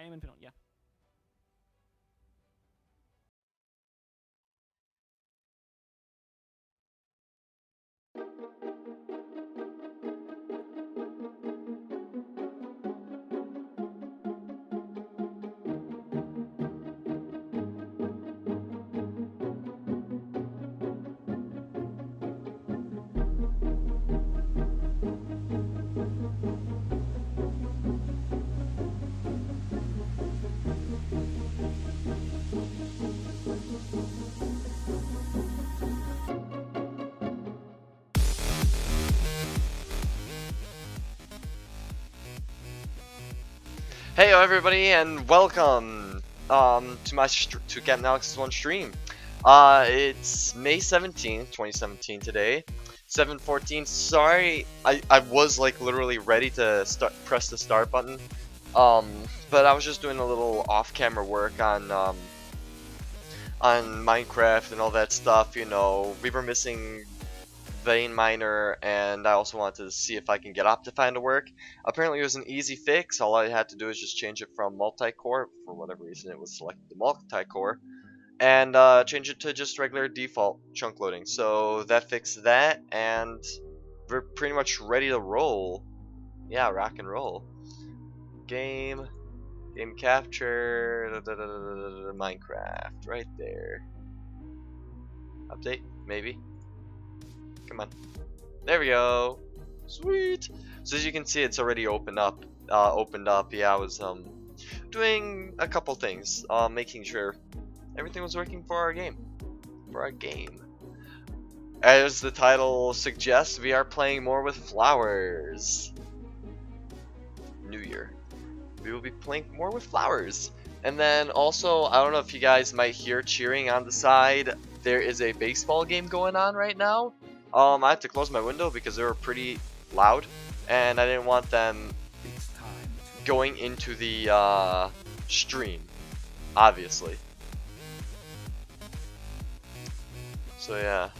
I am in Finland, yeah. Hey everybody, and welcome to my to Captain Alex's One stream. It's May 17th, 2017 today, 7:14. Sorry, I was like literally ready to press the start button, but I was just doing a little off-camera work on Minecraft and all that stuff. You know, we were missing vein miner, and I also wanted to see if I can get Optifine to work. Apparently it was an easy fix. All I had to do is just change it from multi-core. For whatever reason it was selected to multi-core, and change it to just regular default chunk loading. So that fixed that, and we're pretty much ready to roll. Yeah, rock and roll. Game capture, Minecraft, right there. Update, maybe. Come on. There we go. Sweet. So as you can see, it's already opened up. Yeah, I was doing a couple things, making sure everything was working for our game. As the title suggests, we are playing more with flowers. New Year. We will be playing more with flowers. And then also, I don't know if you guys might hear cheering on the side. There is a baseball game going on right now. I have to close my window because they were pretty loud, and I didn't want them going into the stream, obviously. So yeah.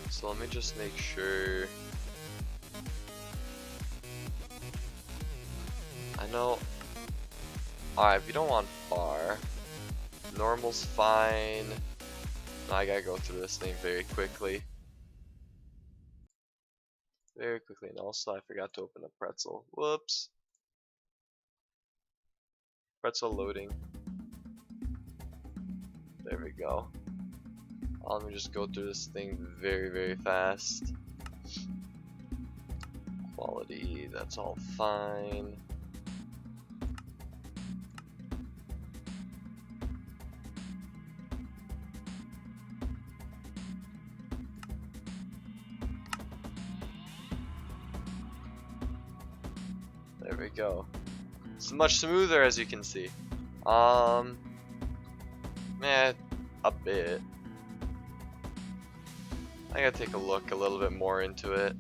So let me just make sure. I know. Alright, we don't want far. Normal's fine. Now I gotta go through this thing very quickly. And also I forgot to open a pretzel. Whoops. Pretzel loading. There we go. Let me just go through this thing very fast. Quality, that's all fine. There we go. It's much smoother, as you can see. A bit. I gotta take a look a little bit more into it.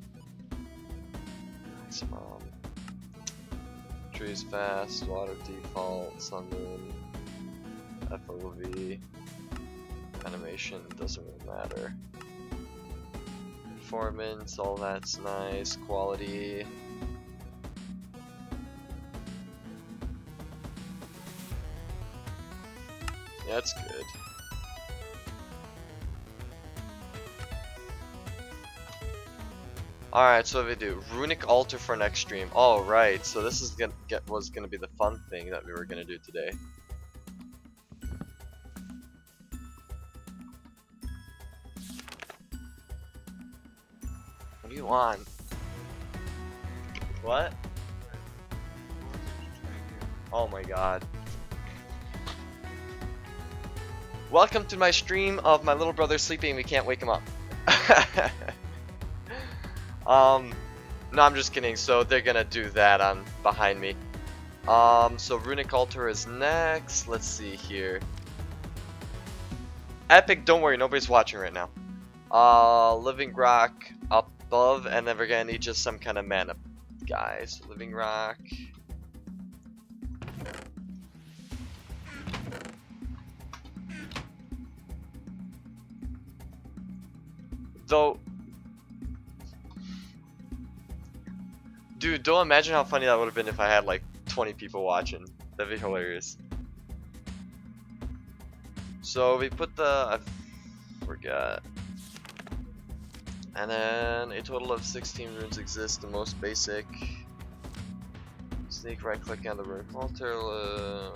Trees fast, water default, sun moon, FOV, animation doesn't really matter. Performance, all that's nice. Quality. Yeah, that's good. Alright, so what we do? Runic altar for next stream. Alright, so this is was gonna be the fun thing that we were gonna do today. What do you want? What? Oh my god. Welcome to my stream of my little brother sleeping. We can't wake him up. No, I'm just kidding. So they're gonna do that on behind me. So Runic Altar is next. Let's see here. Epic, don't worry, nobody's watching right now. Living Rock up above, and then we're gonna need just some kind of mana, guys. Living Rock. Though, dude, don't imagine how funny that would have been if I had like 20 people watching. That'd be hilarious. So we put the, I forgot. And then a total of 16 runes exist. The most basic. Sneak, right click on the rune altar.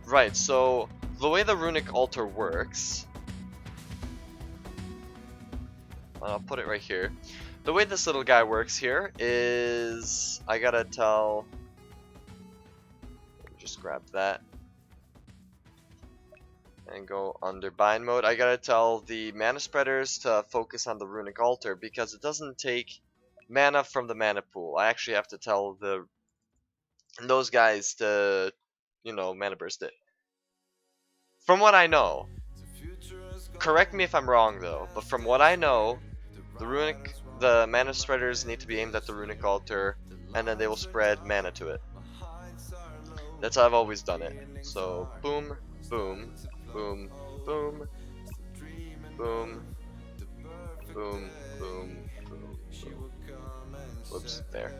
Right, so the way the runic altar works, I'll put it right here. The way this little guy works here is I gotta tell. Just grab that and go under bind mode. I gotta tell the mana spreaders to focus on the runic altar because it doesn't take mana from the mana pool. I actually have to tell those guys to, you know, mana burst it. From what I know, correct me if I'm wrong though, but from what I know, the mana spreaders need to be aimed at the runic altar, and then they will spread mana to it. That's how I've always done it. So boom, boom, boom, boom, boom, boom, boom, boom, boom. Whoops, there.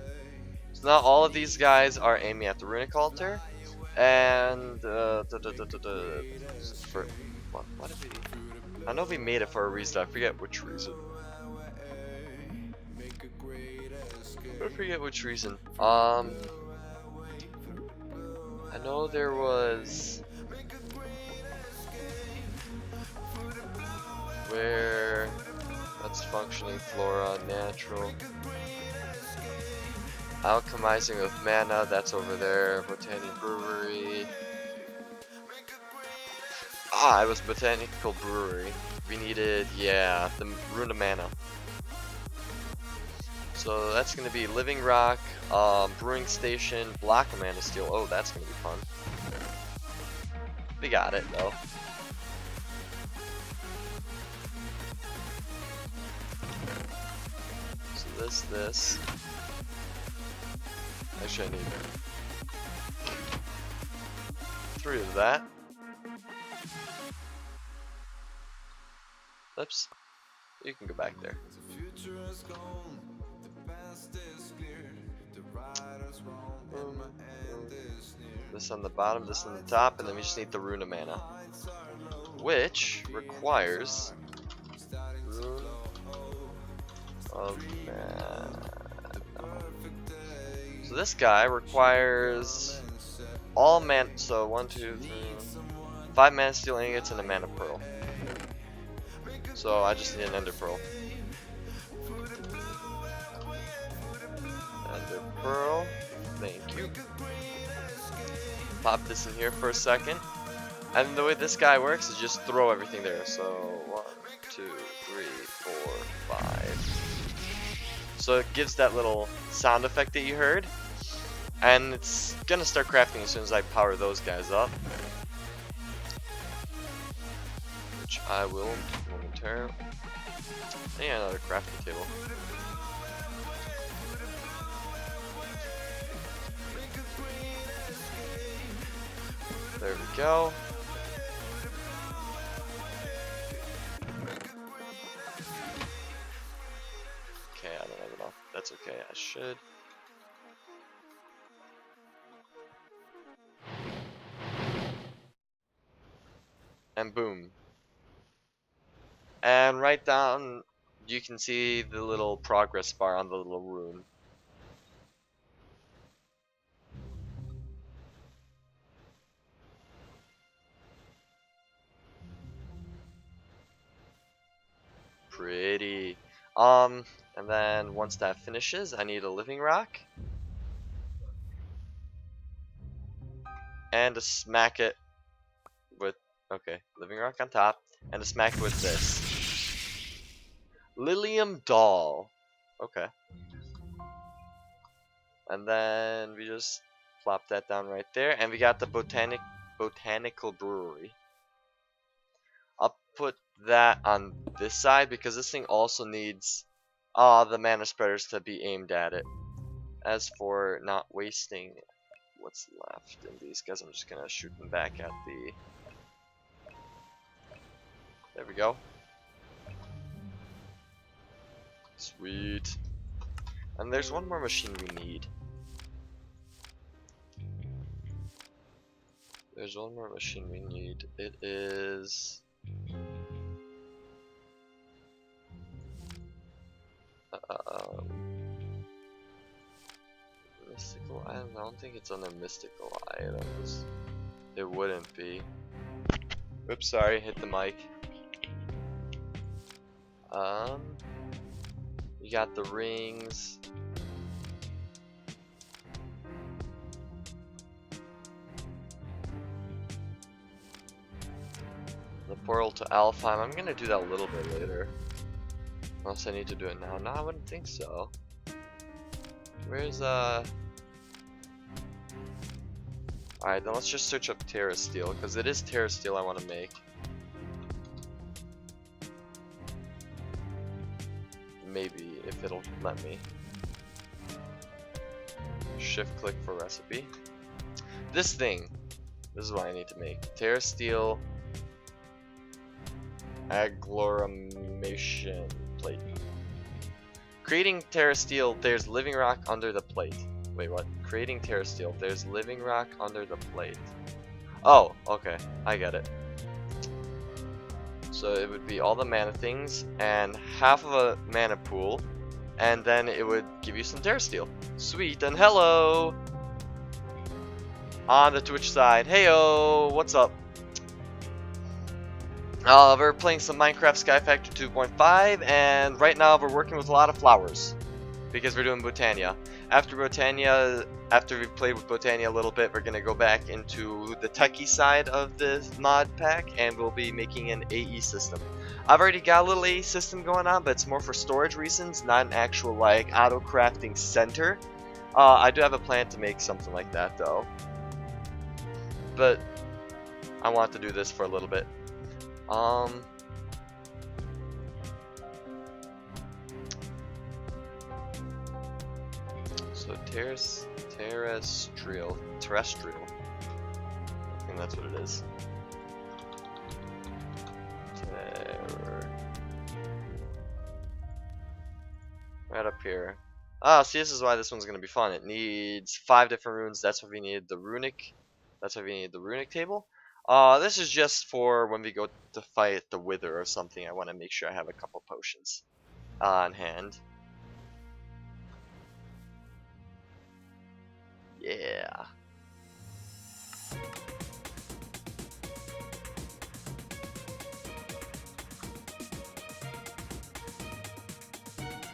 So now all of these guys are aiming at the runic altar, and for what did we? I know we made it for a reason. I forget which reason. I forget which reason. I know there was where that's functioning flora, natural. Alchemizing with mana, that's over there. Botanic brewery. Ah, it was botanical brewery. We needed, yeah, the rune of mana. So that's gonna be living rock, brewing station, block of mana steel. Oh, that's gonna be fun. We got it though. So this. Actually, I need 3 of that. Oops. You can go back there. This on the bottom, this on the top, and then we just need the rune of mana, which requires rune of mana. So this guy requires all mana. So 1, 2, 3, 5 mana steel ingots and a mana pearl. So I just need an ender pearl. Ender pearl. Thank you. Pop this in here for a second. And the way this guy works is just throw everything there. So 1, 2, 3, 4, 5. So it gives that little sound effect that you heard. And it's gonna start crafting as soon as I power those guys up. Which I will momentarily. And another crafting table. There we go. Okay, I don't have enough. That's okay, I should. And boom. And right down, you can see the little progress bar on the little rune. Pretty. And then once that finishes, I need a living rock. And to smack it with, okay, living rock on top. And to smack it with this. Lilium doll. Okay. And then we just plop that down right there. And we got the botanical brewery. I'll put that on this side because this thing also needs the mana spreaders to be aimed at it. As for not wasting what's left in these guys, I'm just gonna shoot them back at the. There we go. Sweet. And there's one more machine we need. There's one more machine we need. It is... mystical items? I don't think it's under mystical items. It wouldn't be. Oops, sorry, hit the mic. You got the rings. The portal to Alfheim. I'm gonna do that a little bit later. Unless I need to do it now. No, I wouldn't think so. Where's Alright, then let's just search up Terra Steel, because it is Terra Steel I want to make. Maybe, if it'll let me. Shift click for recipe. This thing. This is what I need to make. Terra Steel agglomeration plate. Creating Terra Steel, there's living rock under the plate. Wait, what? Creating Terra Steel, there's living rock under the plate. Oh, okay, I get it. So it would be all the mana things and half of a mana pool, and then it would give you some Terra Steel. Sweet, and hello! On the Twitch side, heyo, what's up? We're playing some Minecraft Skyfactory 2.5, and right now we're working with a lot of flowers because we're doing Botania. After we've played with Botania a little bit, we're gonna go back into the techie side of the mod pack, and we'll be making an AE system. I've already got a little AE system going on, but it's more for storage reasons, not an actual like auto crafting center. I do have a plan to make something like that though, but I want to do this for a little bit. So terrestrial. I think that's what it is. Right up here. See, this is why this one's gonna be fun. It needs 5 different runes. That's what we need the runic. That's why we need the runic table. This is just for when we go to fight the Wither or something. I want to make sure I have a couple potions on hand. Yeah.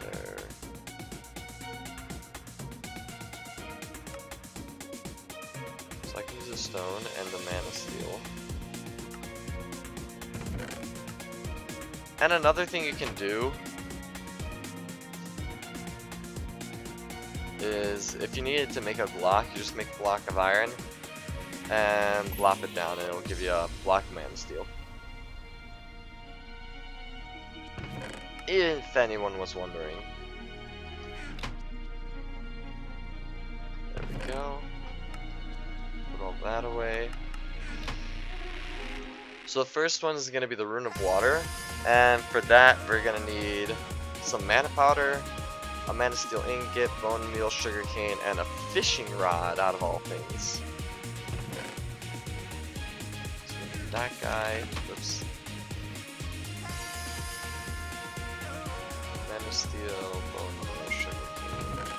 There. So I can use a stone and the mana steel. And another thing you can do is if you needed to make a block, you just make a block of iron and plop it down and it'll give you a block of mana steel. If anyone was wondering. There we go. Put all that away. So the first one is going to be the Rune of Water, and for that we're going to need some mana powder, a mana steel ingot, bone meal, sugarcane, and a fishing rod out of all things. So that guy, whoops. Mana steel, bone meal, sugarcane.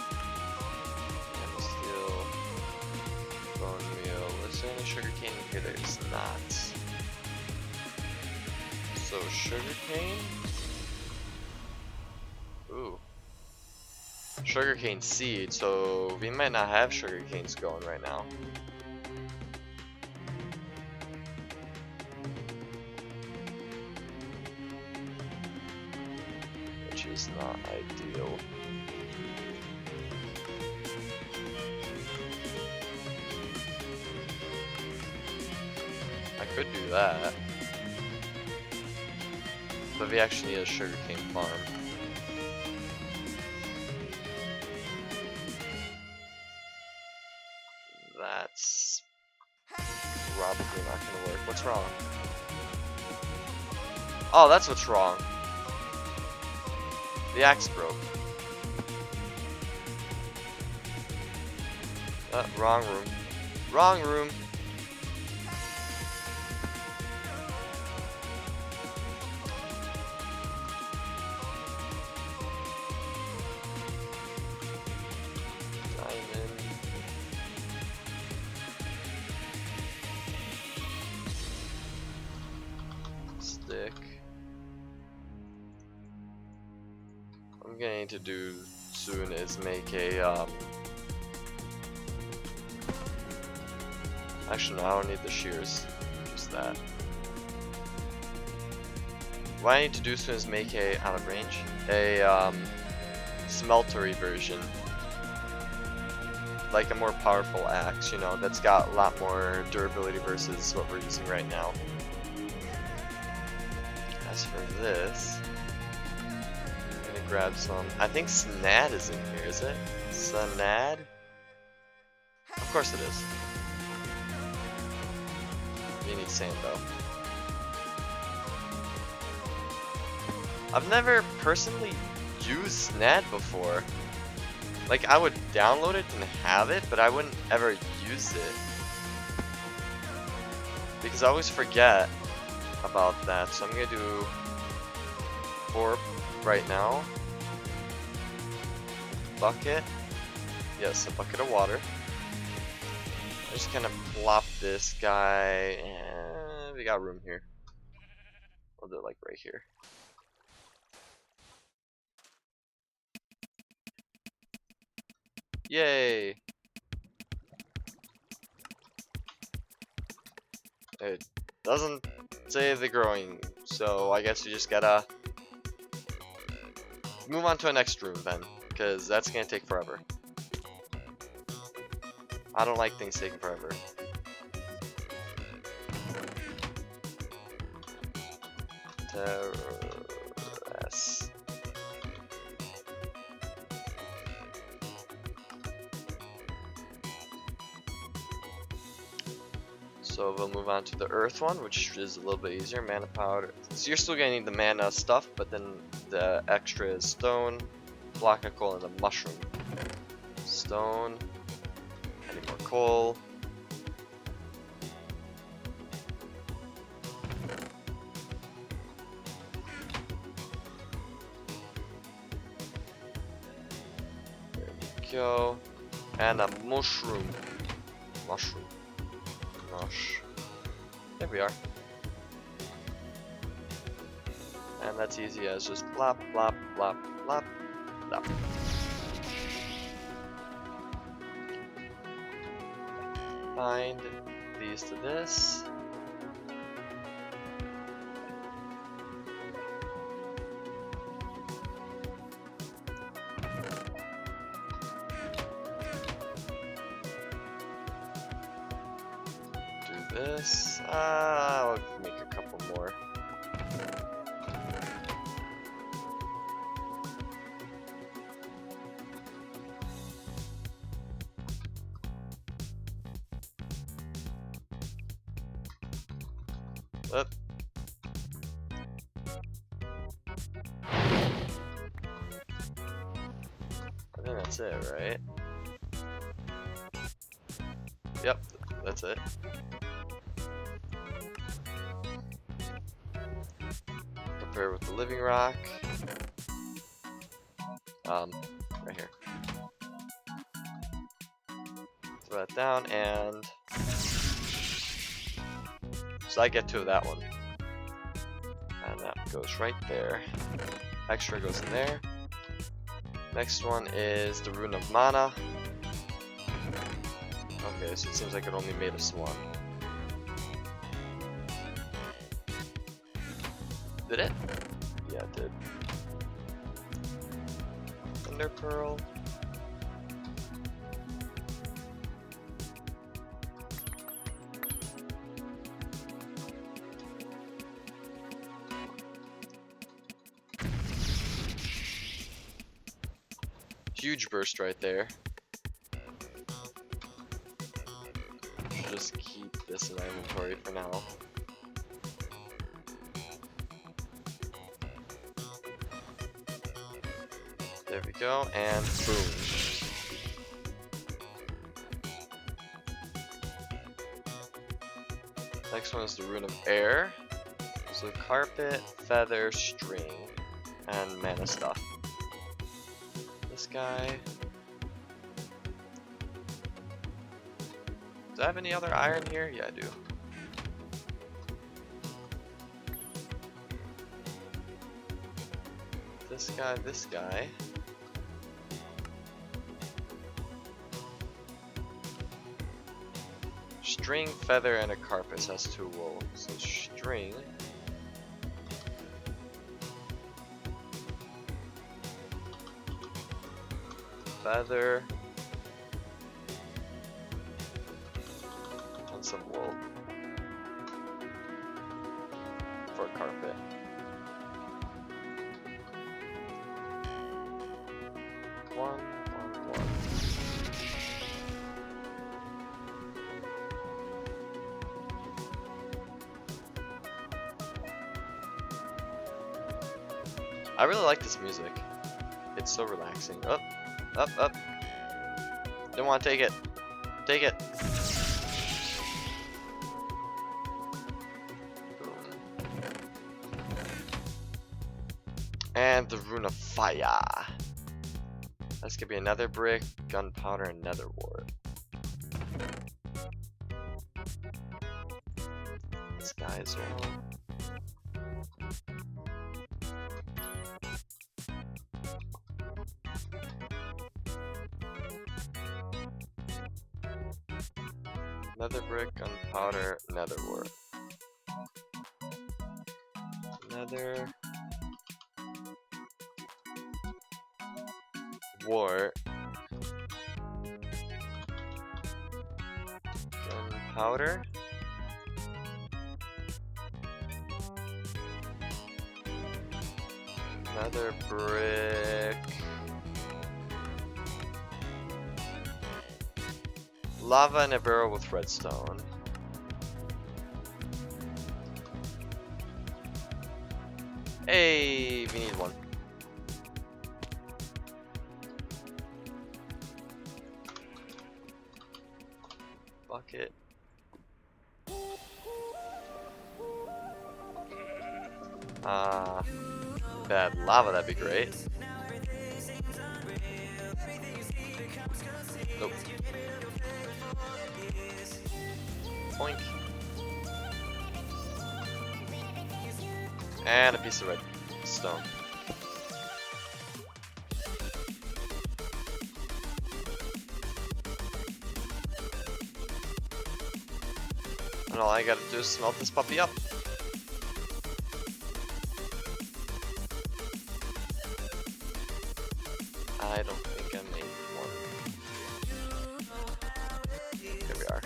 Mana steel, bone meal. Is there any sugarcane in here? There's not. So sugarcane. Ooh. Sugarcane seed, so we might not have sugarcanes going right now. Which is not ideal. I could do that. But we actually need a sugarcane farm. That's probably not gonna work. What's wrong? Oh, that's what's wrong. The axe broke. Wrong room. Wrong room. gonna need to do soon is make a actually no, I don't need the shears, just that. What I need to do soon is make a out of range a smeltery version, like a more powerful axe, you know, that's got a lot more durability versus what we're using right now. As for this, I'm gonna grab some. I think Snad is in here, is it? Snad? Of course it is. You need sand though. I've never personally used Snad before. Like, I would download it and have it, but I wouldn't ever use it. Because I always forget about that. So I'm gonna do 4 right now. Bucket. Yes, a bucket of water. I'm just gonna plop this guy, and we got room here. We'll do it like right here. Yay! It doesn't say the growing, so I guess you just gotta move on to a next room then, because that's gonna take forever. I don't like things taking forever. Terrace. So we'll move on to the earth one, which is a little bit easier. Mana powder. So you're still gonna need the mana stuff, but then the extra is stone, block of coal, and a mushroom. Stone. I need more coal. There we go. And a mushroom. Mushroom. There we are. And that's easy as just plop, plop, plop, plop, plop. Bind these to this. This, I'll make a couple more. Up. I think that's it, right? Yep, that's it. Prepare with the living rock. Right here. Throw that down, and so I get 2 of that one. And that goes right there. Extra goes in there. Next one is the Rune of Mana. Okay, so it seems like it only made us 1. Did it? Yeah, it did. Thunder Pearl. Huge burst right there. Should just keep this in my inventory for now. There we go, and boom. Next one is the Rune of Air. So carpet, feather, string, and mana stuff. This guy. Do I have any other iron here? Yeah, I do. This guy, this guy. String, feather, and a carpus has 2 wool. So string. Feather. And some wool. For a carpet. One. I really like this music. It's so relaxing. Up. Don't want to take it. Take it. Boom. And the rune of fire. That's gonna be another brick, gunpowder, and nether wart. This guy as well. Nether brick, gunpowder, nether wart. Nether wart. Gunpowder. Nether brick. Lava and a barrel with redstone. Hey, we need one. Bucket. Bad lava, that'd be great. Nope. Boink. And a piece of redstone. And all I gotta do is smelt this puppy up. I don't think I made one. Here we are.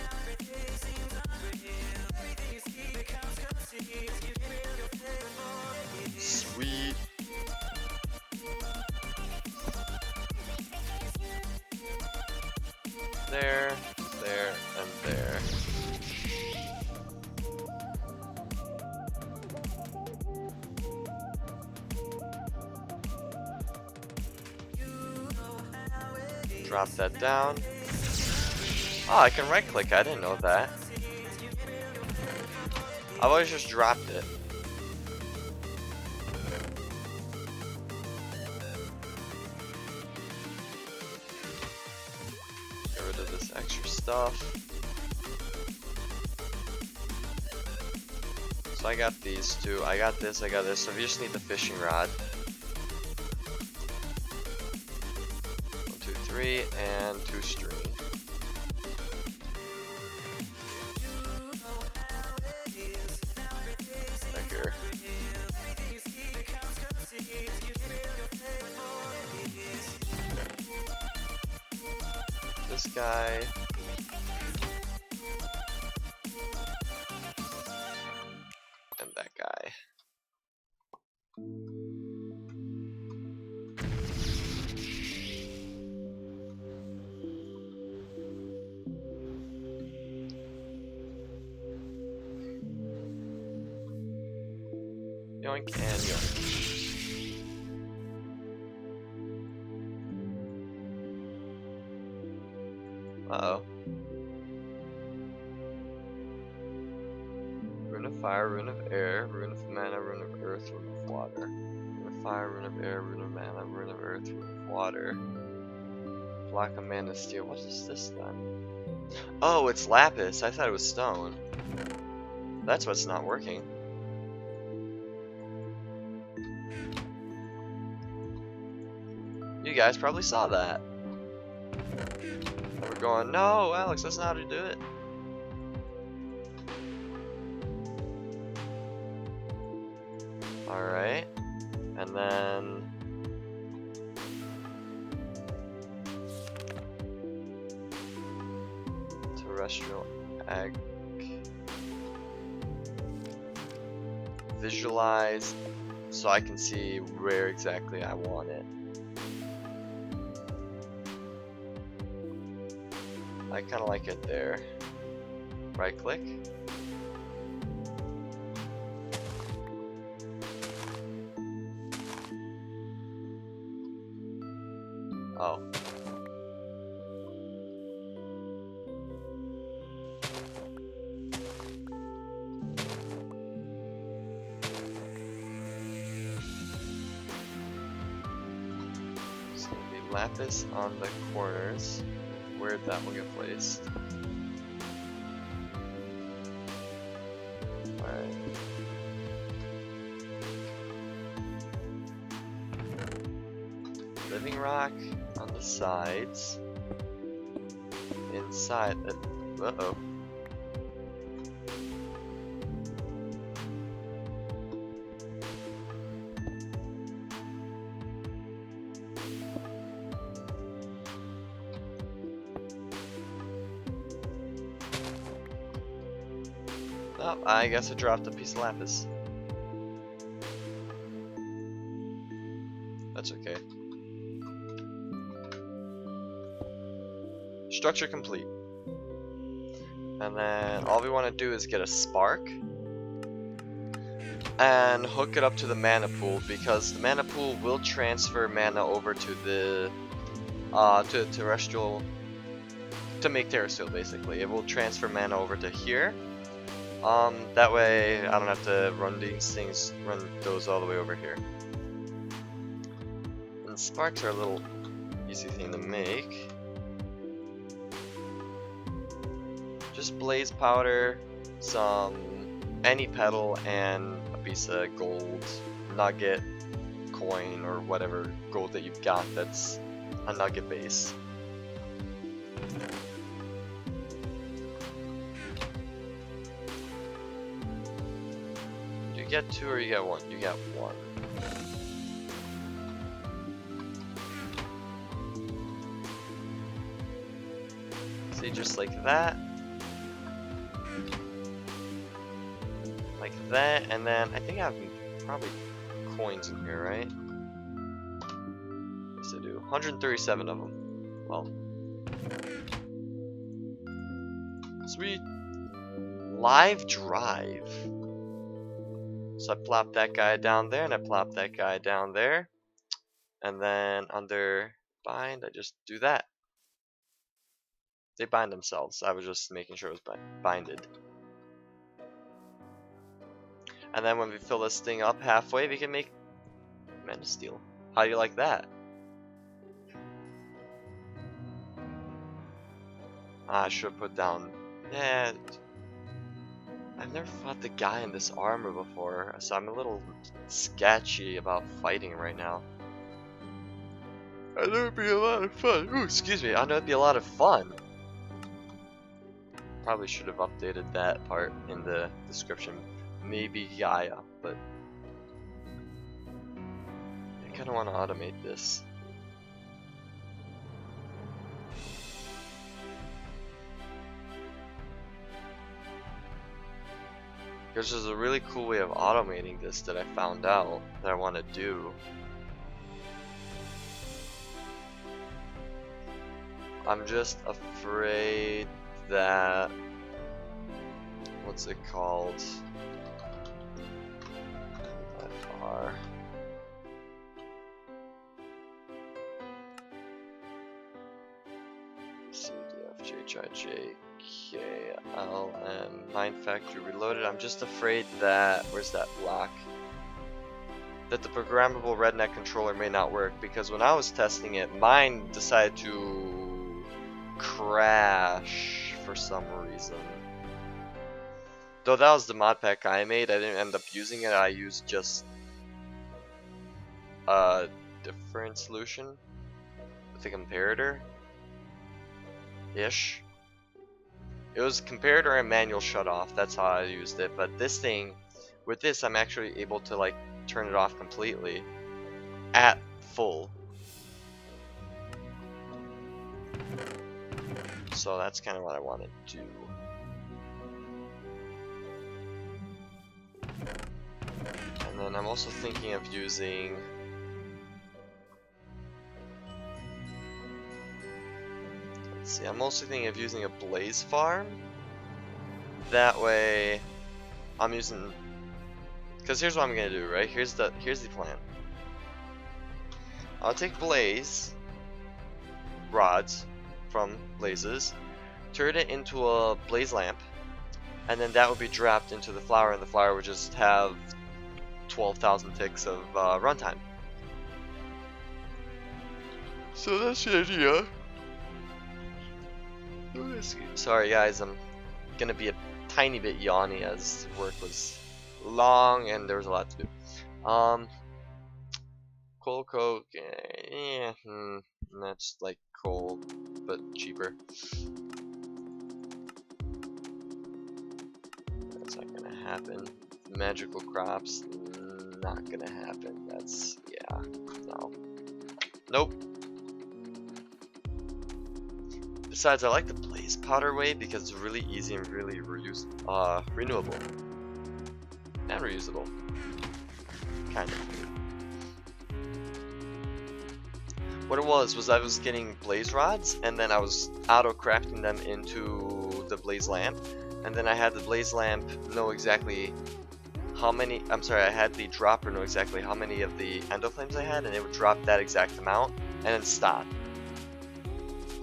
Sweet. There, and there. Drop that down. Oh, I can right click. I didn't know that. I've always just dropped it. Get rid of this extra stuff. So I got these two. I got this. So we just need the fishing rod. 1, 2, 3, and 2 string. Back here. This guy. And that guy. Yoink and yoink. Uh-oh. Rune of fire, rune of air, rune of mana, rune of earth, rune of water. Rune of fire, rune of air, rune of mana, rune of earth, rune of water. Black of mana, steel. What is this then? Oh, it's lapis. I thought it was stone. That's what's not working. You guys probably saw that. And we're going, no, Alex, that's not how to do it. Alright. And then terrestrial ag. Visualize so I can see where exactly I want it. I kind of like it there. Right click. Oh. It's gonna be lapis on the corners. Where'd that one get placed? Alright. Living rock on the sides. Inside the. Uh-oh. Oh, I guess I dropped a piece of lapis. That's okay. Structure complete. And then all we want to do is get a spark and hook it up to the mana pool, because the mana pool will transfer mana over to the to terrestrial, to make terrestrial basically. It will transfer mana over to here. That way I don't have to run those all the way over here. And sparks are a little easy thing to make. Just blaze powder, any petal, and a piece of gold, nugget, coin, or whatever gold that you've got that's a nugget base. You get 2 or you get 1? You get 1. See, just like that. Like that, and then I think I have probably coins in here, right? Yes, I do. 137 of them. Well. Sweet. Live drive. So I plop that guy down there, and I plop that guy down there. And then under bind, I just do that. They bind themselves. I was just making sure it was binded. And then when we fill this thing up halfway, we can make mana steel. How do you like that? I should have put down. Yeah. I've never fought the guy in this armor before, so I'm a little sketchy about fighting right now. I know it'd be a lot of fun. Ooh, excuse me. I know it'd be a lot of fun. Probably should have updated that part in the description. Maybe Gaia, but I kind of want to automate this. Because there's a really cool way of automating this that I found out that I want to do. I'm just afraid that, what's it called? FR. CDFGHIJKLM Mind Factory Reloaded. I'm just afraid that, where's that block? That the programmable redneck controller may not work, because when I was testing it, mine decided to crash for some reason. Though that was the mod pack I made, I didn't end up using it. I used just a different solution with a comparator ish. It was comparator and manual shut off. That's how I used it. But this thing, with this, I'm actually able to like turn it off completely at full. So that's kind of what I want to do. And then I'm also thinking of using I'm also thinking of using a blaze farm. That way I'm using, because here's what I'm gonna do, right? Here's the plan. I'll take blaze rods from blazes, turn it into a blaze lamp, and then that would be dropped into the flower, and the flower would just have 12,000 ticks of runtime. So that's the idea. Sorry guys, I'm gonna be a tiny bit yawny as work was long and there was a lot to do. Coal coke, that's like coal but cheaper. That's not gonna happen. Magical crops, not gonna happen. That's, yeah, no. Nope. Besides, I like the blaze powder way because it's really easy and really renewable. And reusable. Kind of. What it was I was getting blaze rods, and then I was auto-crafting them into the blaze lamp. And then I had the blaze lamp know exactly how many, I had the dropper know exactly how many of the endo flames I had, and it would drop that exact amount, and then stop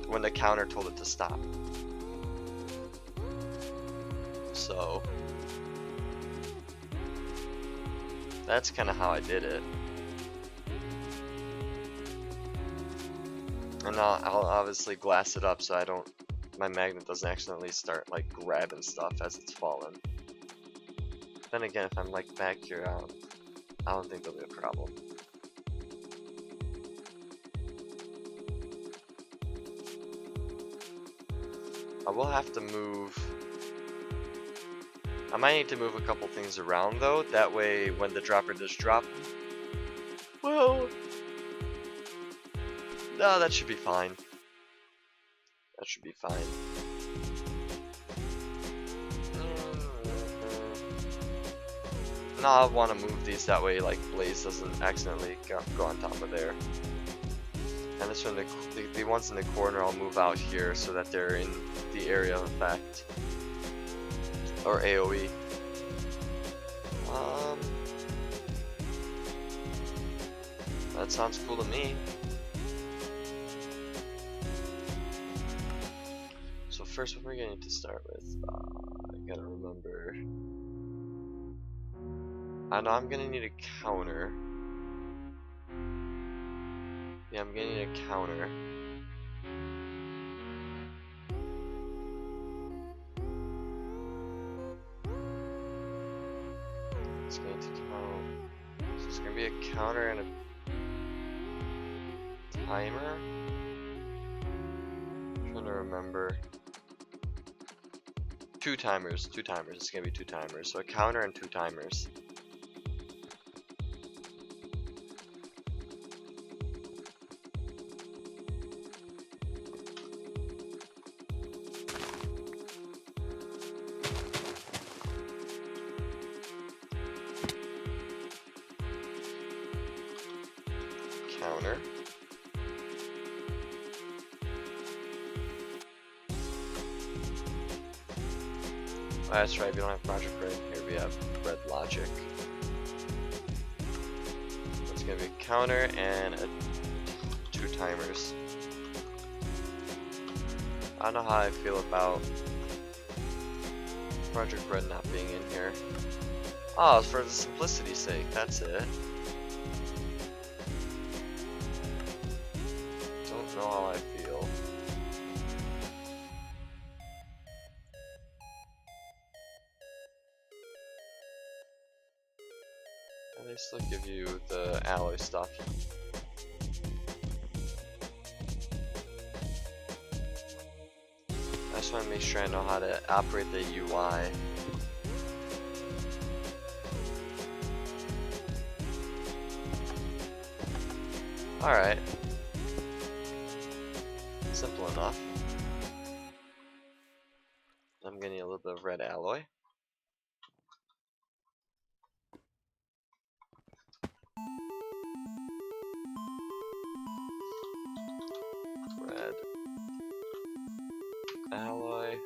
when the counter told it to stop. So that's kind of how I did it. And I'll obviously glass it up so my magnet doesn't accidentally start like grabbing stuff as it's falling. Then again, if I'm like back here, I don't think there'll be a problem. I will have to move. I might need to move a couple things around though. That way, when the dropper does drop, well, no, that should be fine. That should be fine. No, I want to move these that way, like blaze doesn't accidentally go on top of there. And this one, the ones in the corner, I'll move out here so that they're in the area of effect, or AOE. That sounds cool to me. So first, what we're gonna need to start with, I gotta remember. I know I'm gonna need a counter. Yeah, I'm gonna need a counter. It's going to count. So it's gonna be a counter and a timer. I'm trying to remember. Two timers. It's gonna be 2 timers. So a counter and 2 timers. Counter. Oh, that's right, we don't have Project Red. Here we have Red Logic. It's gonna be a counter and 2 timers. I don't know how I feel about Project Red not being in here. Oh, it's for the simplicity's sake, that's it. Don't know how I feel. And they still give you the alloy stuff. I just want to make sure I know how to operate the UI. Alright. Simple enough. I'm getting a little bit of red alloy. Red alloy.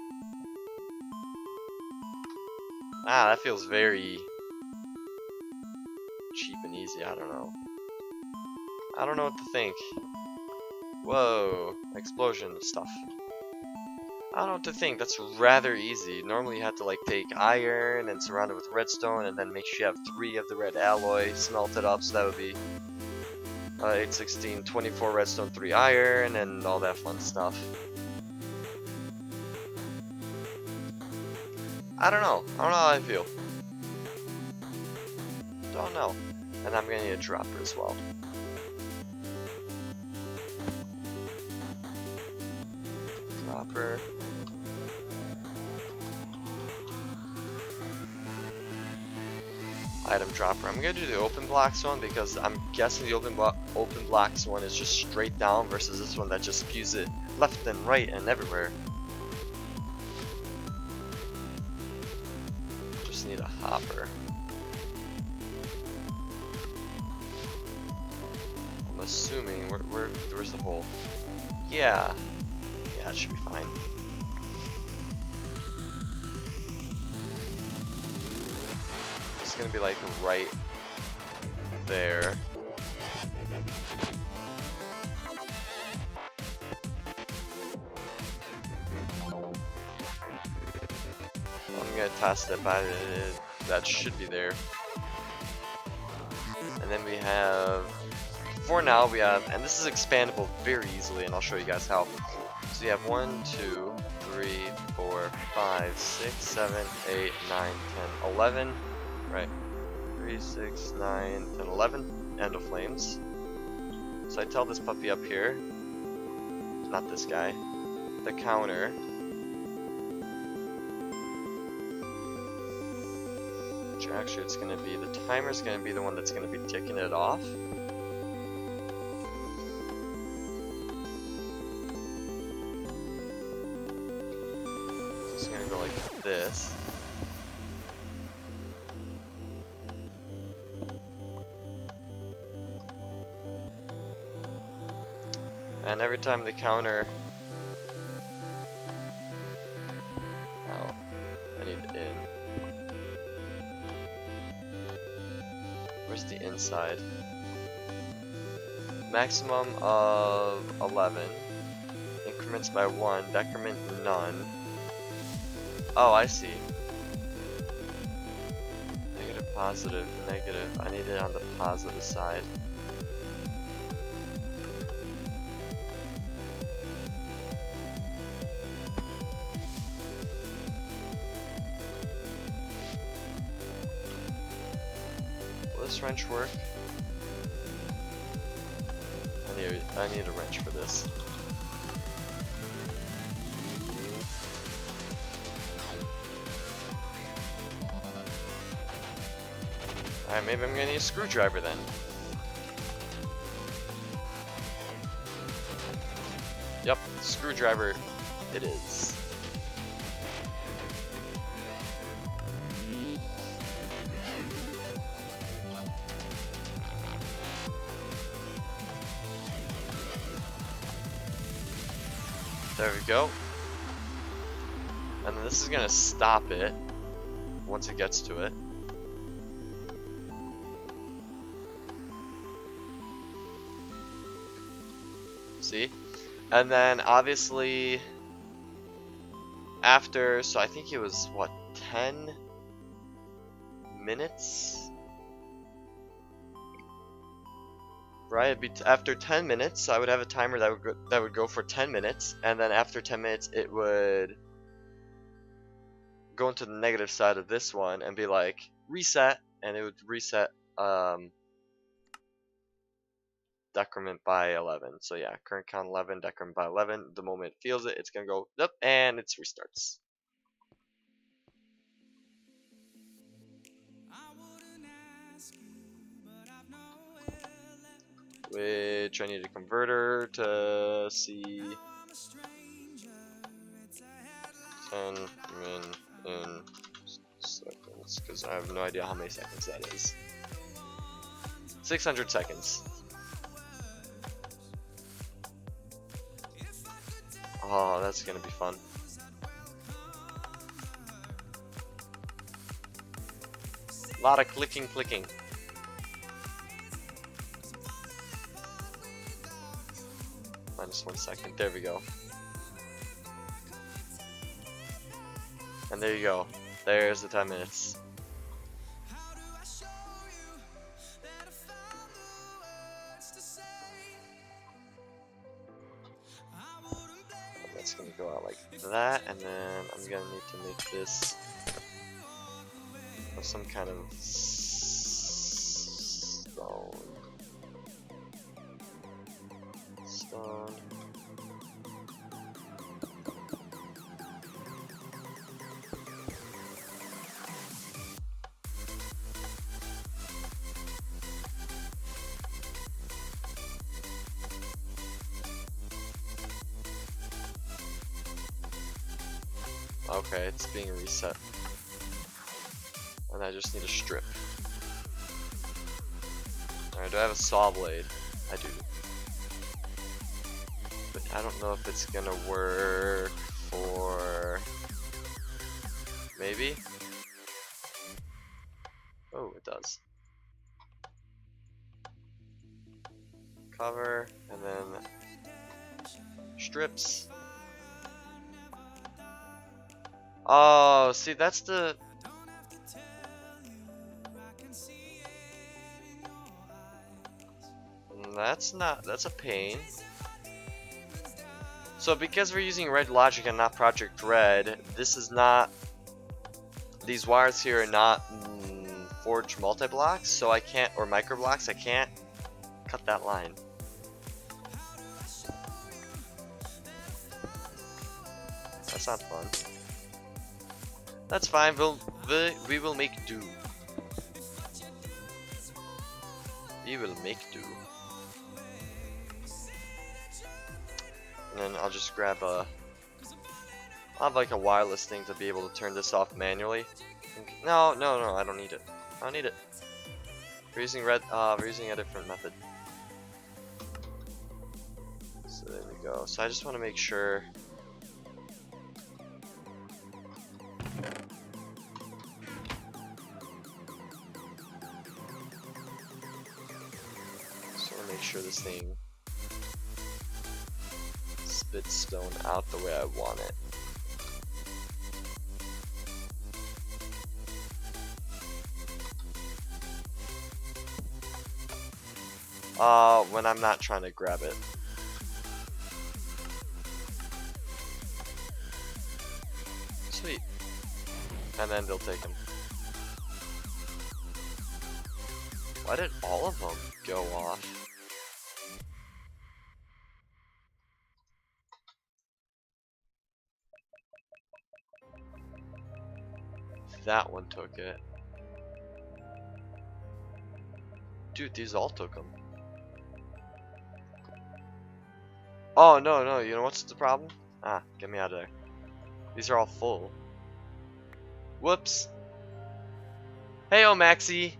Ah, that feels very cheap and easy. I don't know. I don't know what to think. Whoa, explosion of stuff. I don't know what to think. That's rather easy. Normally you have to like take iron and surround it with redstone and then make sure you have 3 of the red alloy, smelt it up, so that would be 8, 16, 24 redstone, 3 iron, and all that fun stuff. I don't know. I don't know how I feel. Don't know. And I'm gonna need a dropper as well. Dropper. Item dropper. I'm gonna do the open blocks one because I'm guessing the open blocks one is just straight down versus this one that just spews it left and right and everywhere. Just need a hopper. I'm assuming where's the hole? Yeah, it should be fine. It's gonna be like right there. I'm gonna test it, but that should be there. And then we have, for now we have, and this is expandable very easily, and I'll show you guys how. So you have 1, 2, 3, 4, 5, 6, 7, 8, 9, 10, 11. Right. 3, 6, 9, 10, 11 endo flames. So I tell this puppy up here, not this guy, the counter. Which actually it's gonna be, the timer's gonna be the one that's gonna be ticking it off. So it's gonna go like this. And every time the counter, oh, I need in. Where's the inside? Maximum of 11. Increments by 1. Decrement none. Oh, I see. Negative, positive, negative. I need it on the positive side. Will this wrench work? I need a wrench for this. Alright, maybe I'm gonna need a screwdriver then. Yep, screwdriver it is. There we go. And then this is gonna stop it once it gets to it. See? And then obviously after, so I think it was what, 10 minutes? Right, it'd be after 10 minutes, I would have a timer that would go for 10 minutes, and then after 10 minutes, it would go into the negative side of this one and be like reset, and it would reset decrement by 11. So yeah, current count 11, decrement by 11. The moment it feels it, it's gonna go up, and it restarts. which I need a converter to see 10 in seconds, because I have no idea how many seconds that is. 600 seconds. Oh, that's gonna be fun. A lot of clicking. Minus 1 second. There we go. And there you go. There's the 10 minutes. That's gonna go out like that, and then I'm gonna need to make this of some kind of stone. Okay, it's being reset. And I just need a strip. Alright, do I have a saw blade? I do. But I don't know if it's gonna work for... Maybe? Oh, it does. Cover, and then strips. Oh, see, that's the... That's a pain. So because we're using Red Logic and not Project Red, this is not... These wires here are not forged multi-blocks, so I can't, or micro blocks, I can't cut that line. That's not fun. That's fine, we will make do. We will make do. And then I'll just grab a... I'll have like a wireless thing to be able to turn this off manually. No, I don't need it. I don't need it. We're using we're using a different method. So there we go. So I just want to make sure. Make sure this thing spits stone out the way I want it. When I'm not trying to grab it. Sweet. And then they'll take them. Why did all of them go off? That one took it. Dude, these all took them. Oh, no, you know what's the problem? Ah, get me out of there. These are all full. Whoops. Hey, oh, Maxie.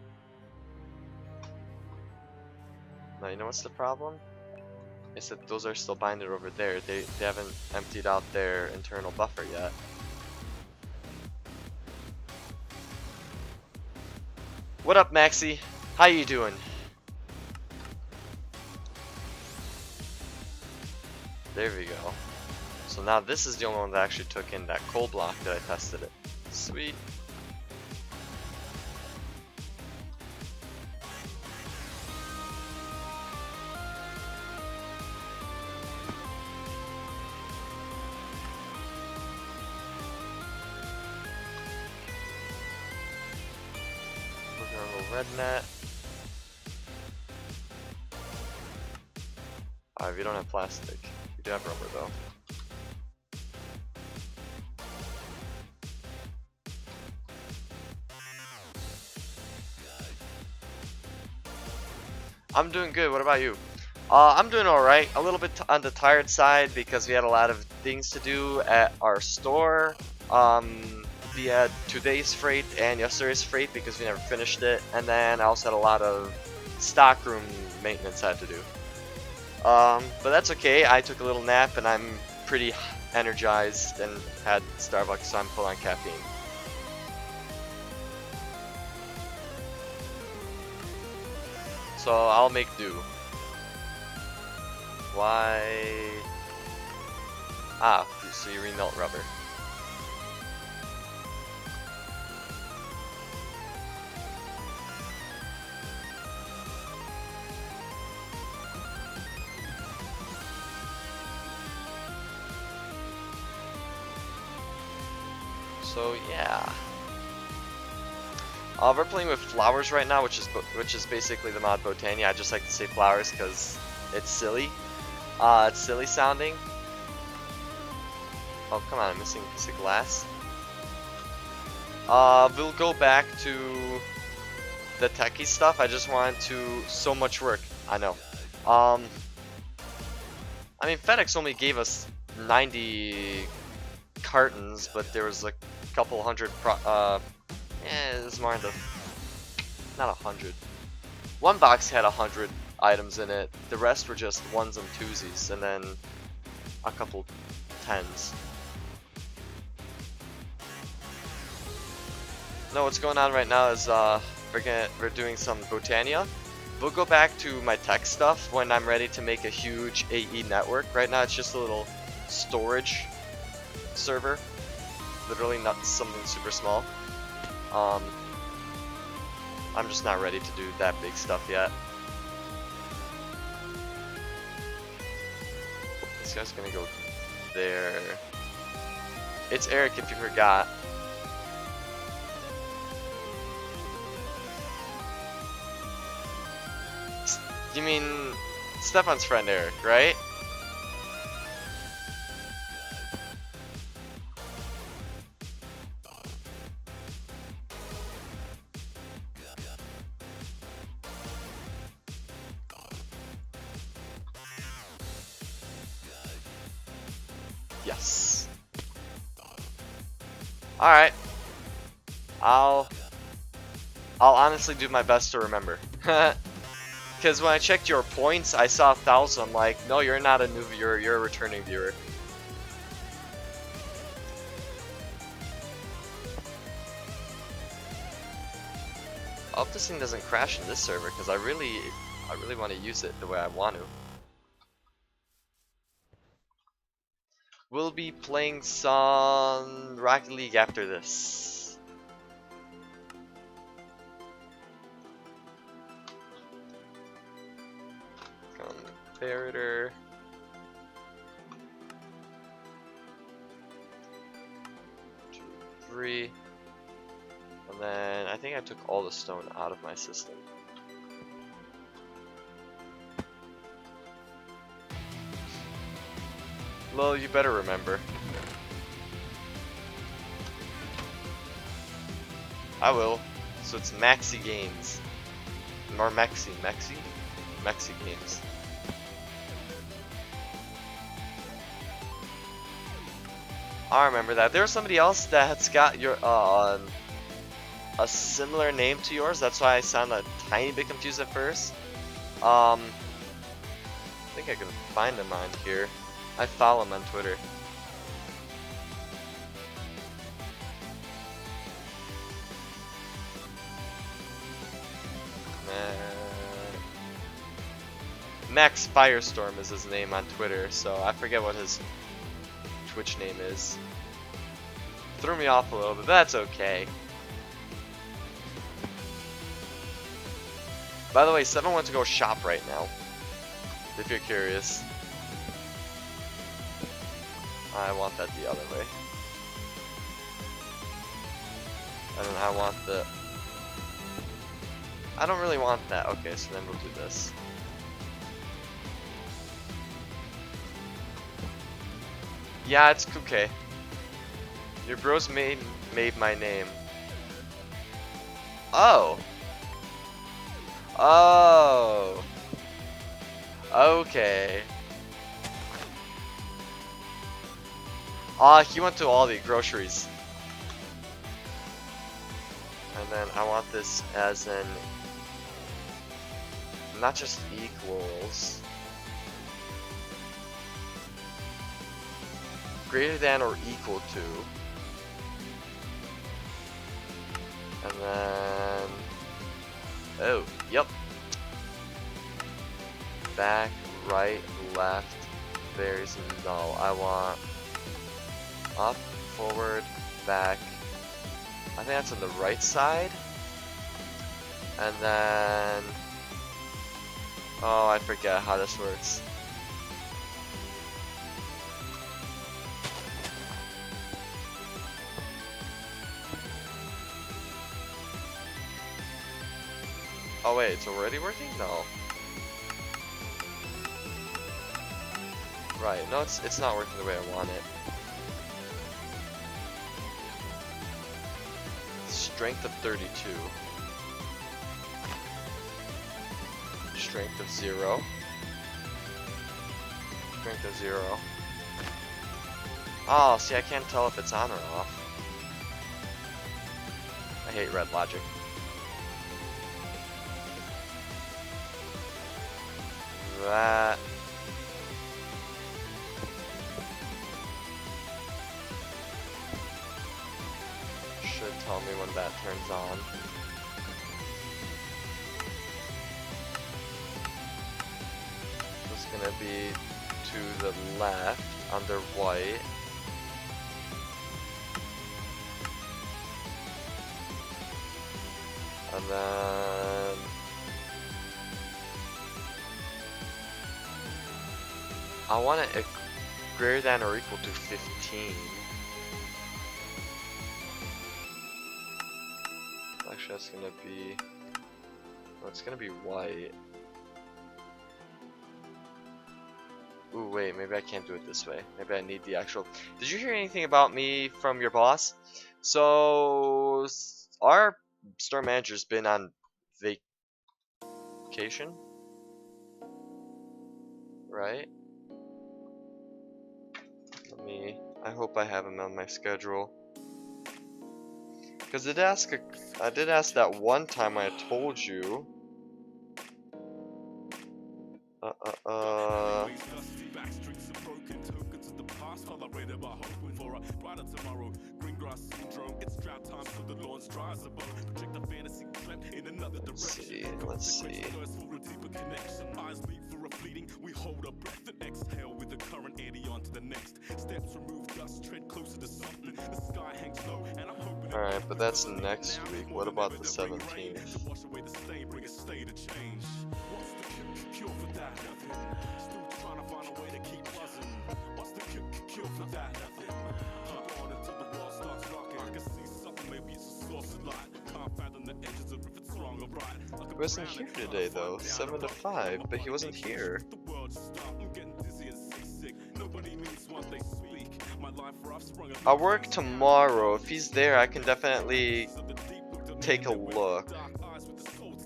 No, you know what's the problem? Is that those are still binded over there. They haven't emptied out their internal buffer yet. What up, Maxie? How you doing? There we go. So now this is the only one that actually took in that coal block that I tested it. Sweet. Red net. We don't have plastic. We do have rubber though. I'm doing good. What about you? I'm doing alright. A little bit on the tired side because we had a lot of things to do at our store. We had today's freight and yesterday's freight because we never finished it. And then I also had a lot of stockroom maintenance I had to do. But that's okay. I took a little nap and I'm pretty energized and had Starbucks, so I'm full on caffeine. So I'll make do. Why? Ah, so you remelt rubber. So yeah. We're playing with flowers right now, which is basically the mod Botania. I just like to say flowers because it's silly. It's silly sounding. Oh come on, I'm missing a piece of glass. We'll go back to the techie stuff. I just wanted to so much work. I know. I mean FedEx only gave us 90 cartons, but there was like a couple hundred. It was more in the not 100. One box had 100 items in it. The rest were just ones and twosies, and then a couple tens. No, what's going on right now is we're doing some Botania. We'll go back to my tech stuff when I'm ready to make a huge AE network. Right now it's just a little storage server. Literally not something super small. I'm just not ready to do that big stuff yet. This guy's gonna go there. It's Eric if you forgot. You mean Stefan's friend Eric, right? Yes. Alright. I'll honestly do my best to remember. Because when I checked your points, I saw 1,000. I'm like, no, you're not a new viewer, you're a returning viewer. I hope this thing doesn't crash in this server, because I really want to use it the way I want to. We'll be playing some Rocket League after this. Comparator. Two, three. And then I think I took all the stone out of my system. Well, you better remember. I will. So it's Maxi Games. Or Maxi Games. I remember that. There was somebody else that's got your a similar name to yours. That's why I sound a tiny bit confused at first. I think I can find him on here. I follow him on Twitter. Max Firestorm is his name on Twitter, so I forget what his Twitch name is. Threw me off a little bit, but that's okay. By the way, 7 wants to go shop right now, if you're curious. I want that the other way. And then I want the... I don't really want that. Okay, so then we'll do this. Yeah, it's okay. Your bros made my name. Oh. Oh. Okay. He went to Aldi groceries. And then I want this as an not just equals, greater than or equal to. And then, oh, yep. Back, right, left, there's no. I want up, forward, back. I think that's on the right side. And then, oh, I forget how this works. Oh wait, it's already working? No. Right, no, it's not working the way I want it. Strength of 32. Strength of 0. Strength of 0. Oh, see, I can't tell if it's on or off. I hate red logic. That should tell me when that turns on. It's gonna be to the left under white. And then I want it greater than or equal to 15. Actually, that's gonna be. Oh, it's gonna be white. Ooh, wait, maybe I can't do it this way. Maybe I need the actual. Did you hear anything about me from your boss? So, our store manager's been on vacation, right? I hope I have him on my schedule. Because I did ask that one time I told you. Let's see. Alright, but that's next week. What about the 17th? He wasn't here today though, 7 to 5, but he wasn't here. I'll work tomorrow. If he's there, I can definitely take a look.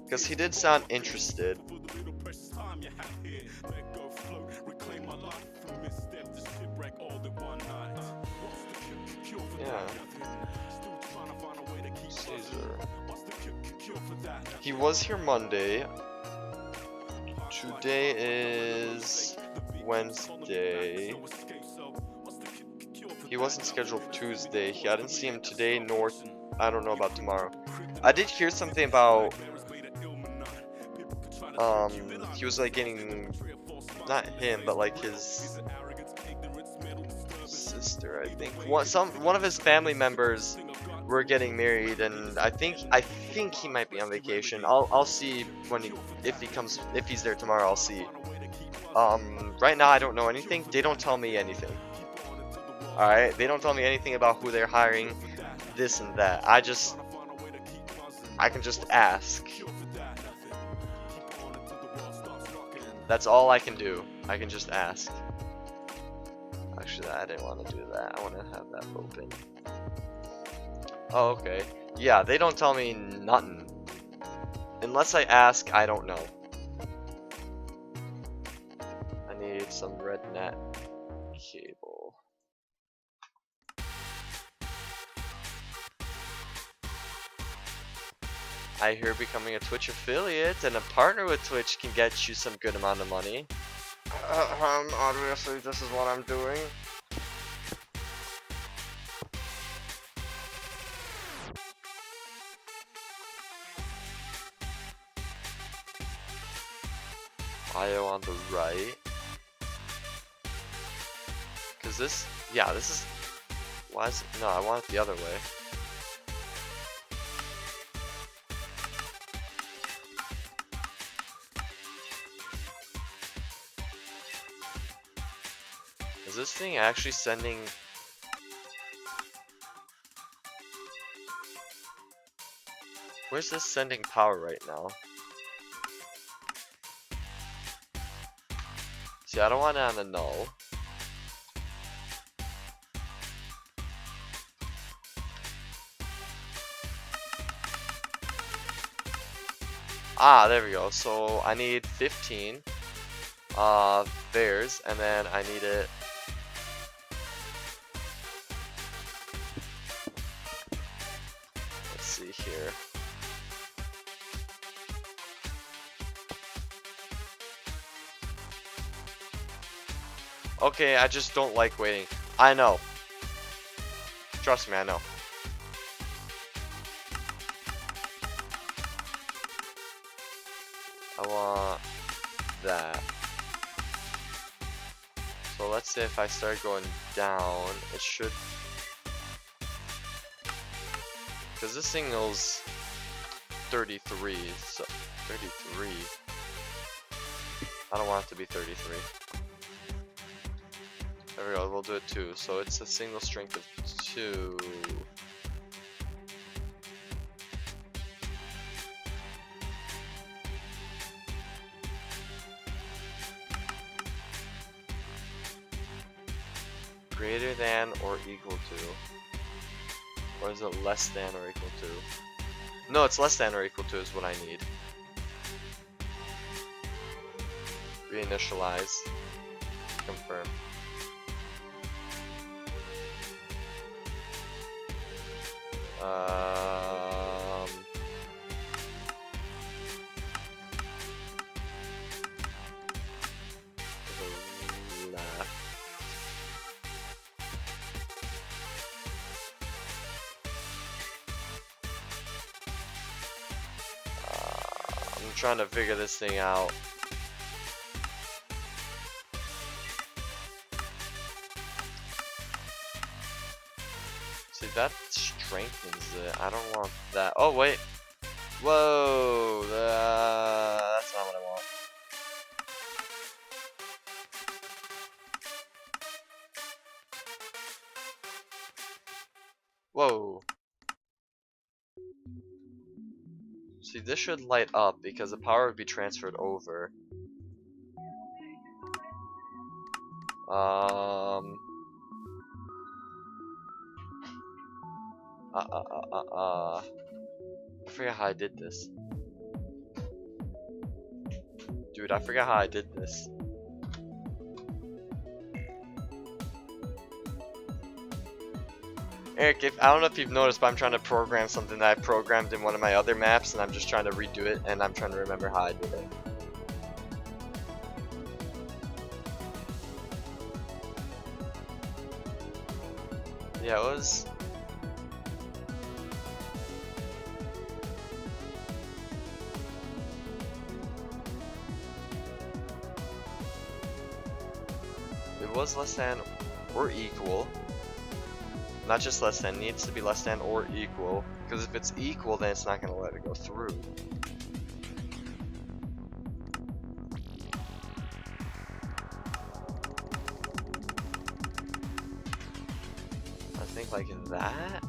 Because he did sound interested. Yeah. Caesar. He was here Monday. Today is Wednesday. He wasn't scheduled Tuesday. I didn't see him today, nor I don't know about tomorrow. I did hear something about he was like getting, not him, but like his sister, I think. One of his family members were getting married, and I think he might be on vacation. I'll see when if he's there tomorrow. I'll see. Right now I don't know anything. They don't tell me anything. Alright, they don't tell me anything about who they're hiring, this and that. I can just ask. That's all I can do. I can just ask. Actually, I didn't want to do that. I want to have that open. Oh, okay. Yeah, they don't tell me nothing. Unless I ask, I don't know. get some red net cable. I hear becoming a Twitch affiliate and a partner with Twitch can get you some good amount of money. Obviously this is what I'm doing. IO on the right. Cause this, yeah, this is, why is it, no, I want it the other way. Is this thing actually sending? Where's this sending power right now? See, I don't want it on the null. Ah, there we go. So I need 15 theirs, and then I need it. Let's see here. Okay, I just don't like waiting. I know. Trust me, I know. I want that. So let's say if I start going down, it should, because this thing knows 33, so 33. I don't want it to be 33. There we go, we'll do it 2. So it's a single strength of 2. Greater than or equal to. Or is it less than or equal to? No, it's less than or equal to is what I need. Reinitialize. Confirm. Left. I'm trying to figure this thing out. See, that strengthens it. I don't want that. Oh, wait. Whoa. That's not what I want. Whoa. See, this should light up because the power would be transferred over. I forget how I did this. Dude, I forgot how I did this. Eric, I don't know if you've noticed, but I'm trying to program something that I programmed in one of my other maps, and I'm just trying to redo it, and I'm trying to remember how I did it. Yeah, it was... It was less than or equal. Not just less than, it needs to be less than or equal. Because if it's equal, then it's not going to let it go through. I think like that.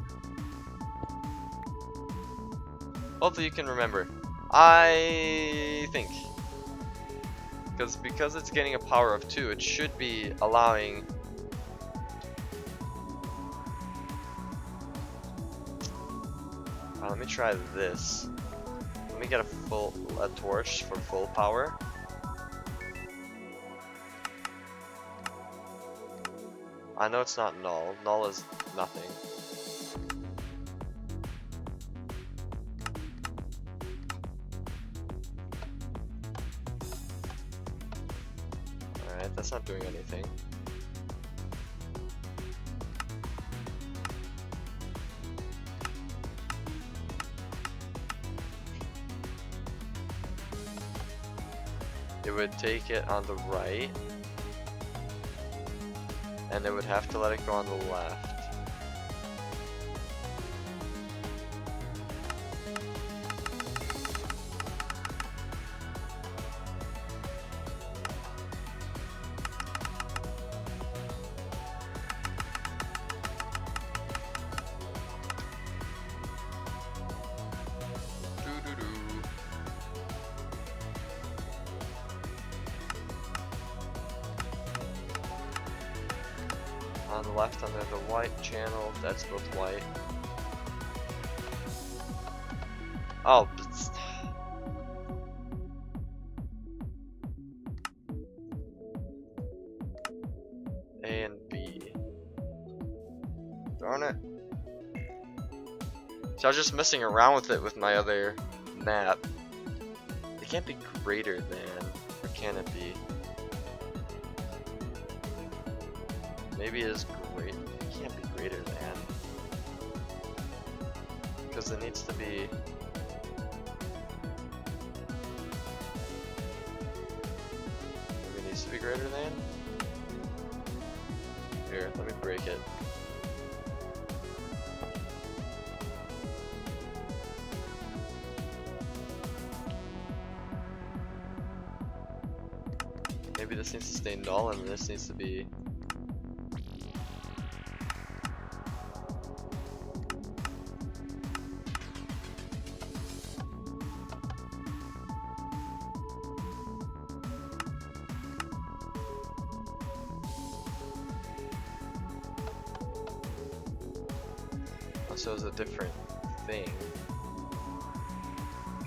Hopefully you can remember. I think. Because it's getting a power of 2, it should be allowing... let me try this. Let me get a torch for full power. I know it's not null. Null is nothing. Alright, that's not doing anything. It would take it on the right, and it would have to let it go on the left. On the left under the white channel, that's both white. Oh, A and B. Darn it. So I was just messing around with it with my other map. It can't be greater than, or can it be? Maybe it is great. It can't be greater than. Because it needs to be. Maybe it needs to be greater than? Here, let me break it. Maybe this needs to stay null and this needs to be. So it's a different thing.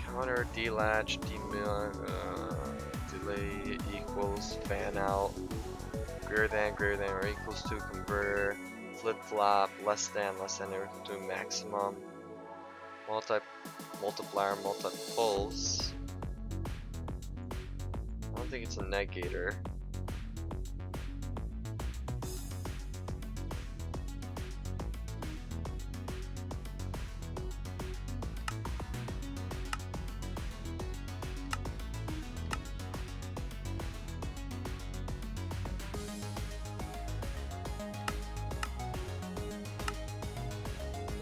Counter, delatch, delay equals fan out, greater than or equals to converter, flip flop, less than to maximum, multiplier, multipulse. I don't think it's a negator.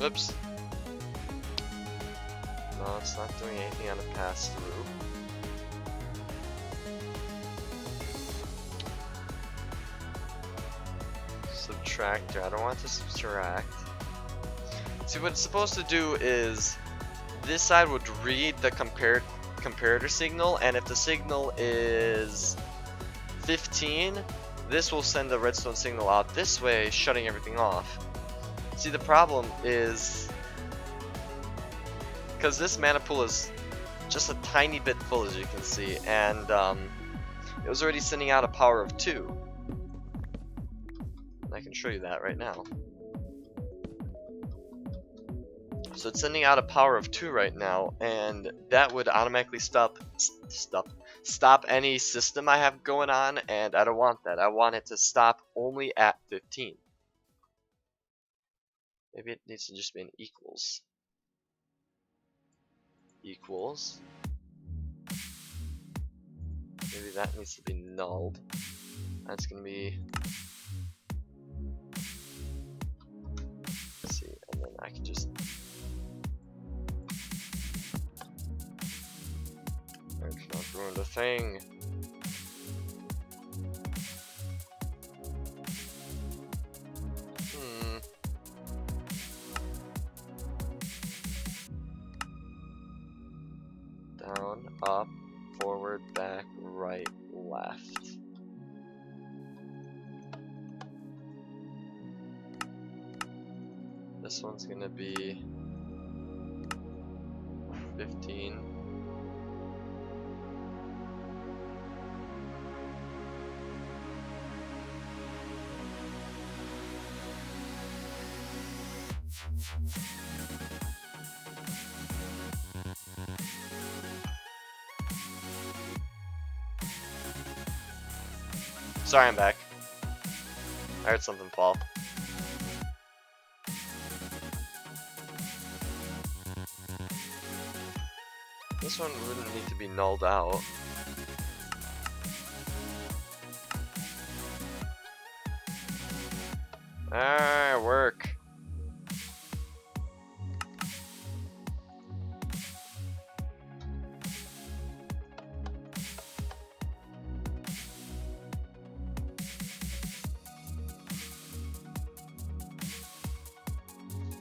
Oops. No, it's not doing anything on a pass through. Subtractor. I don't want to subtract. See, what it's supposed to do is this side would read the comparator signal, and if the signal is 15, this will send the redstone signal out this way, shutting everything off. See, the problem is because this mana pool is just a tiny bit full, as you can see, and it was already sending out a power of 2. And I can show you that right now. So it's sending out a power of 2 right now, and that would automatically stop any system I have going on, and I don't want that. I want it to stop only at 15. Maybe it needs to just be an equals. Equals. Maybe that needs to be nulled. That's gonna be. Let's see, and then I can just. It's not doing the thing. Down, up, forward, back, right, left. This one's gonna be 15. Sorry, I'm back. I heard something fall. This one wouldn't need to be nulled out. Ah, work.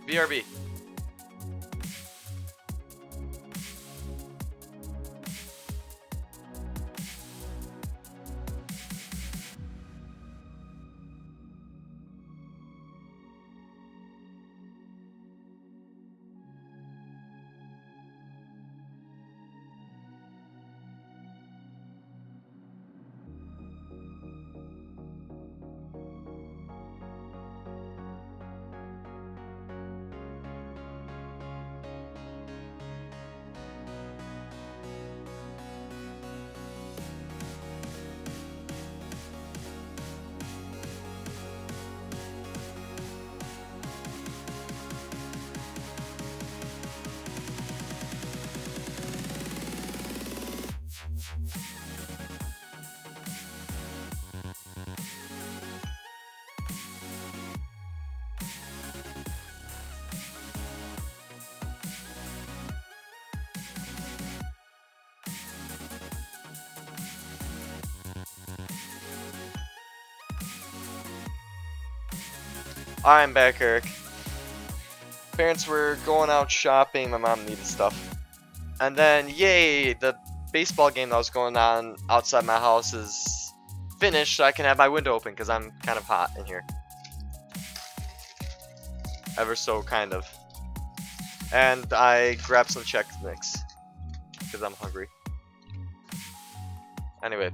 BRB. I'm back, Eric. Parents were going out shopping, my mom needed stuff. And then, yay, the baseball game that was going on outside my house is finished, so I can have my window open, because I'm kind of hot in here. Ever so kind of. And I grabbed some Chex Mix, because I'm hungry. Anyway.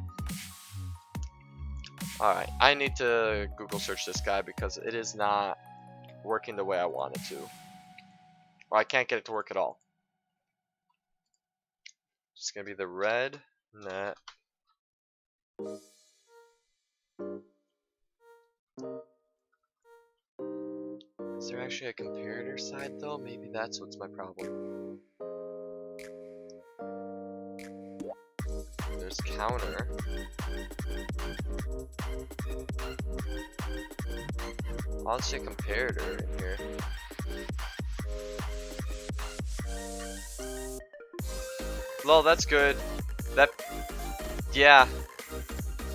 Alright, I need to Google search this guy because it is not working the way I want it to. Or I can't get it to work at all. It's gonna be the red net. Is there actually a comparator side though? Maybe that's what's my problem. There's counter. I'll see a comparator in here. Lol, that's good. Yeah.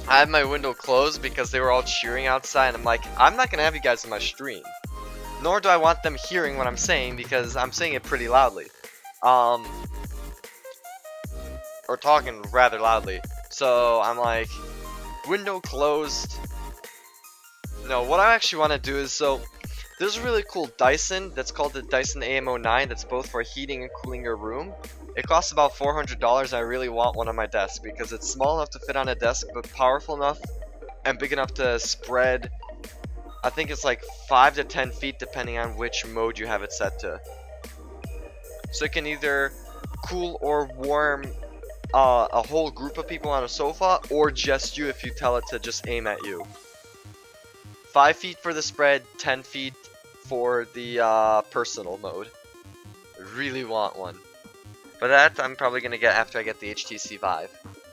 I had my window closed because they were all cheering outside, and I'm like, I'm not gonna have you guys in my stream. Nor do I want them hearing what I'm saying because I'm saying it pretty loudly. Or talking rather loudly. So I'm like, window closed. No, what I actually want to do is, so there's a really cool Dyson that's called the Dyson AM09 that's both for heating and cooling your room. It costs about $400 and I really want one on my desk because it's small enough to fit on a desk but powerful enough and big enough to spread. I think it's like 5 to 10 feet depending on which mode you have it set to. So it can either cool or warm a whole group of people on a sofa, or just you if you tell it to just aim at you. 5 feet for the spread, 10 feet for the personal mode. I really want one. But that I'm probably going to get after I get the HTC Vive.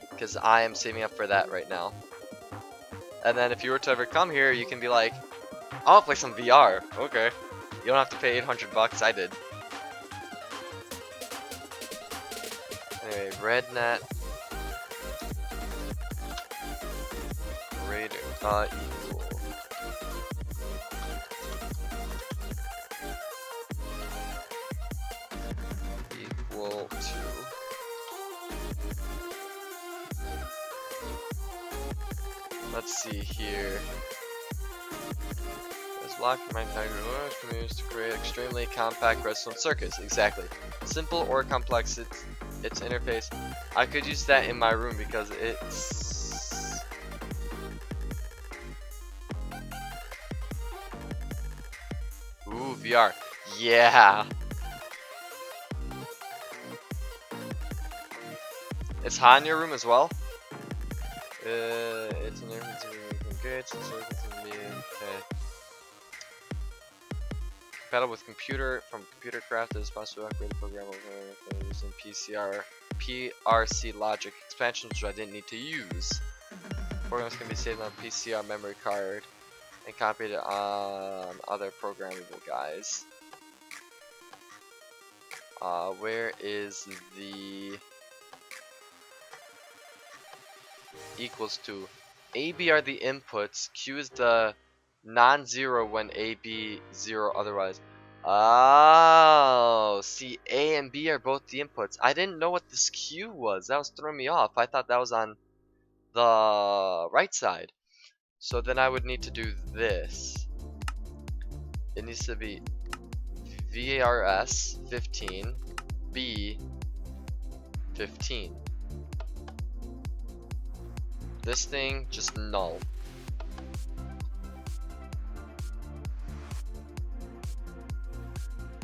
Because I am saving up for that right now. And then if you were to ever come here, you can be like, I want to play some VR. Okay. You don't have to pay 800 bucks, I did. Anyway, red net. Raider. Equal. Equal to. Let's see here. It's blocked from manufacturer can be used to create extremely compact redstone circuits. Exactly. Simple or complex, its interface. I could use that in my room because it's. Ooh, VR. Yeah. It's hot in your room as well? It's an good. Okay. Pedal with computer from computer craft is possible to upgrade the programmable using PRC logic expansions, which I didn't need to use. Programs can be saved on PCR memory card and copied on other programmable guys. Where is the equals to? AB are the inputs, Q is the non-zero when AB 0 otherwise. Oh, see, A and B are both the inputs. I didn't know what this Q was. That was throwing me off. I thought that was on the right side. So then I would need to do this. It needs to be VARS 15, B 15. This thing just null.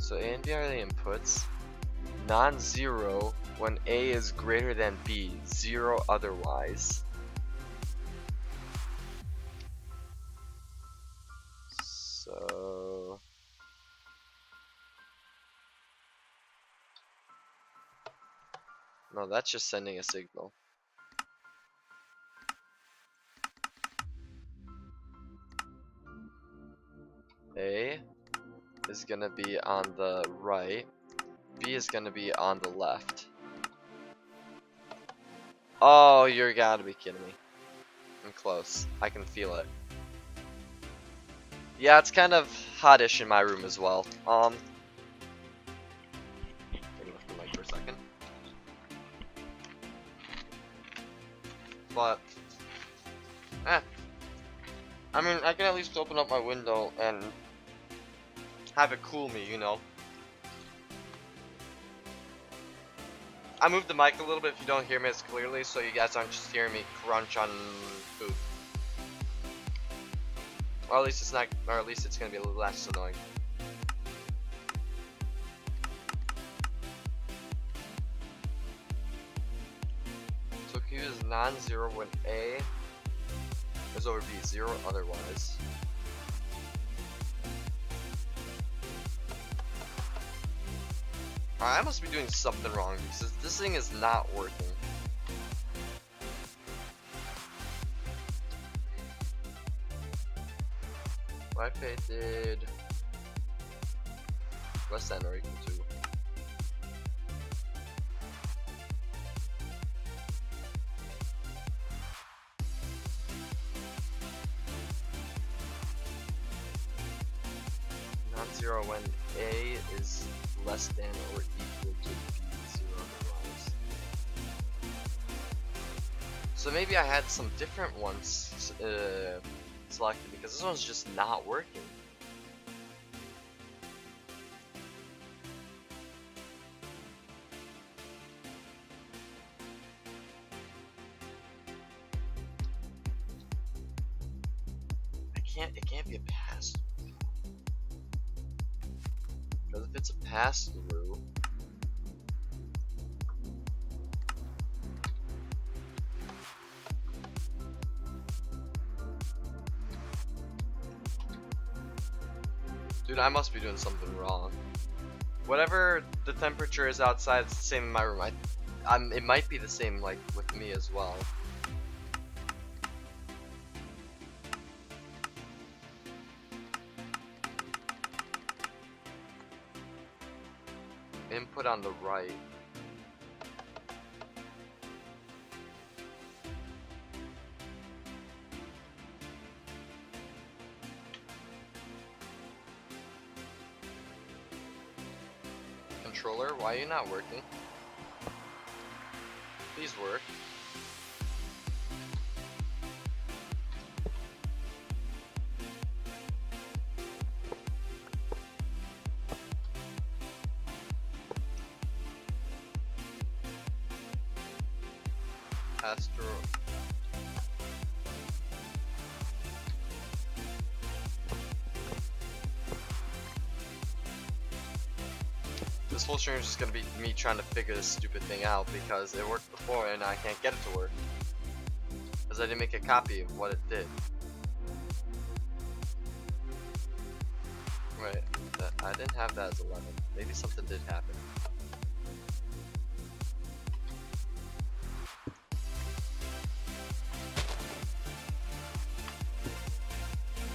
So A and B are the inputs. Non-zero when A is greater than B, 0 otherwise. So no, that's just sending a signal. A is gonna be on the right, B is gonna be on the left. Oh, you're gotta be kidding me. I'm close. I can feel it. Yeah, it's kind of hottish in my room as well. Let me lift the mic for a second. But I mean, I can at least open up my window and have it cool me, you know. I moved the mic a little bit if you don't hear me as clearly, so you guys aren't just hearing me crunch on food. Or at least it's not, or at least it's gonna be a little less annoying. So Q is non-zero when A is over B, 0 otherwise. I must be doing something wrong because this thing is not working. Wi-Fi did less than or equal to. Non-zero when A is less than or equal to B, 0 otherwise. So maybe I had some different ones selected because this one's just not working. It can't be a pass. Because if it's a pass through, dude, I must be doing something wrong. Whatever the temperature is outside, it's the same in my room. It might be the same like with me as well. Input on the right. Controller, why are you not working? Please work. Astro. This whole stream is just gonna be me trying to figure this stupid thing out because it worked before and I can't get it to work. Because I didn't make a copy of what it did. Right, I didn't have that as 11. Maybe something did happen.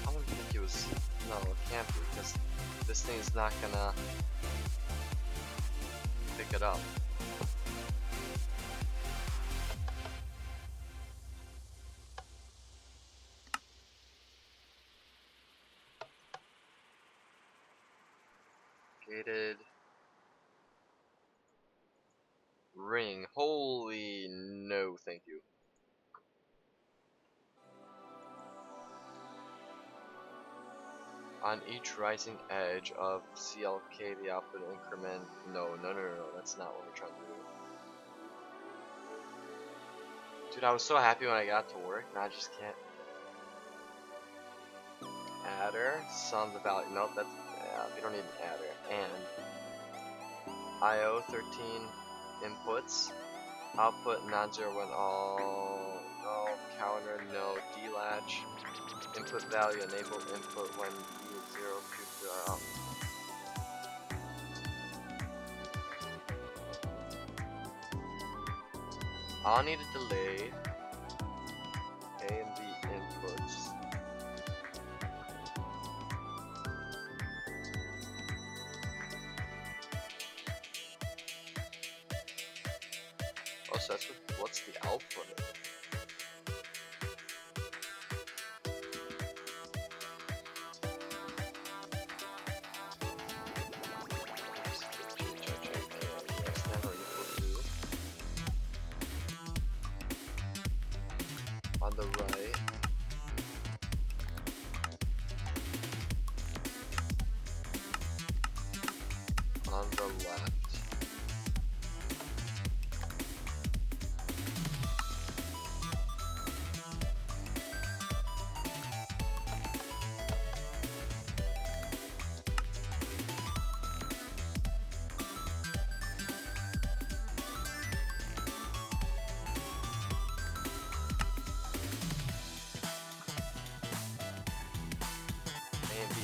I don't think it was. No, it can't be because this thing is not gonna pick it up. Gated ring. Holy no, thank you. On each rising edge of CLK, the output increment. No, that's not what we're trying to do. Dude, I was so happy when I got to work, now I just can't. Adder, sum the value. Nope, that's. Yeah, we don't need an adder. And IO 13 inputs. Output non-zero when all. No. Counter, no. Delatch. Input value, enable input when E is 0, Q out. I'll need a delay. A and B inputs. Oh, so that's what's the output of it? On the right, on the left.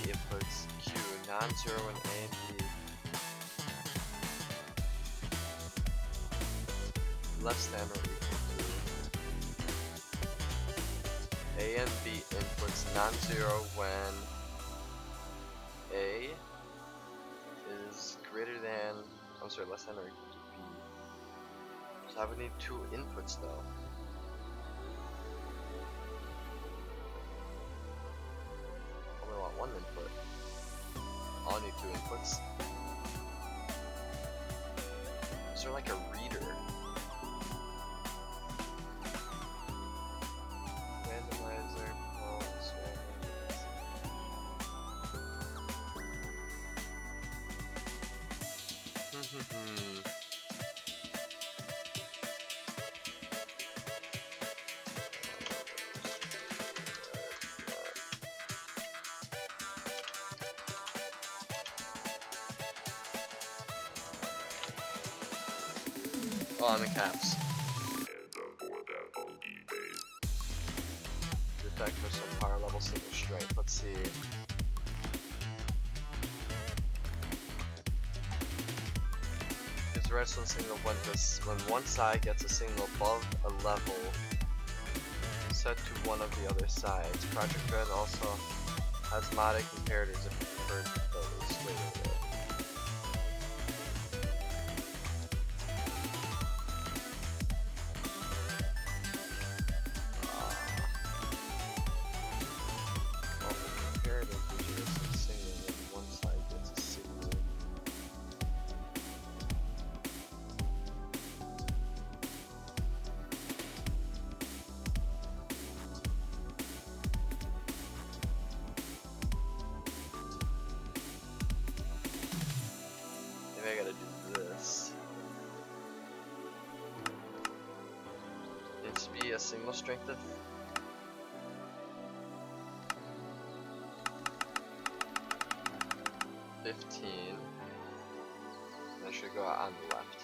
Inputs Q, non-zero when A and B. Less than or equal to. A and B inputs non-zero when A is greater than, I'm sorry, less than or equal to B. So I would need two inputs though. Only want one input. I'll need two inputs. Is there like a reader? Randomizer, pulse, Oh, I'm in caps. Detect for some power level single strength. Let's see. Gives redstone signal when one side gets a signal above a level set to one of the other sides. Project Red also has modded comparators if you prefer those. Wait a minute. I gotta do this. Needs to be a single strength of 15. I should go out on the left.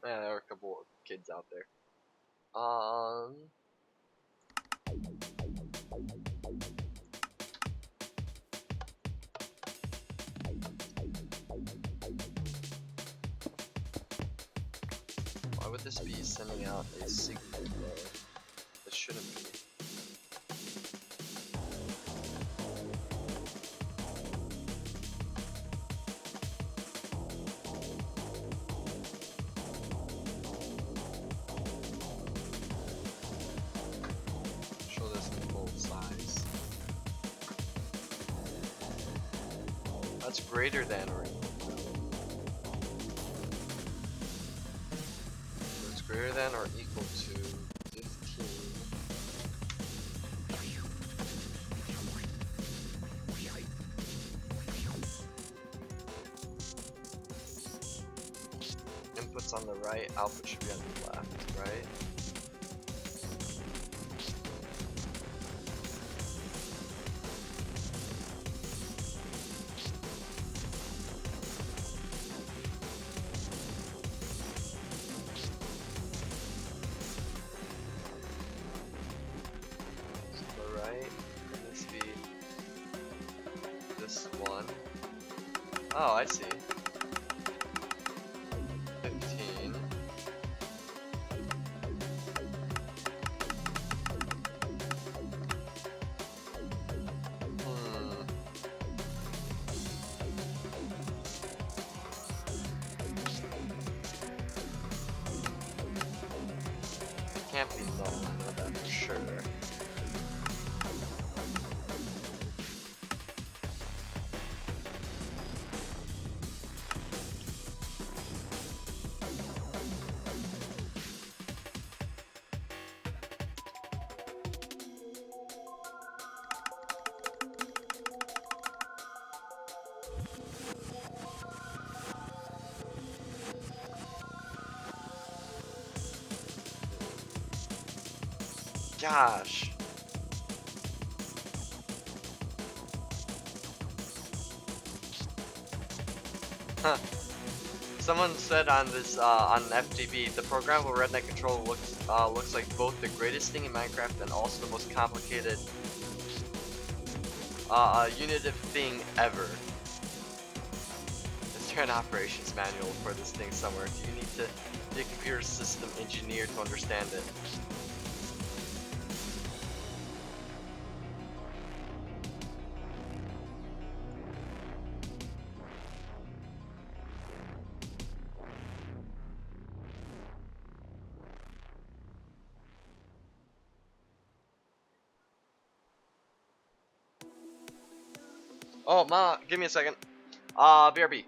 Yeah, there are a couple of kids out there. Why would this be sending out a signal? It shouldn't be. Show this in full size. That's greater than or equal to. It's greater than or equal to 15. Inputs on the right, output should be on the left, right? So the right needs to be this one. Oh, I see. 15. Can't be low, I know that for sure. Gosh. Huh. Someone said on this on FTV, the programmable redneck controller looks like both the greatest thing in Minecraft and also the most complicated unitive thing ever. Is there an operations manual for this thing somewhere? Do you need to be a computer system engineer to understand it? Oh, Ma, give me a second. BRB.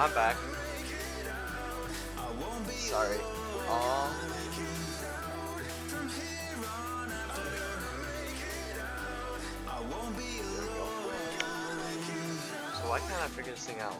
I'm back. Sorry. So why can't I figure this thing out?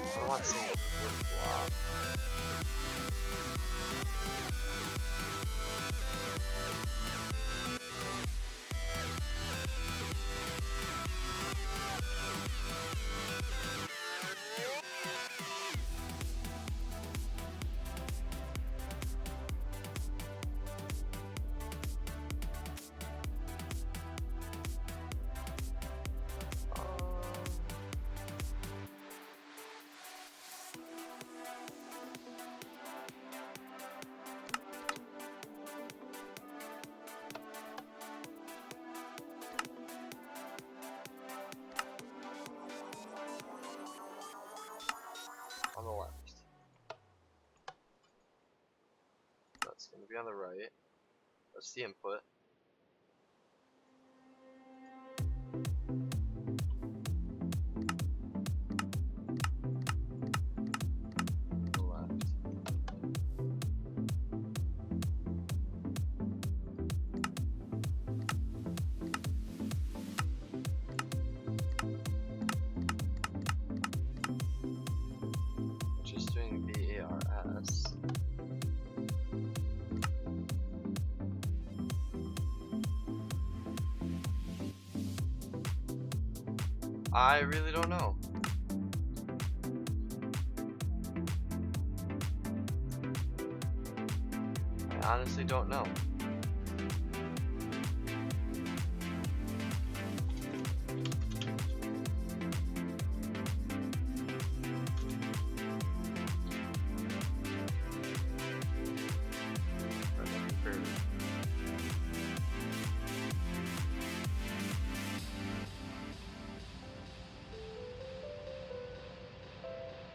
I don't want to see flip-flop. On the left. That's going to be on the right. That's the input. The left. Just doing VARS. I really don't know. I honestly don't know.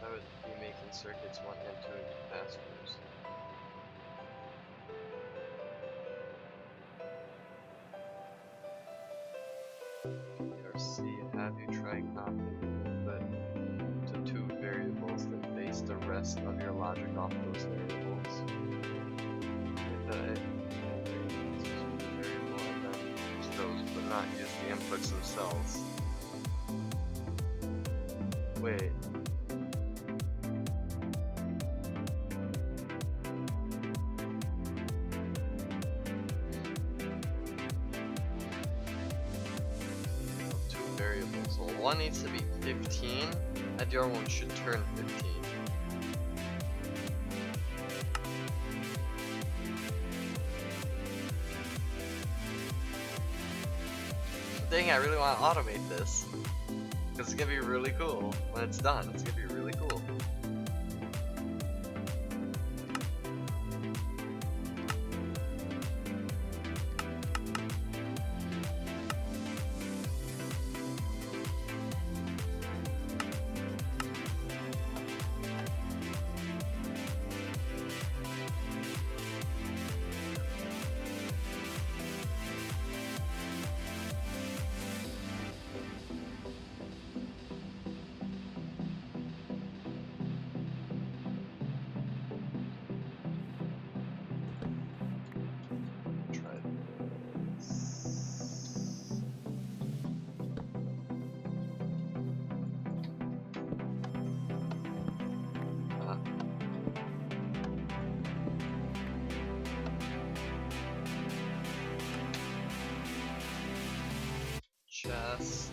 I would be making circuits 1 and 2 capacitors. PRC, have you tried copying input to 2 variables, then base the rest of your logic off those variables? Variable and then use those, but not use the inputs themselves. Wait. Variables. Well, one needs to be 15, and the other one should turn 15. Dang, I really want to automate this, because it's gonna be really cool when it's done. It's gonna be really cool. Chest.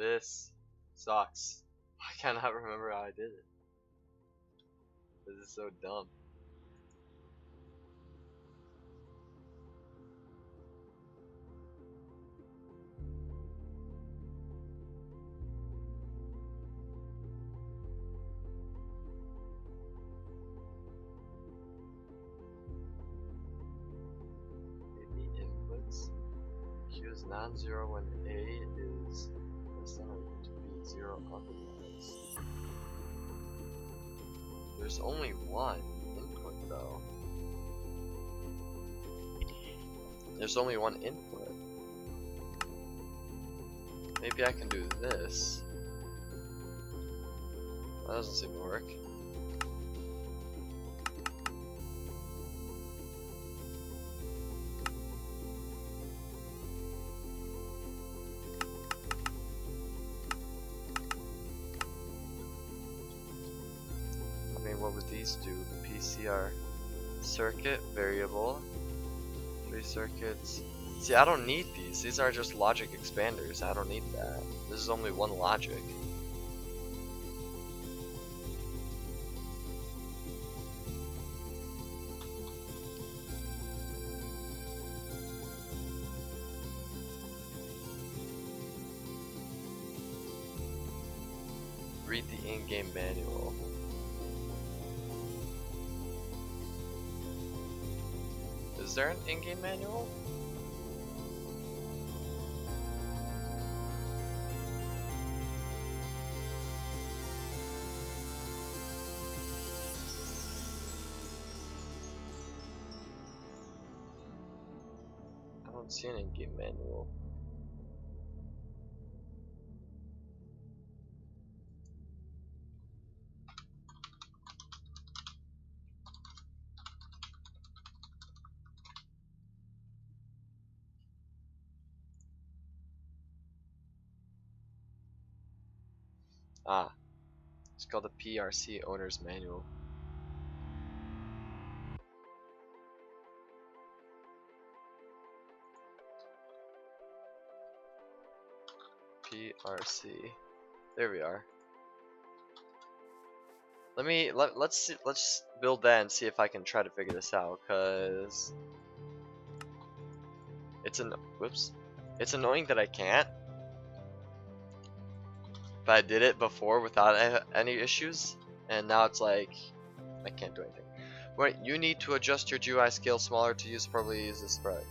This sucks. I cannot remember how I did it. This is so dumb. The inputs. Q is non-zero when A is less than or equal to B, 0 otherwise. There's only one input though. There's only one input. Maybe I can do this. That doesn't seem to work. I mean, what would these do? The PCR circuit variable. 3 circuits. See, I don't need these. These are just logic expanders. I don't need that. This is only one logic. Read the in-game manual. Is there an in-game manual? I don't see an in-game manual. Ah, it's called the PRC Owner's Manual. PRC. There we are. Let's build that and see if I can try to figure this out, cause it's it's annoying that I can't. But I did it before without any issues, and now it's like I can't do anything. Wait, you need to adjust your GUI scale smaller to use probably use this spread.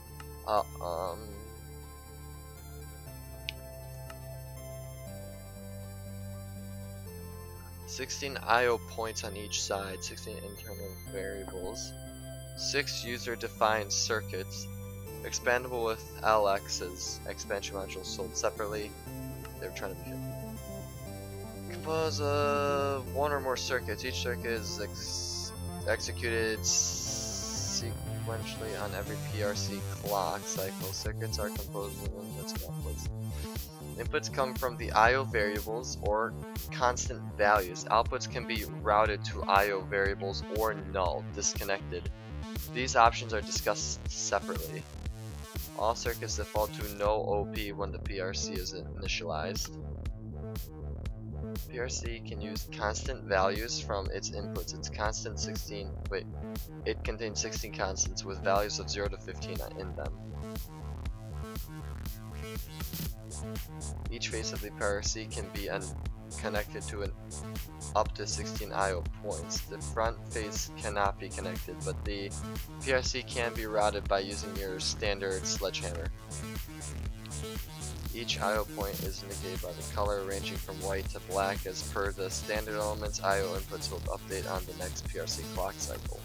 16 IO points on each side, 16 internal variables, 6 user-defined circuits, expandable with LX's expansion modules sold separately. They're trying to be fit. Compose of 1 or more circuits. Each circuit is executed sequentially on every PRC clock cycle. Circuits are composed of inputs and outputs. Inputs come from the IO variables or constant values. Outputs can be routed to IO variables or null, disconnected. These options are discussed separately. All circuits default to no OP when the PRC is initialized. PRC can use constant values from its inputs. It contains 16 constants with values of 0 to 15 in them. Each face of the PRC can be connected to up to 16 IO points. The front face cannot be connected, but the PRC can be routed by using your standard sledgehammer. Each IO point is indicated by the color ranging from white to black as per the standard elements. IO inputs will update on the next PRC clock cycle.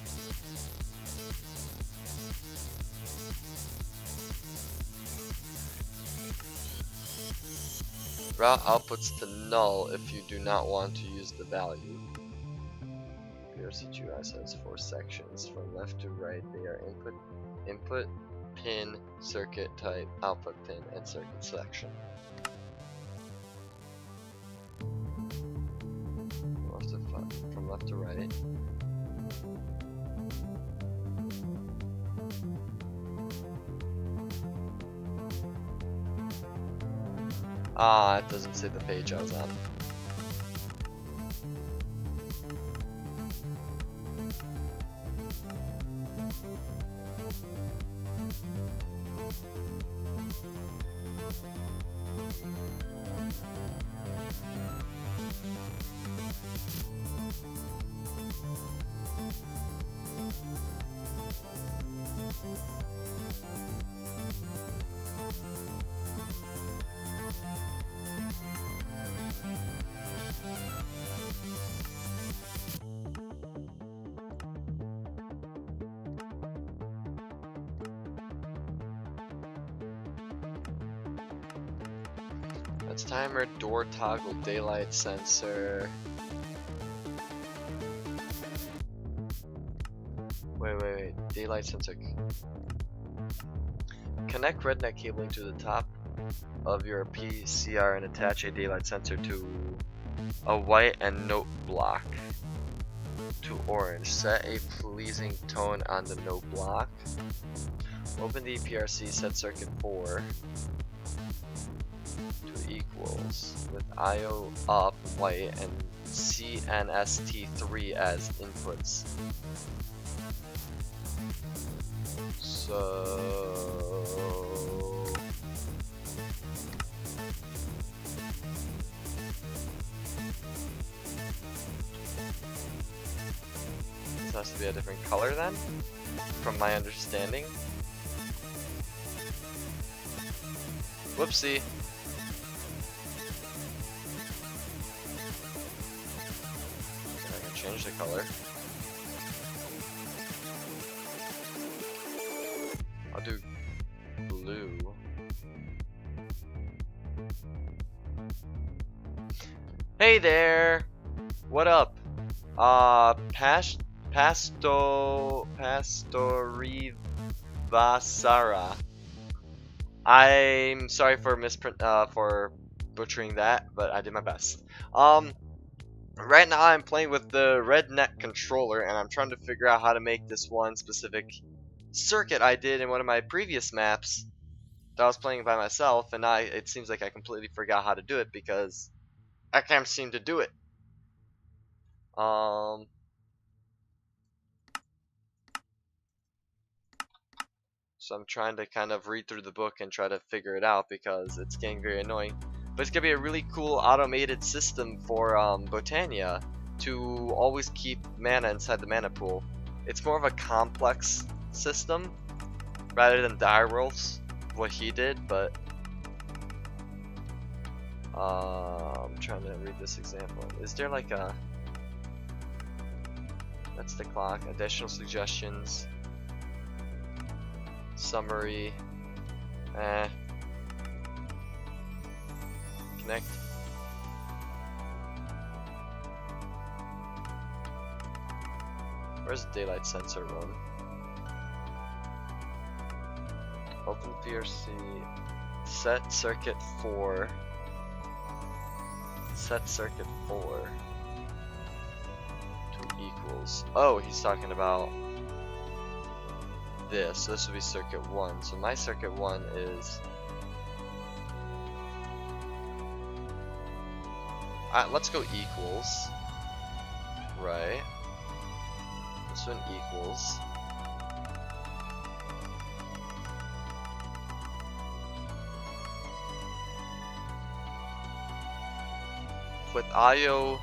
Route outputs to null if you do not want to use the value. PRC GUI has 4 sections. From left to right, they are input, pin, circuit type, output pin, and circuit selection. From left to right. Ah, it doesn't say the page I was on. That's timer, door toggle, daylight sensor. Wait. Daylight sensor. Connect redneck cabling to the top of your PCR and attach a daylight sensor to a white and note block to orange. Set a pleasing tone on the note block. Open the PRC, set circuit 4 to equals with IO up white and CNST3 as inputs. So this has to be a different color then, from my understanding. Whoopsie. I can change the color. I'll do blue. Hey there! What up? Pastorivasara. I'm sorry for for butchering that, but I did my best. Right now I'm playing with the redneck controller, and I'm trying to figure out how to make this one specific circuit I did in one of my previous maps that I was playing by myself, and it seems like I completely forgot how to do it because I can't seem to do it. So I'm trying to kind of read through the book and try to figure it out because it's getting very annoying. But it's gonna be a really cool automated system for Botania to always keep mana inside the mana pool. It's more of a complex system rather than Direwolf's, what he did, but I'm trying to read this example. Is there like a... That's the clock. Additional suggestions. Summary. Connect. Where's the daylight sensor one? Open PRC. Set circuit 4. Set circuit 4 to equals. Oh, he's talking about this. So this would be circuit 1. So my circuit 1 is... let's go equals. Right. This one equals. With IO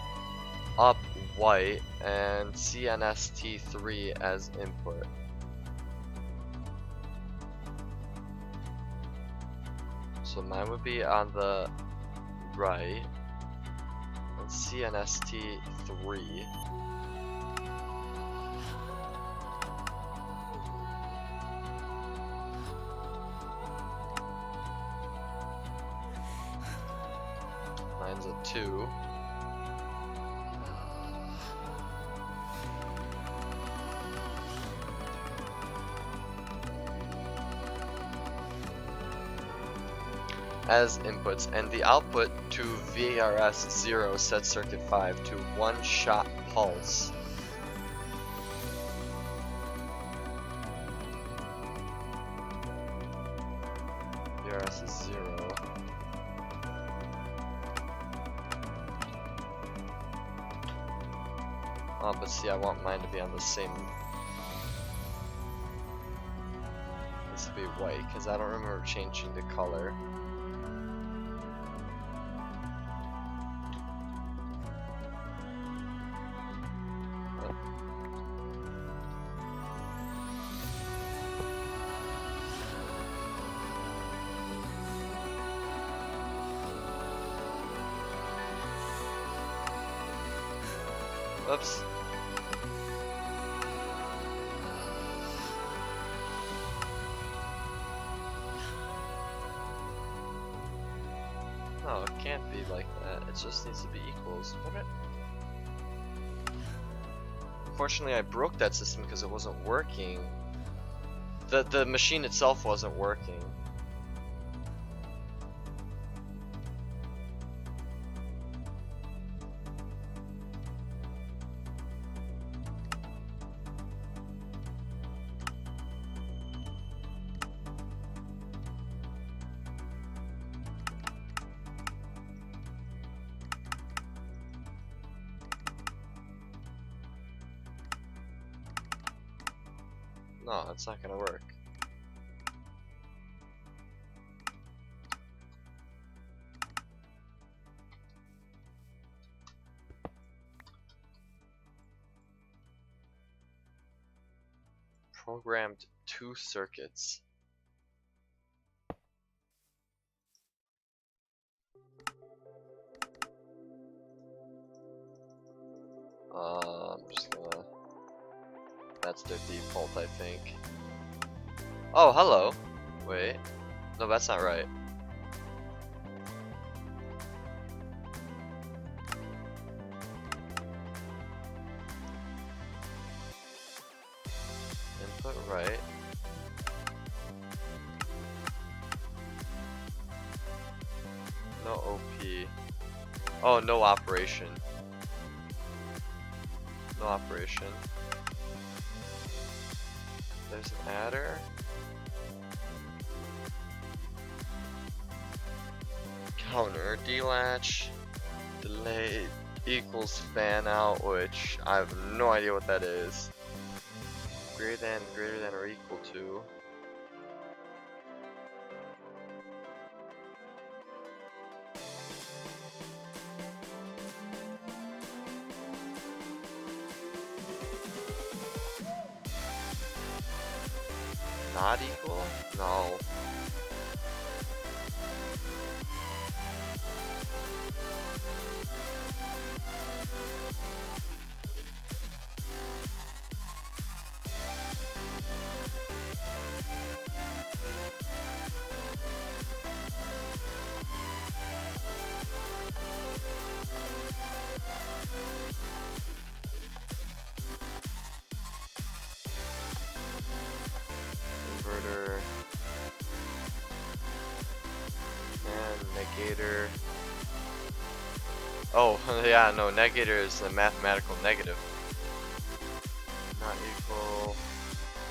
up white and CNST3 as input. So mine would be on the right and CNST3. Mine's a 2. As inputs, and the output to VRS 0 set circuit 5 to 1 shot pulse. VRS is 0. Oh, but see, I want mine to be on the same. This to be white, because I don't remember changing the color. Oops. No, it can't be like that. It just needs to be equals. Unfortunately, I broke that system because it wasn't working. The machine itself wasn't working. No, it's not gonna work. Programmed 2 circuits. I'm just gonna. That's their default, I think. Oh, hello. Wait. No, that's not right. Input right. No OP. Oh, no operation. No operation. There's an adder. Counter delatch. Delay equals fan out, which I have no idea what that is. Greater than or equal to. Not equal? No. Inverter and negator. Oh, yeah, no, negator is a mathematical negative. Not equal.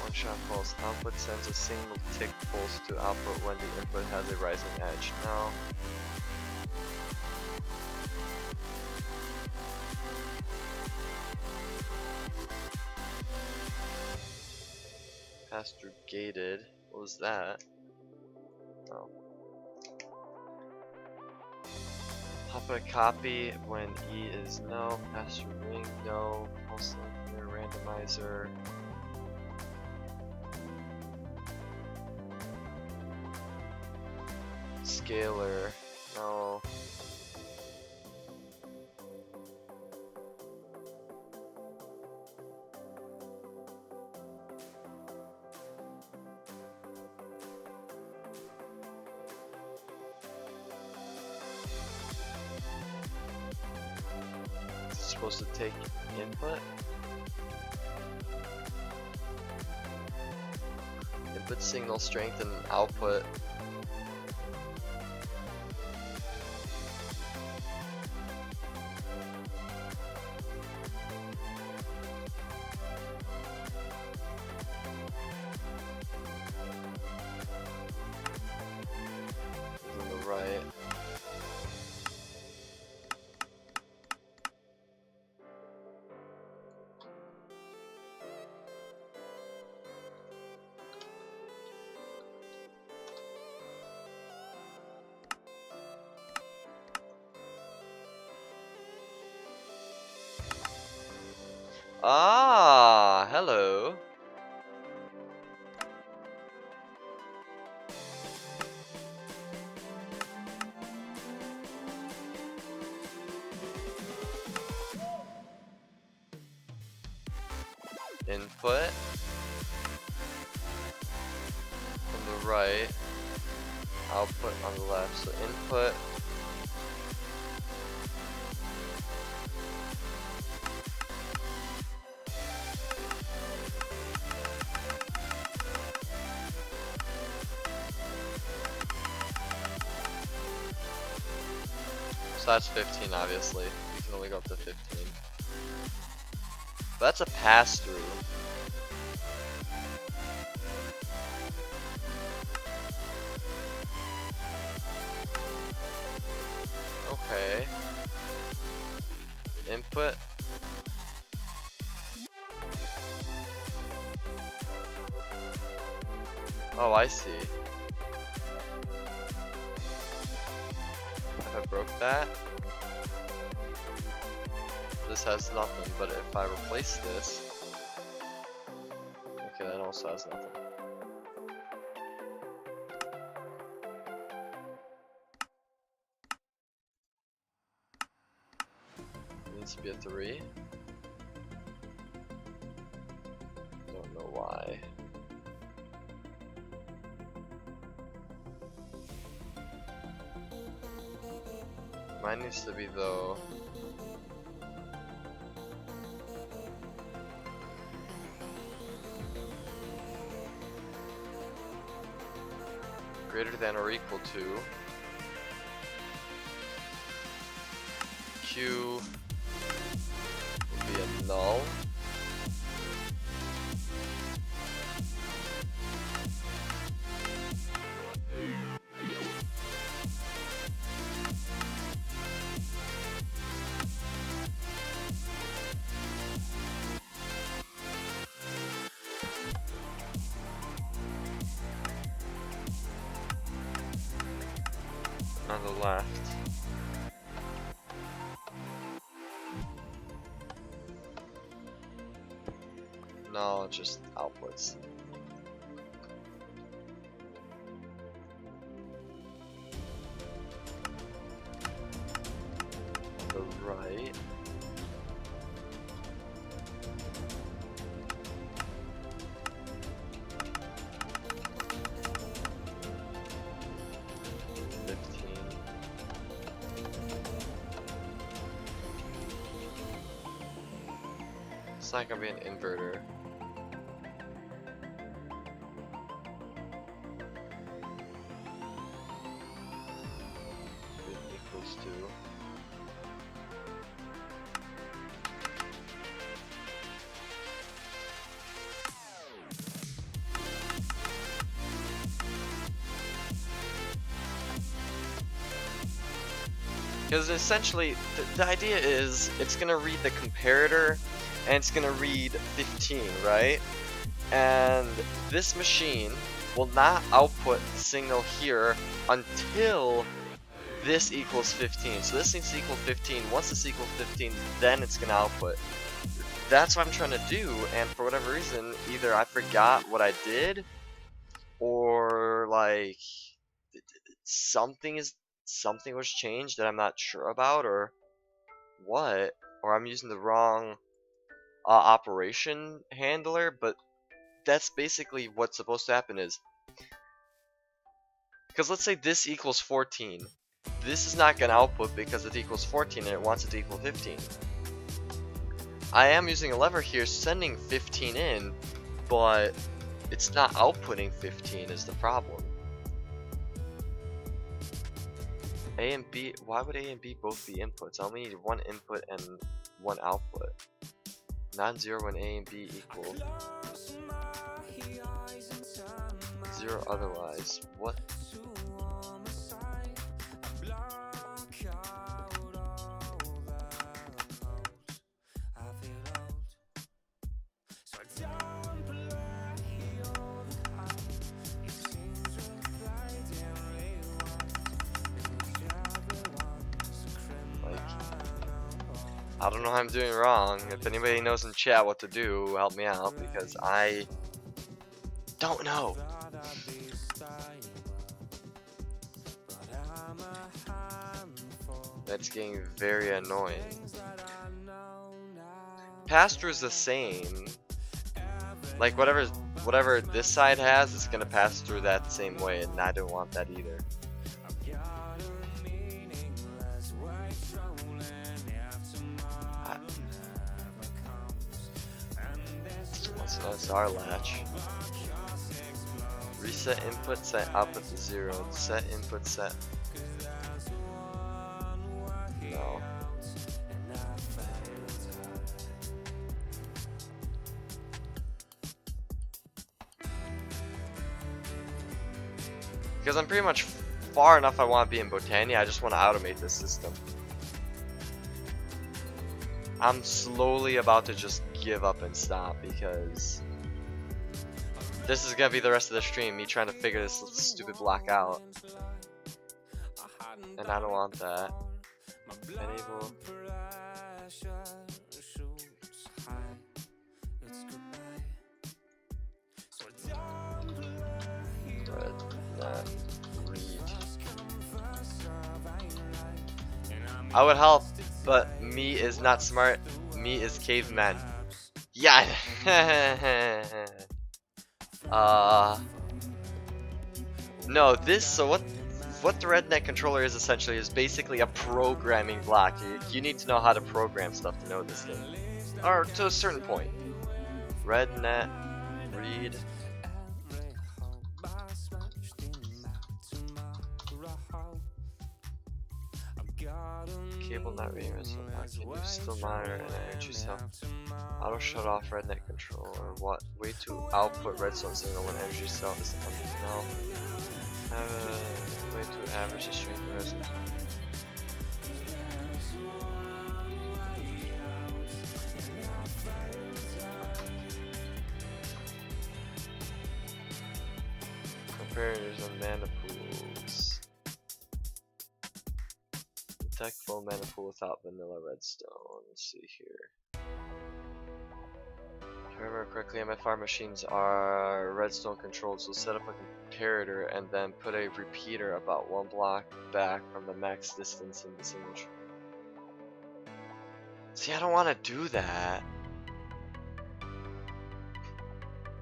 One shot pulse. Output sends a single tick pulse to output when the input has a rising edge. No. Pass through gated. What was that? Oh. Output a copy when E is no. Pass through ring, no. Pulse linear randomizer. Scalar, no. Supposed to take input. Input signal strength and output. On the right. Ah, hello. Input on the right, output on the left. So input, so that's 15 obviously. You can only go up to 15. But that's a pass-through. Okay. Input. Oh, I see. If I broke that, this has nothing, but if I replace this, okay, that also has nothing. It needs to be a 3. Don't know why. Mine needs to be though. Greater than or equal to Q will be a null. On the left. No, just outputs. The right. It's not gonna be an inverter. It equals to. Because essentially, the idea is it's gonna read the comparator and it's gonna read 15, right? And this machine will not output the signal here until this equals 15. So this needs to equal 15. Once this equals 15, then it's gonna output. That's what I'm trying to do, and for whatever reason, either I forgot what I did, or like something was changed that I'm not sure about, or what, or I'm using the wrong operation handler. But that's basically what's supposed to happen is, because let's say this equals 14, this is not going to output because it equals 14 and it wants it to equal 15. I am using a lever here sending 15 in, but it's not outputting 15 is the problem. A and B, why would A and B both be inputs? I only need one input and one output. Non-zero when A and B equal 0 otherwise. What? I don't know how I'm doing wrong. If anybody knows in chat what to do, help me out, because I don't know. That's getting very annoying. Pass-through is the same. Like whatever this side has, it's gonna pass through that the same way, and I don't want that either. So that's our latch. Reset input, set output to 0. Set input, set. No. Because I'm pretty much far enough I want to be in Botania, I just want to automate this system. I'm slowly about to just give up and stop because this is gonna be the rest of the stream, me trying to figure this stupid block out. And I don't want that. Enable. I would help, but me is not smart. Me is caveman. Yeah. No, this, so what the RedNet controller is essentially is basically a programming block. You need to know how to program stuff to know this thing. Or to a certain point. RedNet, read. Cable not reading result. Can you still monitor an energy cell? Auto shut off RedNet controller. What? Way to output redstone signal when energy cell is no. Way to average the strength of redstone. Comparators on mana pools. Detect full mana pool without vanilla redstone. Let's see here. If I remember correctly, MFR machines are redstone controlled, so set up a comparator and then put a repeater about 1 block back from the max distance in the signature. See, I don't want to do that.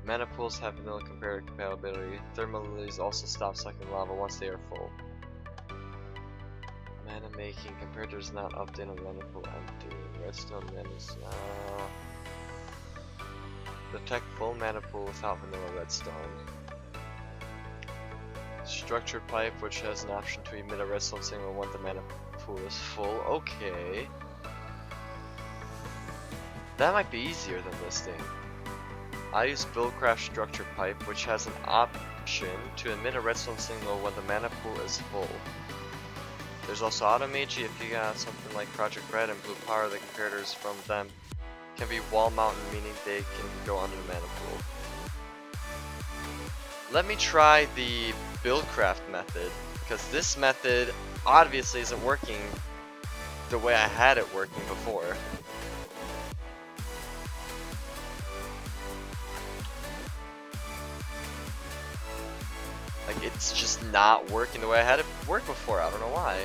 Mana pools have vanilla comparator compatibility. Thermal lilies also stop sucking lava once they are full. Mana making comparator does not update on mana pool empty. Redstone mana is detect full mana pool without vanilla redstone. Structured pipe, which has an option to emit a redstone signal when the mana pool is full. Okay. That might be easier than this thing. I use Buildcraft structure pipe, which has an option to emit a redstone signal when the mana pool is full. There's also Automagi. If you got something like Project Red and Blue Power, the comparators from them can be wall mounted, meaning they can go under the mana pool. Let me try the Buildcraft method, because this method obviously isn't working the way I had it working before. Like, it's just not working the way I had it work before. I don't know why.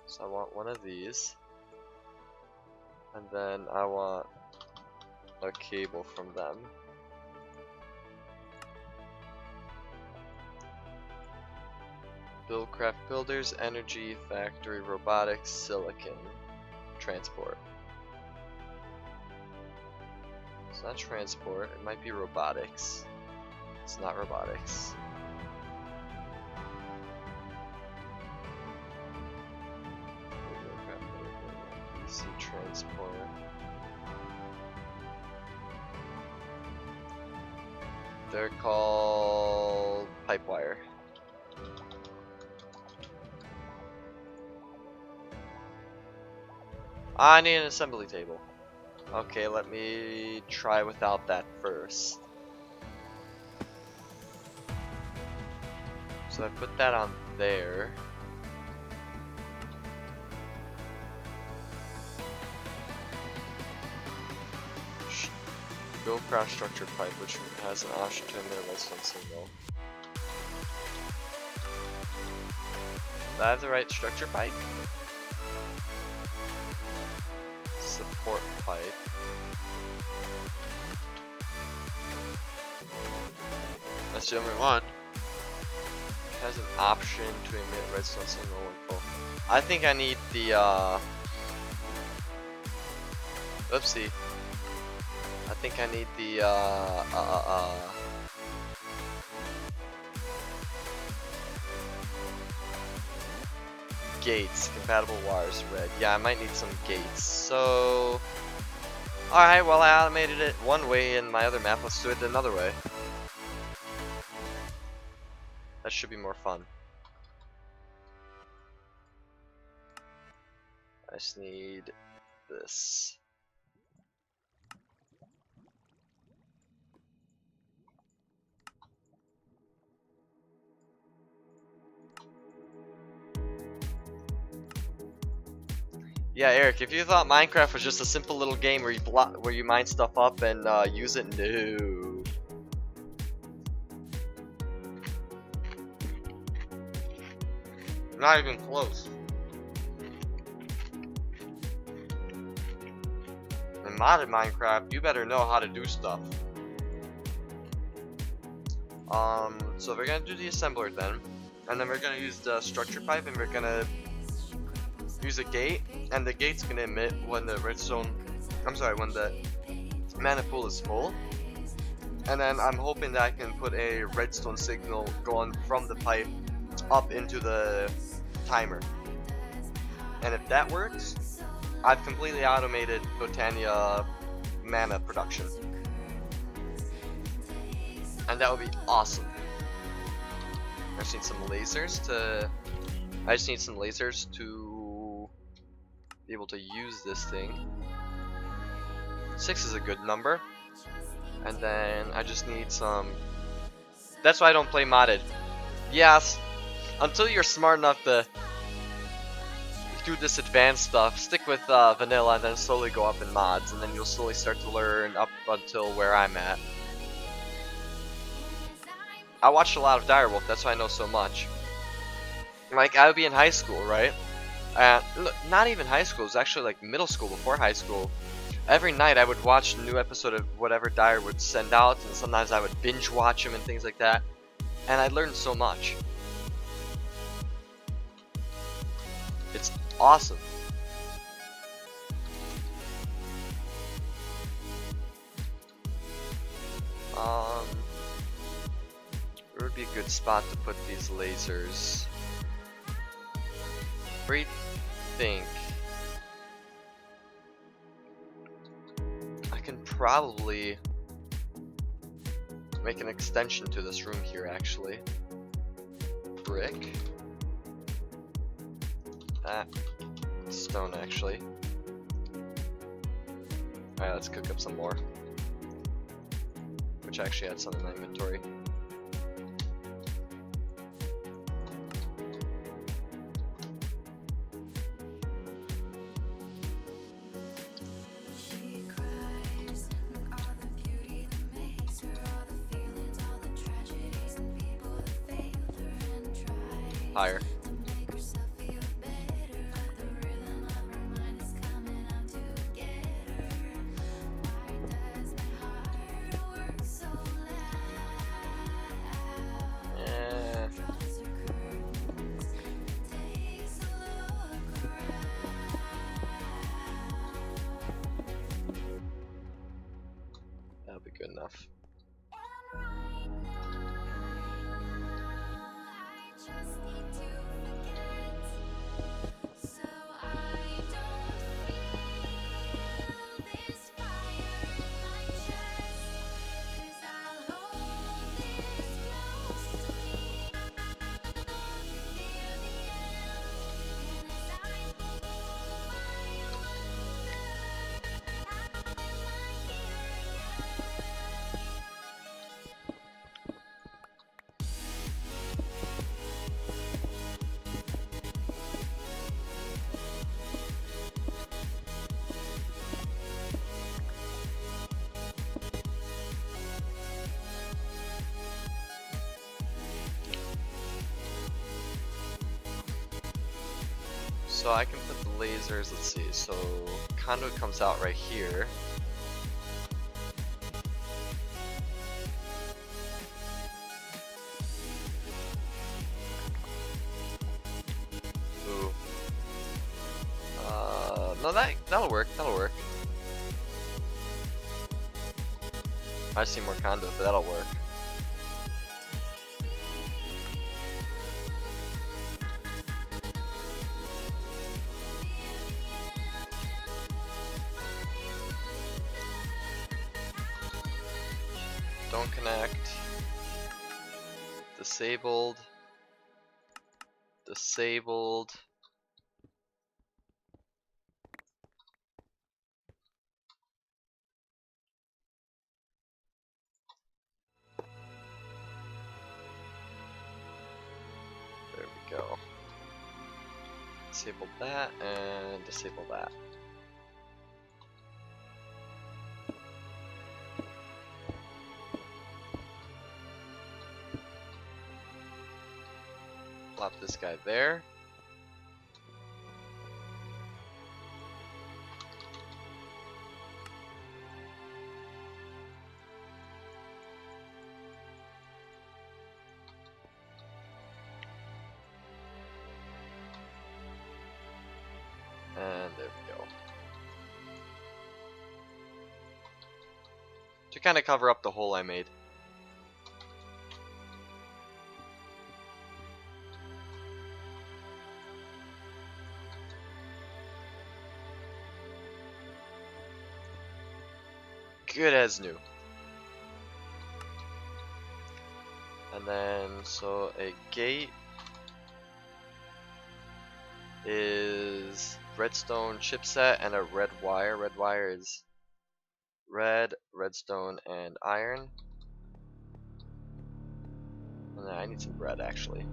So I want one of these, and then I want a cable from them. Buildcraft builders, energy, factory, robotics, silicon, transport. It's not transport, it might be robotics. It's not robotics. DC transport. They're called pipe wire. I need an assembly table. Okay, let me try without that first. So I put that on there. Build cross structure pipe, which has an option to emit a redstone signal. Do I have the right structure pipe? Support pipe. That's the only one. It has an option to emit redstone signal when full. I think I need the oopsie. I think I need the gates, compatible wires, red. Yeah, I might need some gates. So, alright, well I automated it one way in my other map, let's do it another way. That should be more fun. I just need this. Yeah, Eric, if you thought Minecraft was just a simple little game where you mine stuff up and use it, no. Not even close. In modded Minecraft, you better know how to do stuff. So we're gonna do the assembler then, and then we're gonna use the structure pipe, and we're gonna use a gate, and the gate's gonna emit when the redstone, when the mana pool is full. And then I'm hoping that I can put a redstone signal going from the pipe up into the timer. And if that works, I've completely automated Botania mana production. And that would be awesome. I just need some lasers to be able to use this thing. 6 is a good number. And then I just need some. That's why I don't play modded. Yes, until you're smart enough to do this advanced stuff, stick with vanilla and then slowly go up in mods, and then you'll slowly start to learn up until where I'm at. I watched a lot of Direwolf, that's why I know so much. Like, I would be in high school, right? Not even high school, it was actually like middle school, before high school. Every night I would watch a new episode of whatever Dire would send out, and sometimes I would binge watch them and things like that. And I learned so much. It's awesome. Where would be a good spot to put these lasers? Where do you think? I can probably make an extension to this room here, actually. Brick. That. Stone, actually. Alright, let's cook up some more. Which I actually had some in my inventory. Higher. That'll be good enough. so I can put the lasers, let's see, so conduit comes out right here. Ooh. No, that'll work, I see more conduit, but that'll work. Don't connect. Disabled. Disabled. There we go. Disable that and disable that. Plop this guy there. And there we go. To kind of cover up the hole I made. Good as new. And then, so a gate is redstone chipset and a red wire. Red wire is redstone, and iron. And then I need some bread actually.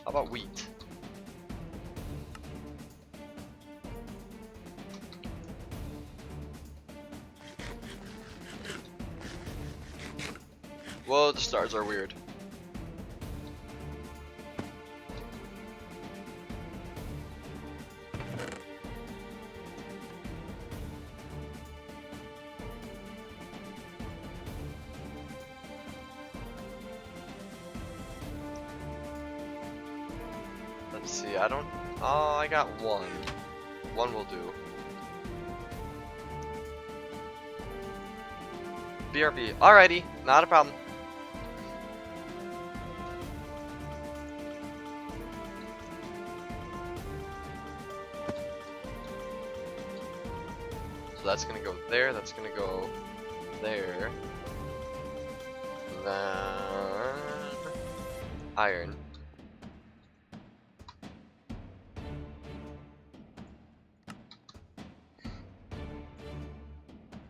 How about wheat? Whoa, the stars are weird. Let's see, I don't... Oh, I got one. One will do. BRB. Alrighty, not a problem. So that's gonna go there, that's gonna go there. Then iron.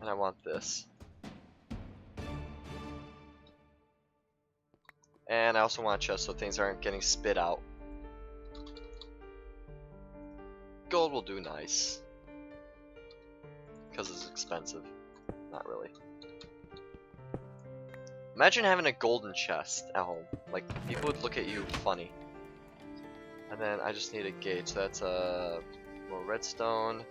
And I want this. And I also want a chest so things aren't getting spit out. Gold will do nice. Because it's expensive. Not really. Imagine having a golden chest at home. Like, people would look at you funny. And then I just need a gate, so that's more redstone.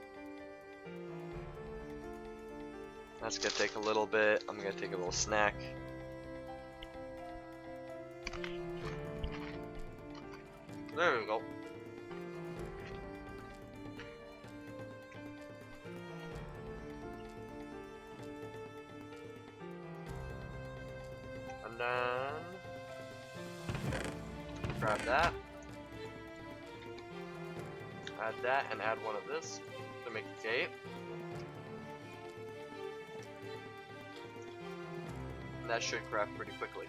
That's gonna take a little bit. I'm gonna take a little snack. There we go. And then grab that. Add that and add one of this to make the gate. And that should craft pretty quickly.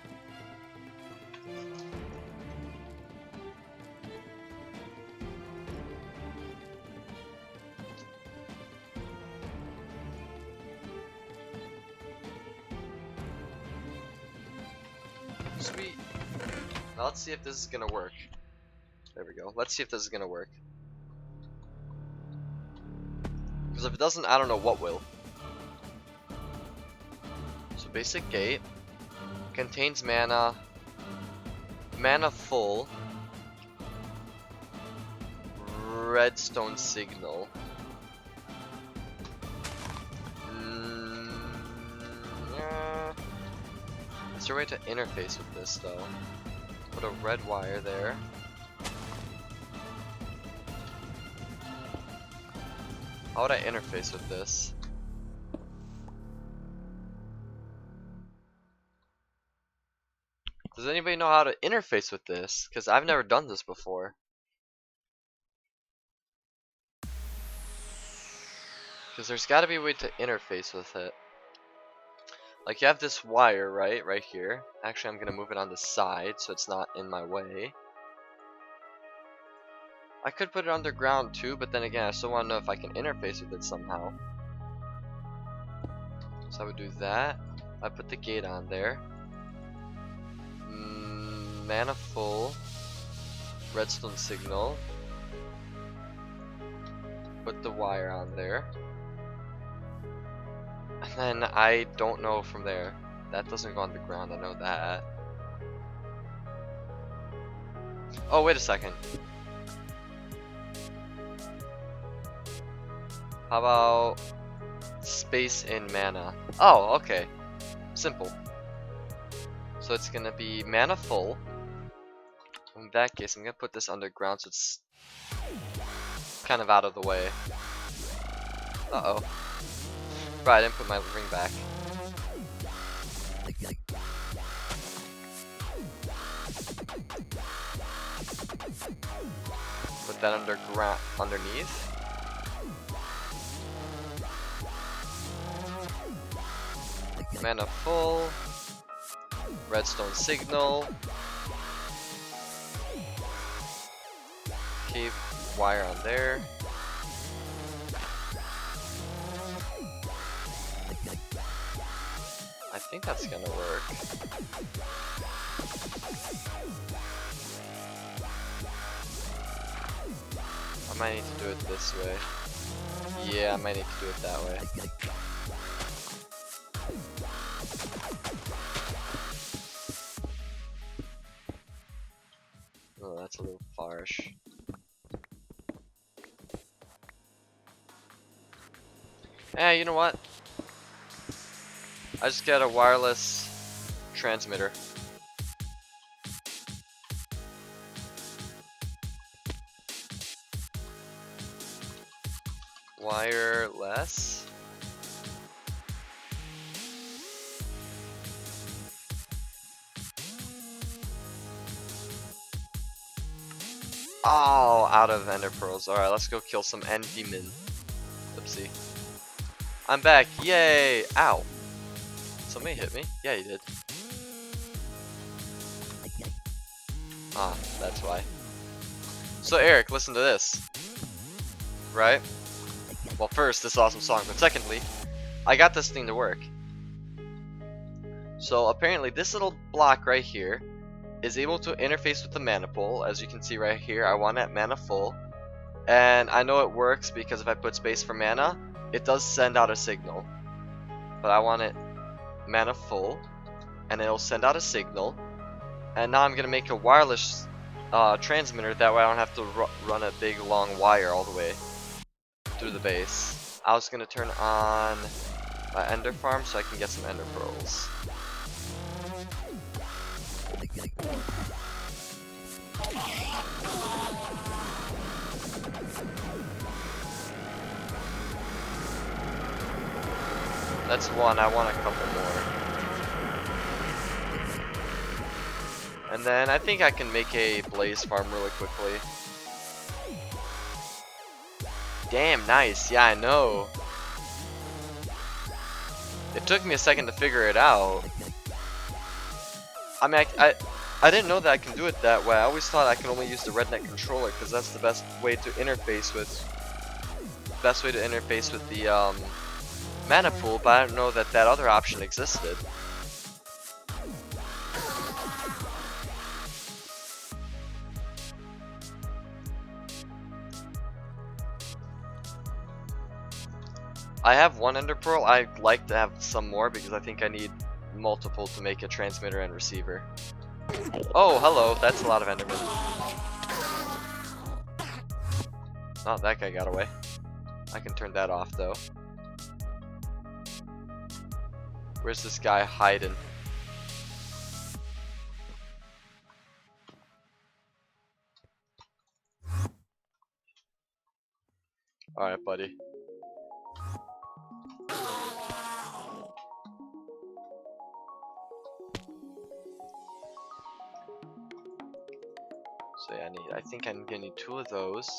Sweet. Now let's see if this is gonna work. There we go. Let's see if this is gonna work. Because if it doesn't, I don't know what will. So basic gate contains mana. Mana full. redstone signal. Yeah. Is there a way to interface with this though? Put a red wire there. How would I interface with this? Does anybody know how to interface with this? Because I've never done this before. Because there's got to be a way to interface with it. Like you have this wire, right here. Actually, I'm going to move it on the side so it's not in my way. I could put it underground too, but then again, I still want to know if I can interface with it somehow. So I would do that. I put the gate on there. Mana full. Redstone signal. Put the wire on there. And then I don't know from there. That doesn't go on the ground, I know that. Oh, wait a second. How about space in mana? Oh, okay. Simple. So it's gonna be mana full. In that case, I'm gonna put this underground so it's kind of out of the way. Uh-oh. Right, I didn't put my ring back. Put that underneath. Mana full. Redstone signal. Keep wire on there. I think that's gonna work. I might need to do it this way. Yeah, I might need to do it that way. Oh, that's a little farish. You know what? I just got a wireless transmitter. Wireless. Oh, out of ender pearls. Alright, let's go kill some end demon. Oopsie. I'm back. Yay! Ow. Somebody hit me? Yeah, he did. Ah, that's why. So Eric, listen to this. Right? Well, first, this awesome song, but secondly, I got this thing to work. So apparently this little block right here is able to interface with the mana pool. As you can see right here, I want it mana full. And I know it works because if I put space for mana, it does send out a signal. But I want it mana full, and it'll send out a signal. And now I'm going to make a wireless transmitter, that way I don't have to run a big long wire all the way through the base. I was going to turn on my ender farm so I can get some ender pearls. That's one, I want a couple more. And then I think I can make a blaze farm really quickly. Damn, nice. Yeah, I know. It took me a second to figure it out. I mean, I didn't know that I can do it that way. I always thought I can only use the redneck controller because that's the best way to interface with the mana pool, but I didn't know that that other option existed. I have one ender pearl. I'd like to have some more because I think I need multiple to make a transmitter and receiver. Oh, hello. That's a lot of endermen. Oh, that guy got away. I can turn that off though. Where's this guy hiding? Alright, buddy. So yeah, I think I'm gonna need 2 of those.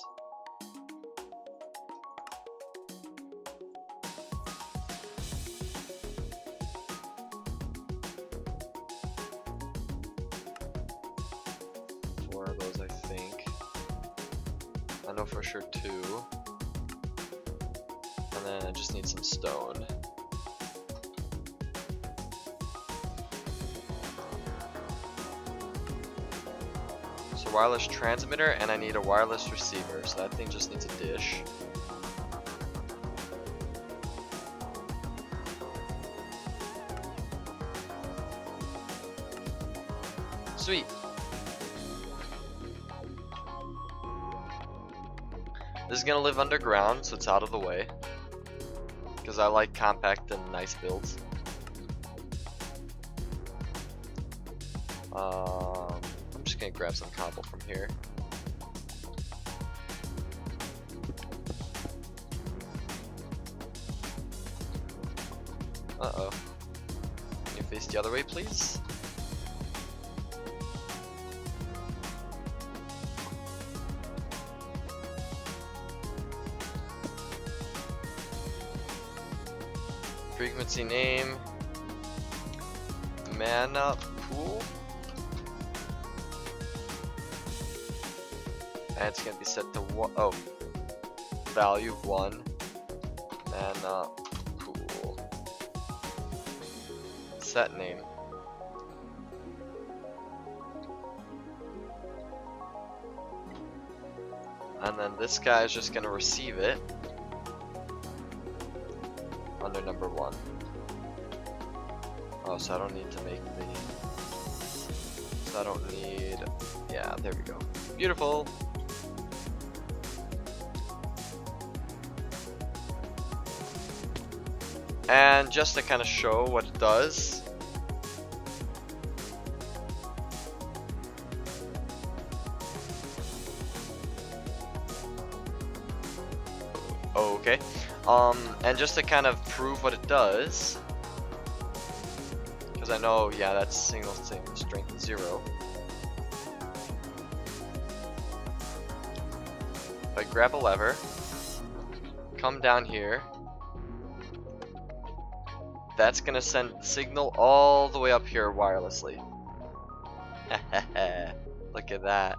I think. I know for sure 2. And then I just need some stone. So wireless transmitter, and I need a wireless receiver. So that thing just needs a dish. Sweet. This is gonna live underground, so it's out of the way. Because I like compact and nice builds. I'm just gonna grab some cobble from here. Uh-oh. Can you face the other way, please? Frequency name, mana pool, and it's gonna be set to value 1, mana pool, set name. And then this guy is just gonna receive it under number 1. Oh, so I don't need to make the... So I don't need... Yeah, there we go. Beautiful! And just to kind of show what it does... Okay. And just to kind of prove what it does, because I know, yeah, that's signal strength 0. If I grab a lever, come down here, that's gonna send the signal all the way up here wirelessly. Look at that.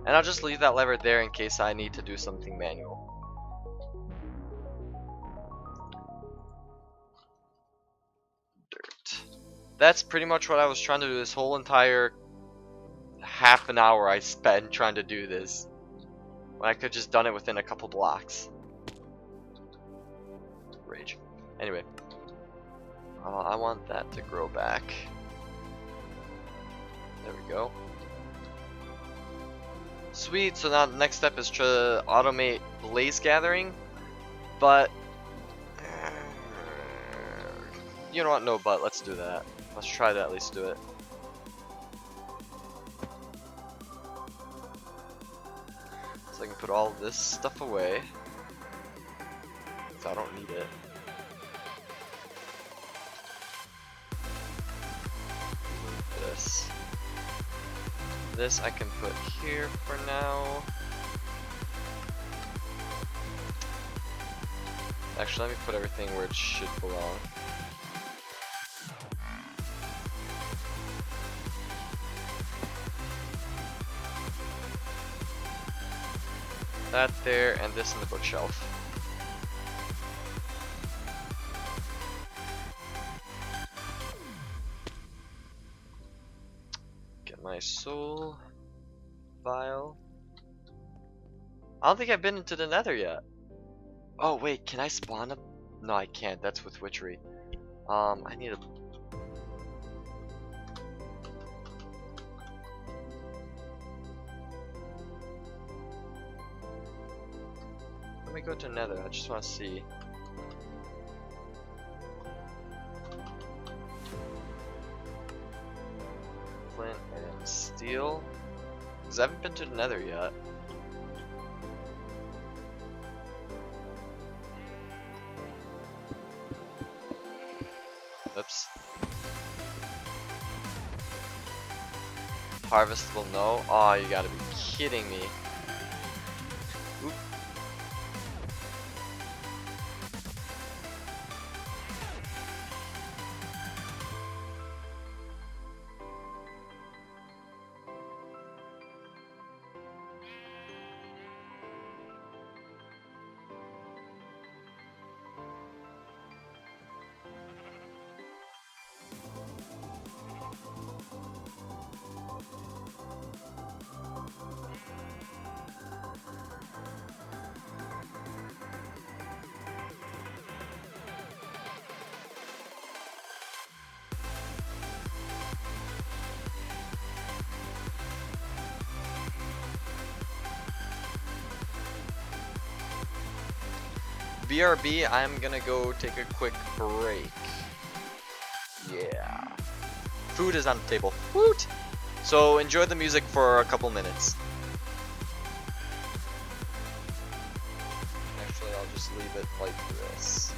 And I'll just leave that lever there in case I need to do something manual. That's pretty much what I was trying to do this whole entire half an hour I spent trying to do this, when I could just done it within a couple blocks. Rage. Anyway, I want that to grow back. There we go. Sweet, so now the next step is to automate blaze gathering, but you know what, no but, let's do that. Let's try to at least do it. So I can put all this stuff away, because I don't need it. This I can put here for now. Actually, let me put everything where it should belong. That there, and this in the bookshelf. Get my soul vial. I don't think I've been into the nether yet. Oh wait, can I spawn up? No, I can't. That's with witchery. I need a... me go to Nether? I just want to see. Flint and steel. Because I haven't been to the Nether yet. Oops. Harvestable, no. Oh, you gotta be kidding me. Oop. BRB, I'm gonna go take a quick break. Yeah. Food is on the table. Woot! So enjoy the music for a couple minutes. Actually, I'll just leave it like this.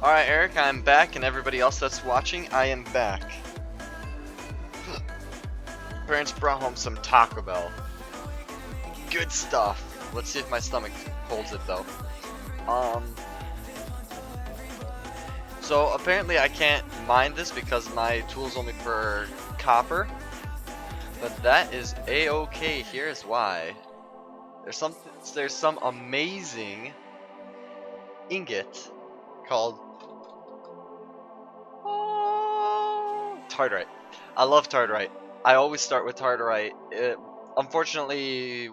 Alright, Eric, I'm back, and everybody else that's watching, I am back. Parents brought home some Taco Bell. Good stuff. Let's see if my stomach holds it though. So apparently I can't mine this because my tool's only for copper. But that is a-okay. Here's why. There's some amazing ingot called tartarite. I love tartarite. I always start with tartarite. Unfortunately,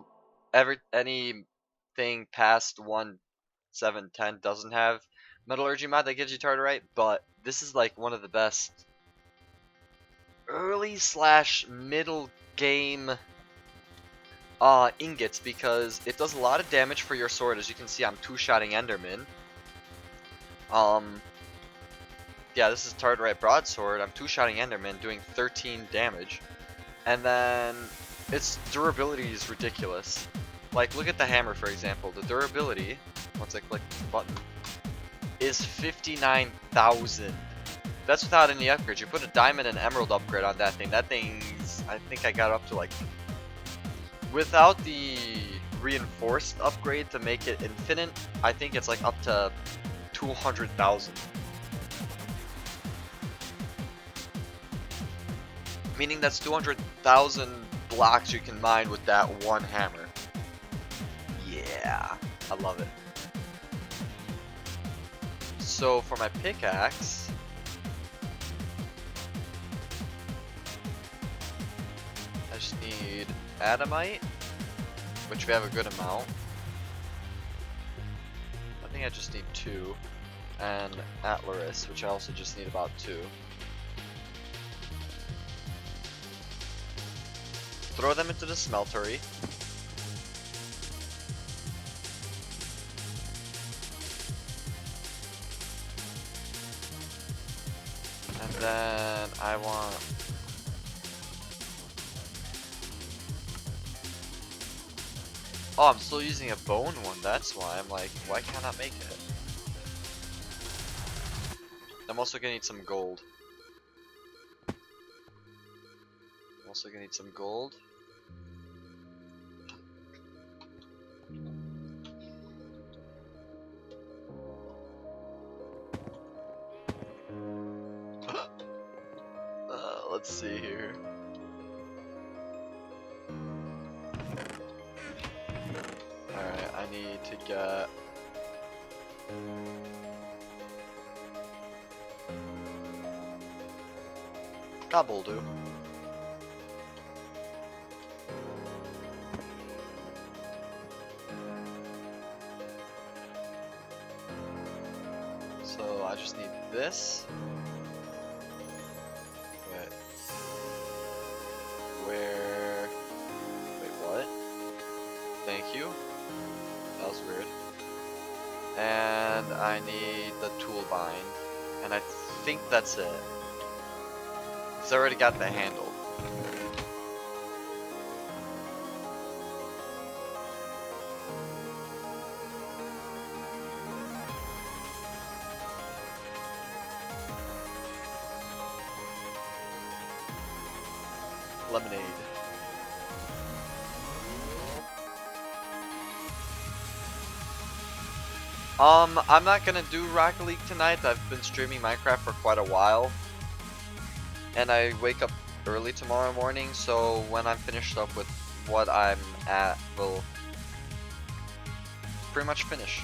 anything past 1.7.10 doesn't have metallurgy mod that gives you tartarite, but this is like one of the best early / middle game ingots because it does a lot of damage for your sword. As you can see, I'm two-shotting Enderman. Yeah, this is tartarite broadsword. I'm two-shotting Enderman, doing 13 damage. And then its durability is ridiculous. Like, look at the hammer, for example. The durability, once I click the button, is 59,000. That's without any upgrades. You put a diamond and emerald upgrade on that thing. That thing's, I think I got up to like, without the reinforced upgrade to make it infinite, I think it's like up to 200,000. Meaning that's 200,000 blocks you can mine with that one hammer. Yeah, I love it. So for my pickaxe, I just need adamite, which we have a good amount. I think I just need 2, and atlaris, which I also just need about 2. Throw them into the smeltery. And then I want... Oh, I'm still using a bone one, that's why. I'm like, why can't I make it? I'm also gonna need some gold. Let's see here. Alright, I need to get... Cobble do. So I just need this. Wait, what? Thank you. That was weird. And I need the tool bind. And I think that's it. Because I already got the handle. Lemonade. I'm not gonna do Rocket League tonight. I've been streaming Minecraft for quite a while. And I wake up early tomorrow morning, so when I'm finished up with what I'm at, we'll pretty much finish.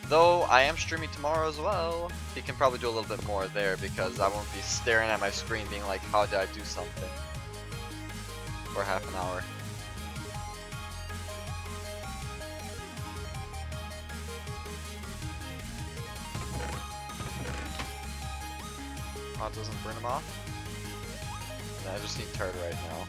Though I am streaming tomorrow as well. He can probably do a little bit more there because I won't be staring at my screen being like, how did I do something? For half an hour. Oh, it doesn't burn him off? No, I just need tartarite now.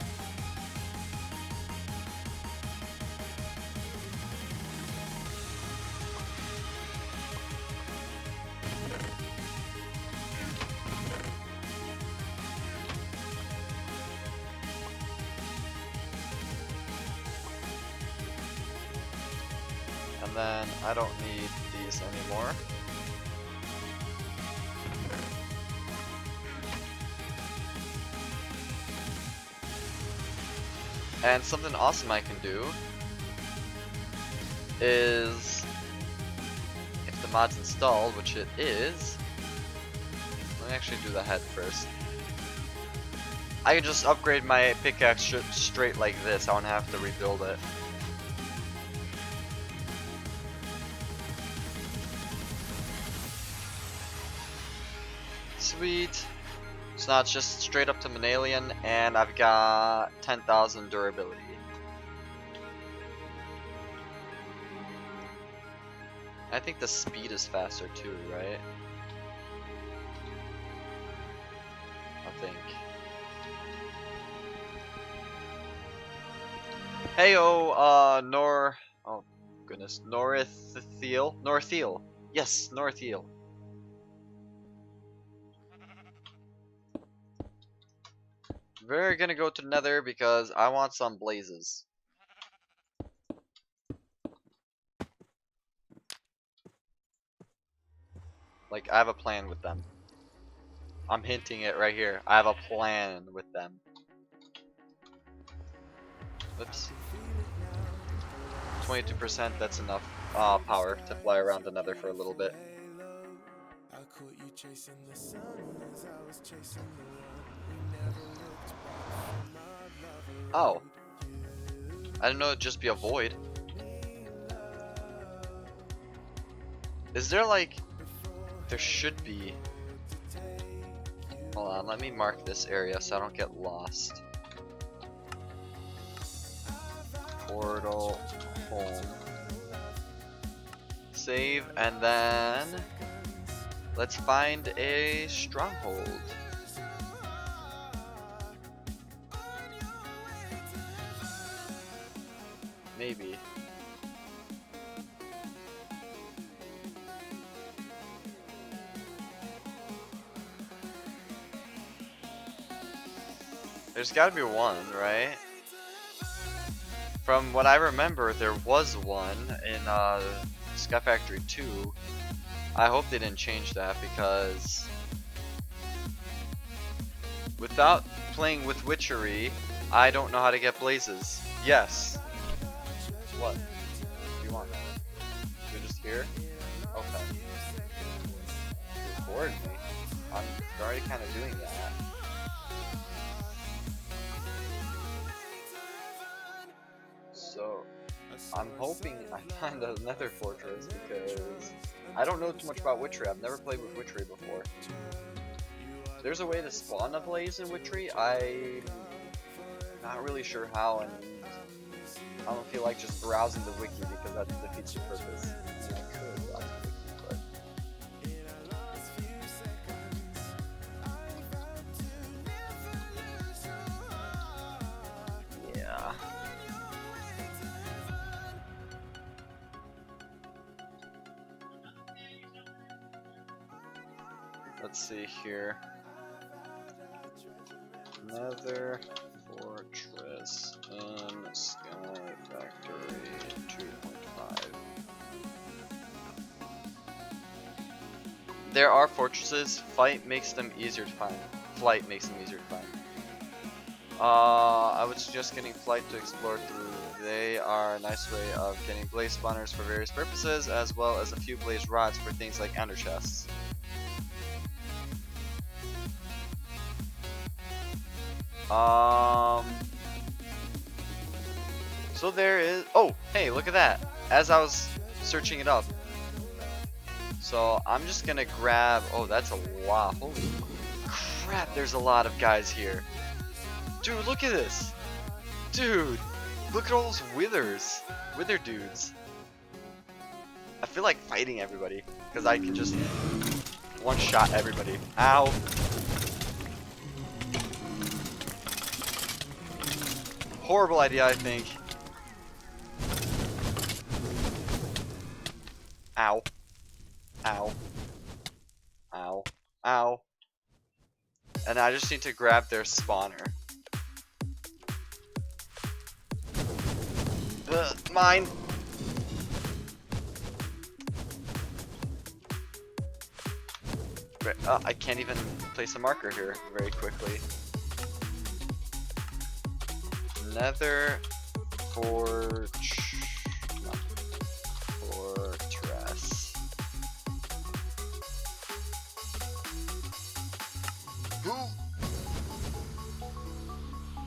And then I don't need the these anymore. And something awesome I can do is, if the mod's installed, which it is, let me actually do the head first. I can just upgrade my pickaxe straight like this. I don't have to rebuild it. Sweet. So now it's just straight up to Manalian, and I've got 10,000 durability. I think the speed is faster too, right? I think. Heyo, oh goodness, Northiel. Yes, Northiel. We're gonna go to Nether because I want some blazes. Like, I have a plan with them. I'm hinting it right here. I have a plan with them. Oops. 22%, that's enough power to fly around the Nether for a little bit. Oh. I didn't know it'd just be a void. Is there like... There should be... Hold on, let me mark this area so I don't get lost. Portal, home. Save, and then... Let's find a stronghold. Maybe. There's gotta be one, right? From what I remember, there was one in Skyfactory 2. I hope they didn't change that, because without playing with witchery, I don't know how to get blazes. Yes. What? Do you want? You're just here? Okay. You bored me. I'm already kind of doing that. So, I'm hoping I find another fortress because I don't know too much about witchery. I've never played with witchery before. There's a way to spawn a blaze in witchery. I'm not really sure how, and I don't feel like just browsing the wiki because that defeats the purpose. I mean, I could browse the wiki, but yeah. Let's see here. Nether fortress in Skyfactory 2.5. There are fortresses. Flight makes them easier to find. I would suggest getting flight to explore through. They are a nice way of getting blaze spawners for various purposes, as well as a few blaze rods for things like ender chests. So there is, oh, hey, look at that, as I was searching it up. So I'm just gonna grab, oh, that's a lot, holy crap, there's a lot of guys here. Dude, look at this. Dude, look at all those wither dudes. I feel like fighting everybody, because I can just one-shot everybody. Ow. Horrible idea, I think. Ow. Ow. Ow. Ow. And I just need to grab their spawner. Mine. I can't even place a marker here very quickly. Nether fortress.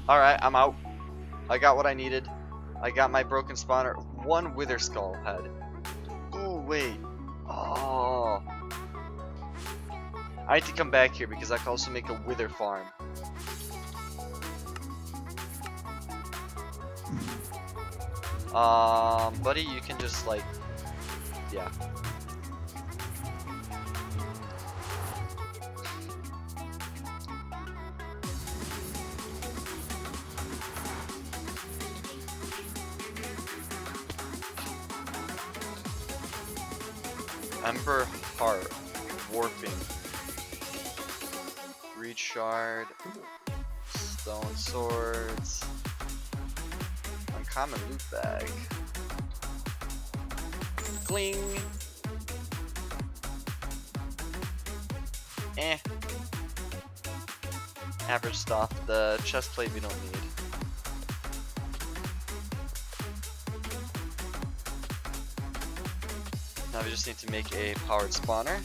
Alright, I'm out. I got what I needed. I got my broken spawner. One wither skull head. Ooh, wait. Oh. I need to come back here because I can also make a wither farm. Buddy, you can just like, yeah. Ember Heart, Warping, Reed Shard, Stone Swords, Uncommon Loot Bag, Cling, average stuff, the chest plate we don't need. Now we just need to make a powered spawner.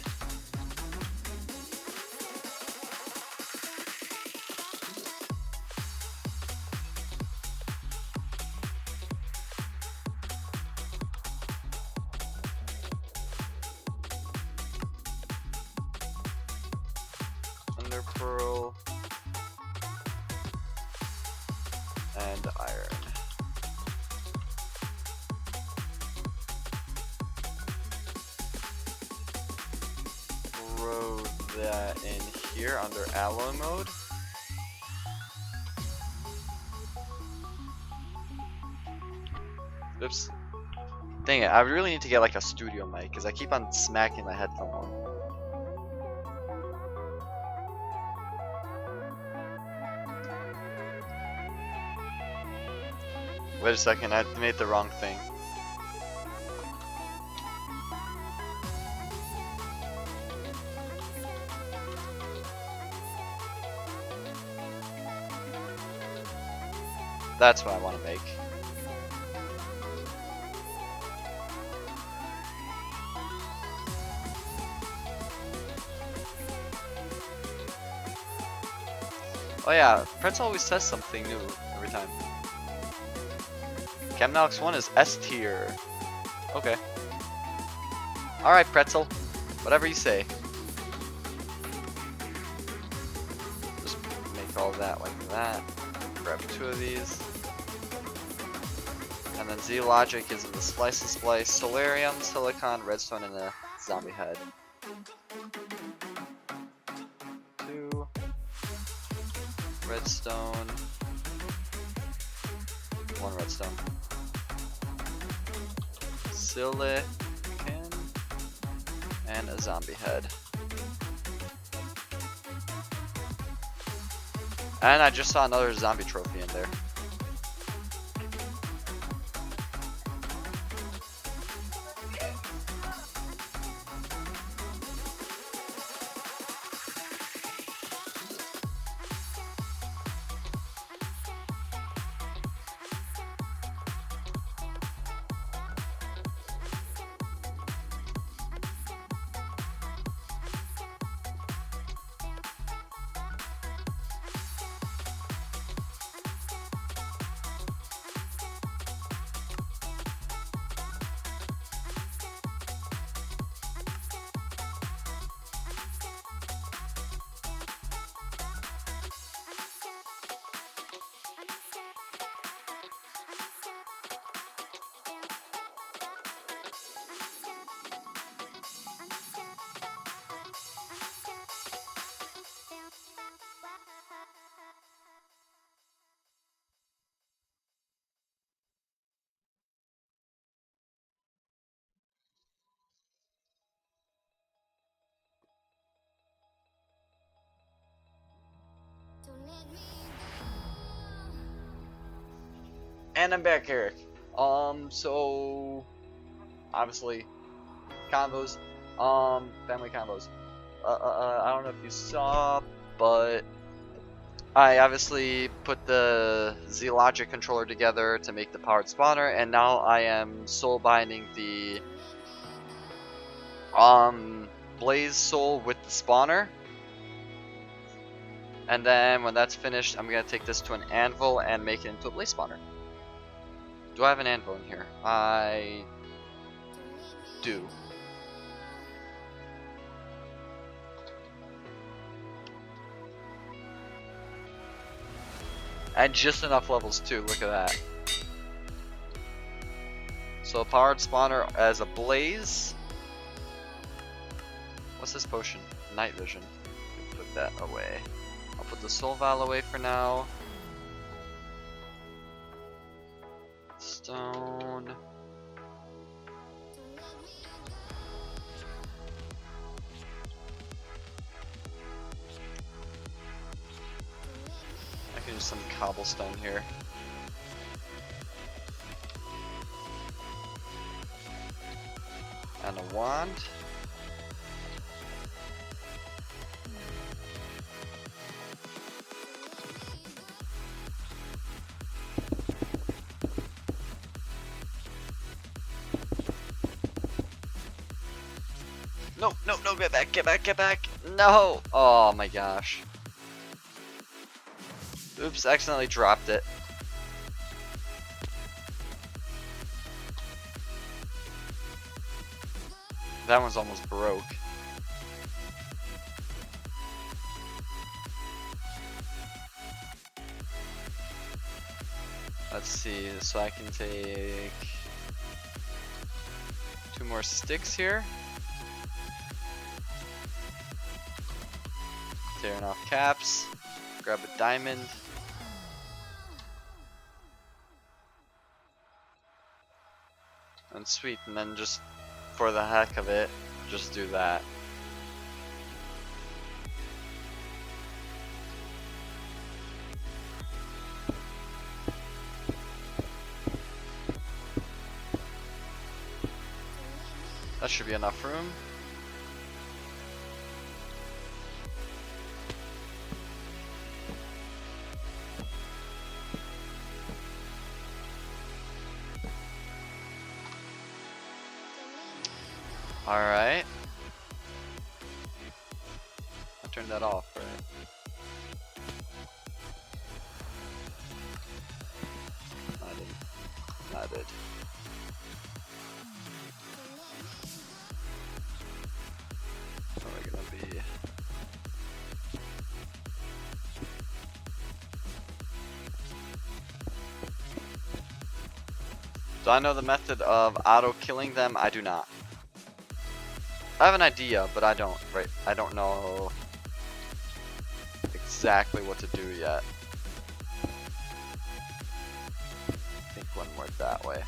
Ender Pearl and iron. Throw that in here under alloy mode. Oops. Dang it, I really need to get like a studio mic because I keep on smacking my headphone. Wait a second, I made the wrong thing. That's what I want to make. Oh yeah, Prince always says something new every time. Chemnox 1 is S tier. Okay. Alright, Pretzel. Whatever you say. Just make all that like that. Grab 2 of these. And then Z-Logic is in the Slice and Splice, Solarium, Silicon, Redstone, and a zombie head. 2. Redstone. 1 redstone. Silicon. And a zombie head. And I just saw another zombie trophy in there. And I'm back, Eric. So obviously combos, family combos. I don't know if you saw, but I obviously put the Z-Logic controller together to make the powered spawner, and now I am soul binding the Blaze Soul with the spawner. And then when that's finished, I'm gonna take this to an anvil and make it into a blaze spawner. Do I have an anvil in here? I do. And just enough levels too, look at that. So a powered spawner as a blaze. What's this potion? Night vision. Put that away. I'll put the soul vial away for now. Stone. I can use some cobblestone here. And a wand. No, no, no, get back, get back, get back. No! Oh my gosh. Oops, accidentally dropped it. That one's almost broke. Let's see, so I can take 2 more sticks here. Tearing off caps. Grab a diamond. And sweet, and then just for the heck of it, just do that. That should be enough room. Alright. I turned that off, right? I didn't. I did. What are we gonna be? Do I know the method of auto-killing them? I do not. I have an idea, but I don't. Right? I don't know exactly what to do yet. I think one more that way.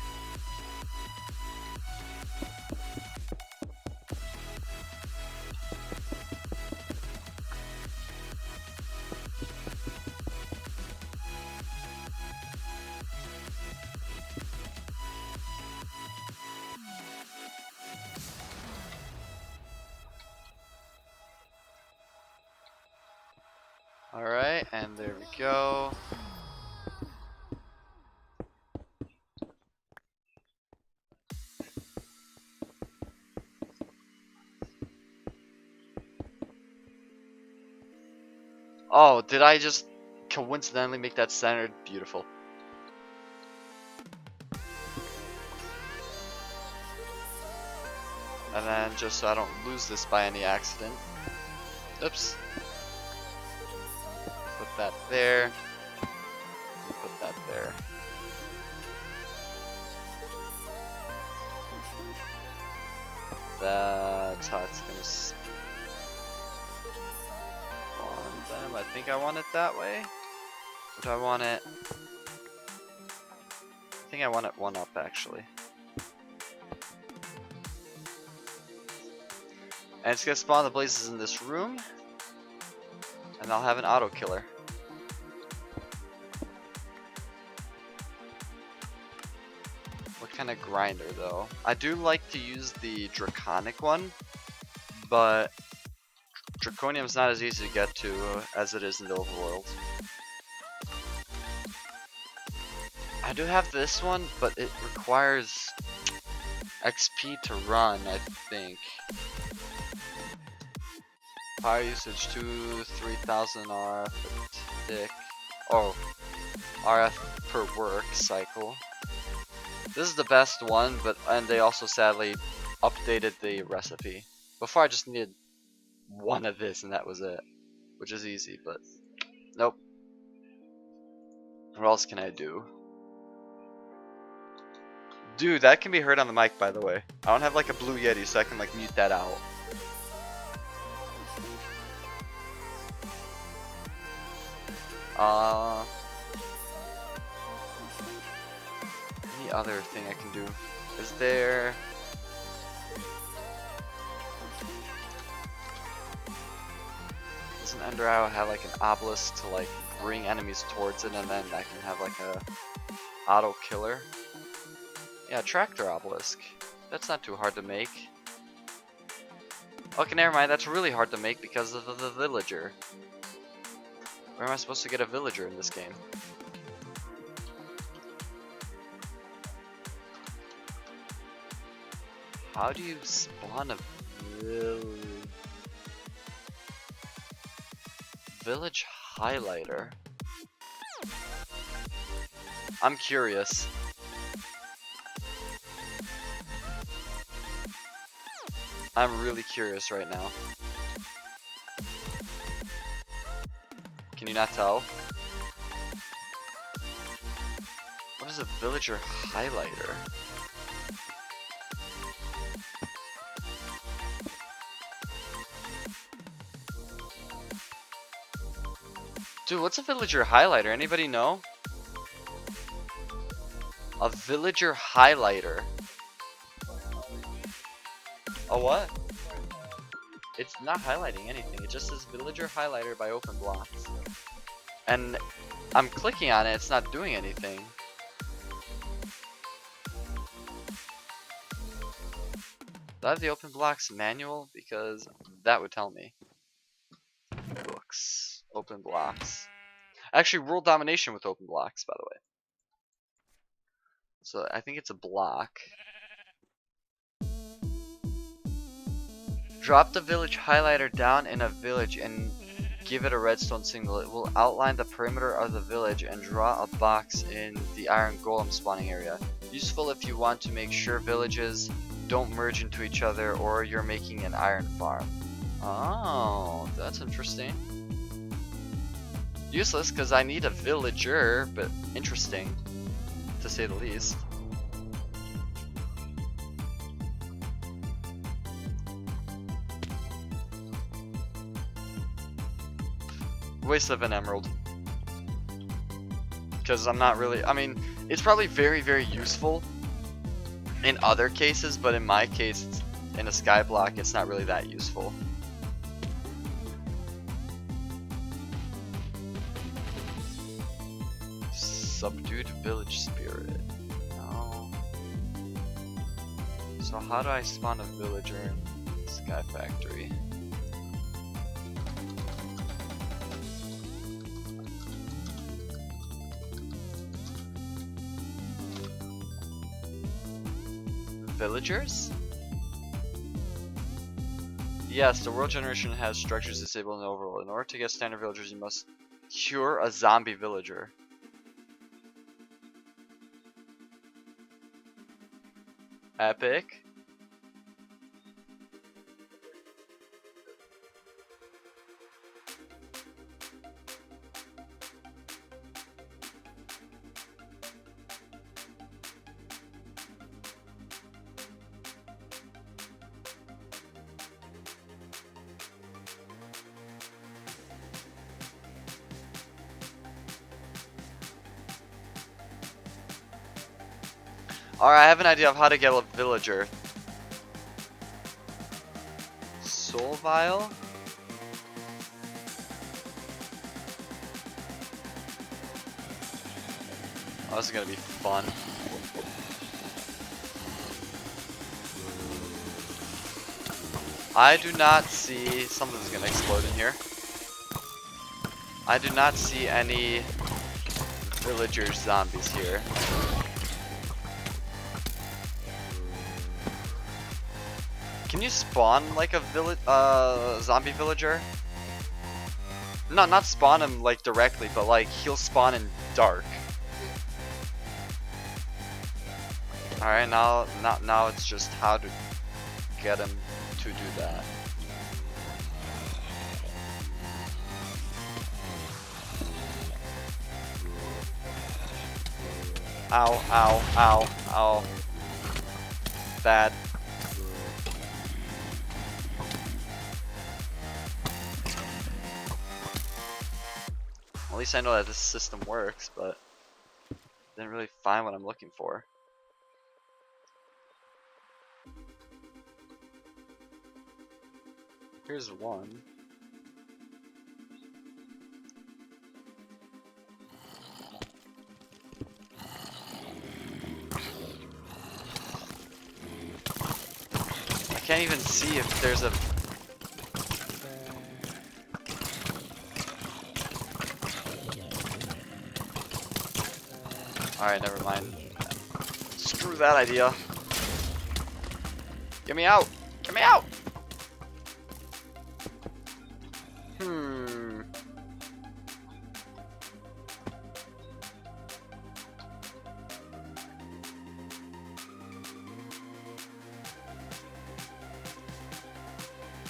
Alright, and there we go. Oh, did I just coincidentally make that centered? Beautiful. And then just so I don't lose this by any accident. Oops. Put that there. And put that there. That's how it's gonna spawn them. I think I want it that way. Or do I want it? I think I want it one up actually. And it's gonna spawn the blazes in this room. And I'll have an auto killer. What kind of grinder though? I do like to use the draconic one, but Draconium's not as easy to get to as it is in the overworld. I do have this one, but it requires XP to run, I think. Power usage 3,000 RF per tick. Oh, RF per work cycle. This is the best one, and they also sadly updated the recipe. Before I just needed one of this and that was it, which is easy, but nope. What else can I do? Dude, that can be heard on the mic, by the way. I don't have like a Blue Yeti, so I can like mute that out. Any other thing I can do? Is there? Does an Ender Arrow have like an obelisk to like bring enemies towards it, and then I can have like a auto killer? Yeah, tractor obelisk. That's not too hard to make. Okay, never mind. That's really hard to make because of the villager. Where am I supposed to get a villager in this game? How do you spawn a village highlighter? I'm curious. I'm really curious right now. Can you not tell? What is a villager highlighter? Dude, what's a villager highlighter? Anybody know? A villager highlighter. A what? It's not highlighting anything. It just says villager highlighter by open blocks. And I'm clicking on it, it's not doing anything. Do I have the open blocks manual? Because that would tell me. Books. Open blocks. Actually, world domination with open blocks, by the way. So I think it's a block. Drop the village highlighter down in a village and give it a redstone signal. It will outline the perimeter of the village and draw a box in the iron golem spawning area. Useful if you want to make sure villages don't merge into each other or you're making an iron farm. Oh, that's interesting. Useless because I need a villager, but interesting to say the least. Waste of an emerald. Because I'm not really, I mean, it's probably very, very useful in other cases, but in my case, in a sky block, it's not really that useful. Subdued village spirit. No. So how do I spawn a villager in Skyfactory? Villagers? Yes, the world generation has structures disabled in overall. In order to get standard villagers, you must cure a zombie villager. Epic. Alright, I have an idea of how to get a villager. Soul Vial? Oh, this is gonna be fun. I do not see Something's gonna explode in here. I do not see any villagers zombies here. Can you spawn like a zombie villager? No, not spawn him like directly, but like he'll spawn in dark. Alright, now it's just how to get him to do that. Ow, ow, ow, ow. Bad. At least I know that this system works, but didn't really find what I'm looking for. Here's one. I can't even see if there's a... Alright, never mind. Screw that idea. Get me out! Get me out!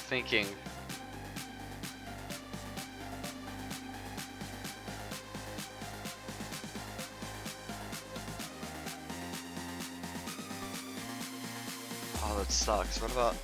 Thinking. Oh, that sucks. What about...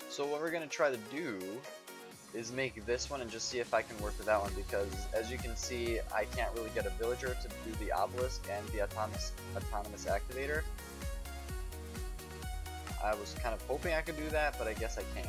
So what we're gonna try to do is make this one and just see if I can work with that one, because as you can see, I can't really get a villager to do the obelisk and the autonomous activator. I was kind of hoping I could do that, but I guess I can't.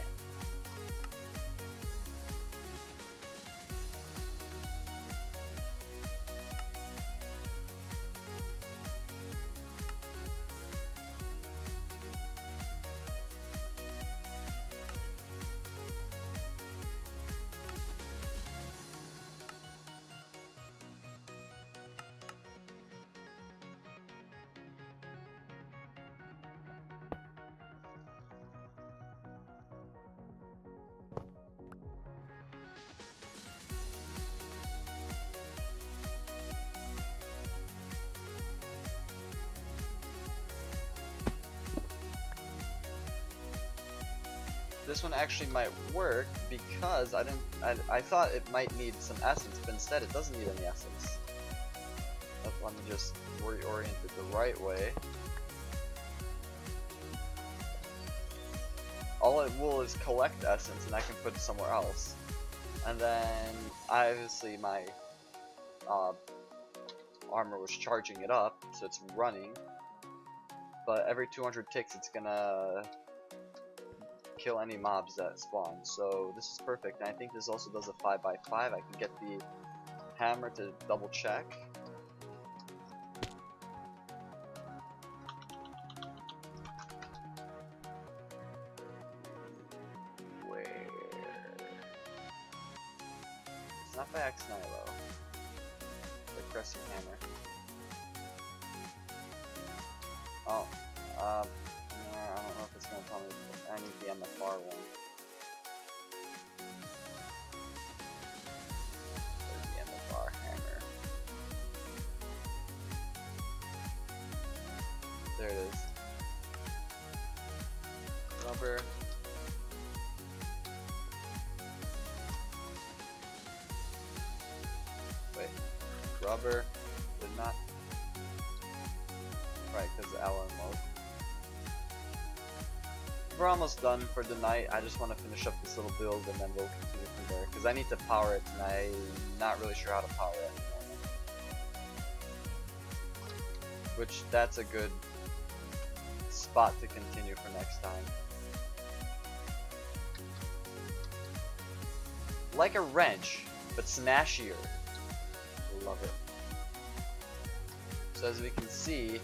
This one actually might work because I thought it might need some essence, but instead it doesn't need any essence. Let me just reorient it the right way. All it will is collect essence, and I can put it somewhere else. And then obviously my armor was charging it up, so it's running. But every 200 ticks, it's gonna kill any mobs that spawn. So this is perfect. And I think this also does a 5x5. I can get the hammer to double check. Where? It's not by X Nilo. The crescent hammer. Oh, no, I don't know if it's gonna tell me. I need the MFR one. Where's the MFR hammer? There it is. Rubber. Wait, rubber did not. Right, because the alloy mode. We're almost done for the night. I just want to finish up this little build and then we'll continue from there. Because I need to power it and I'm not really sure how to power it at the moment. Which, that's a good spot to continue for next time. Like a wrench, but smashier. Love it. So as we can see,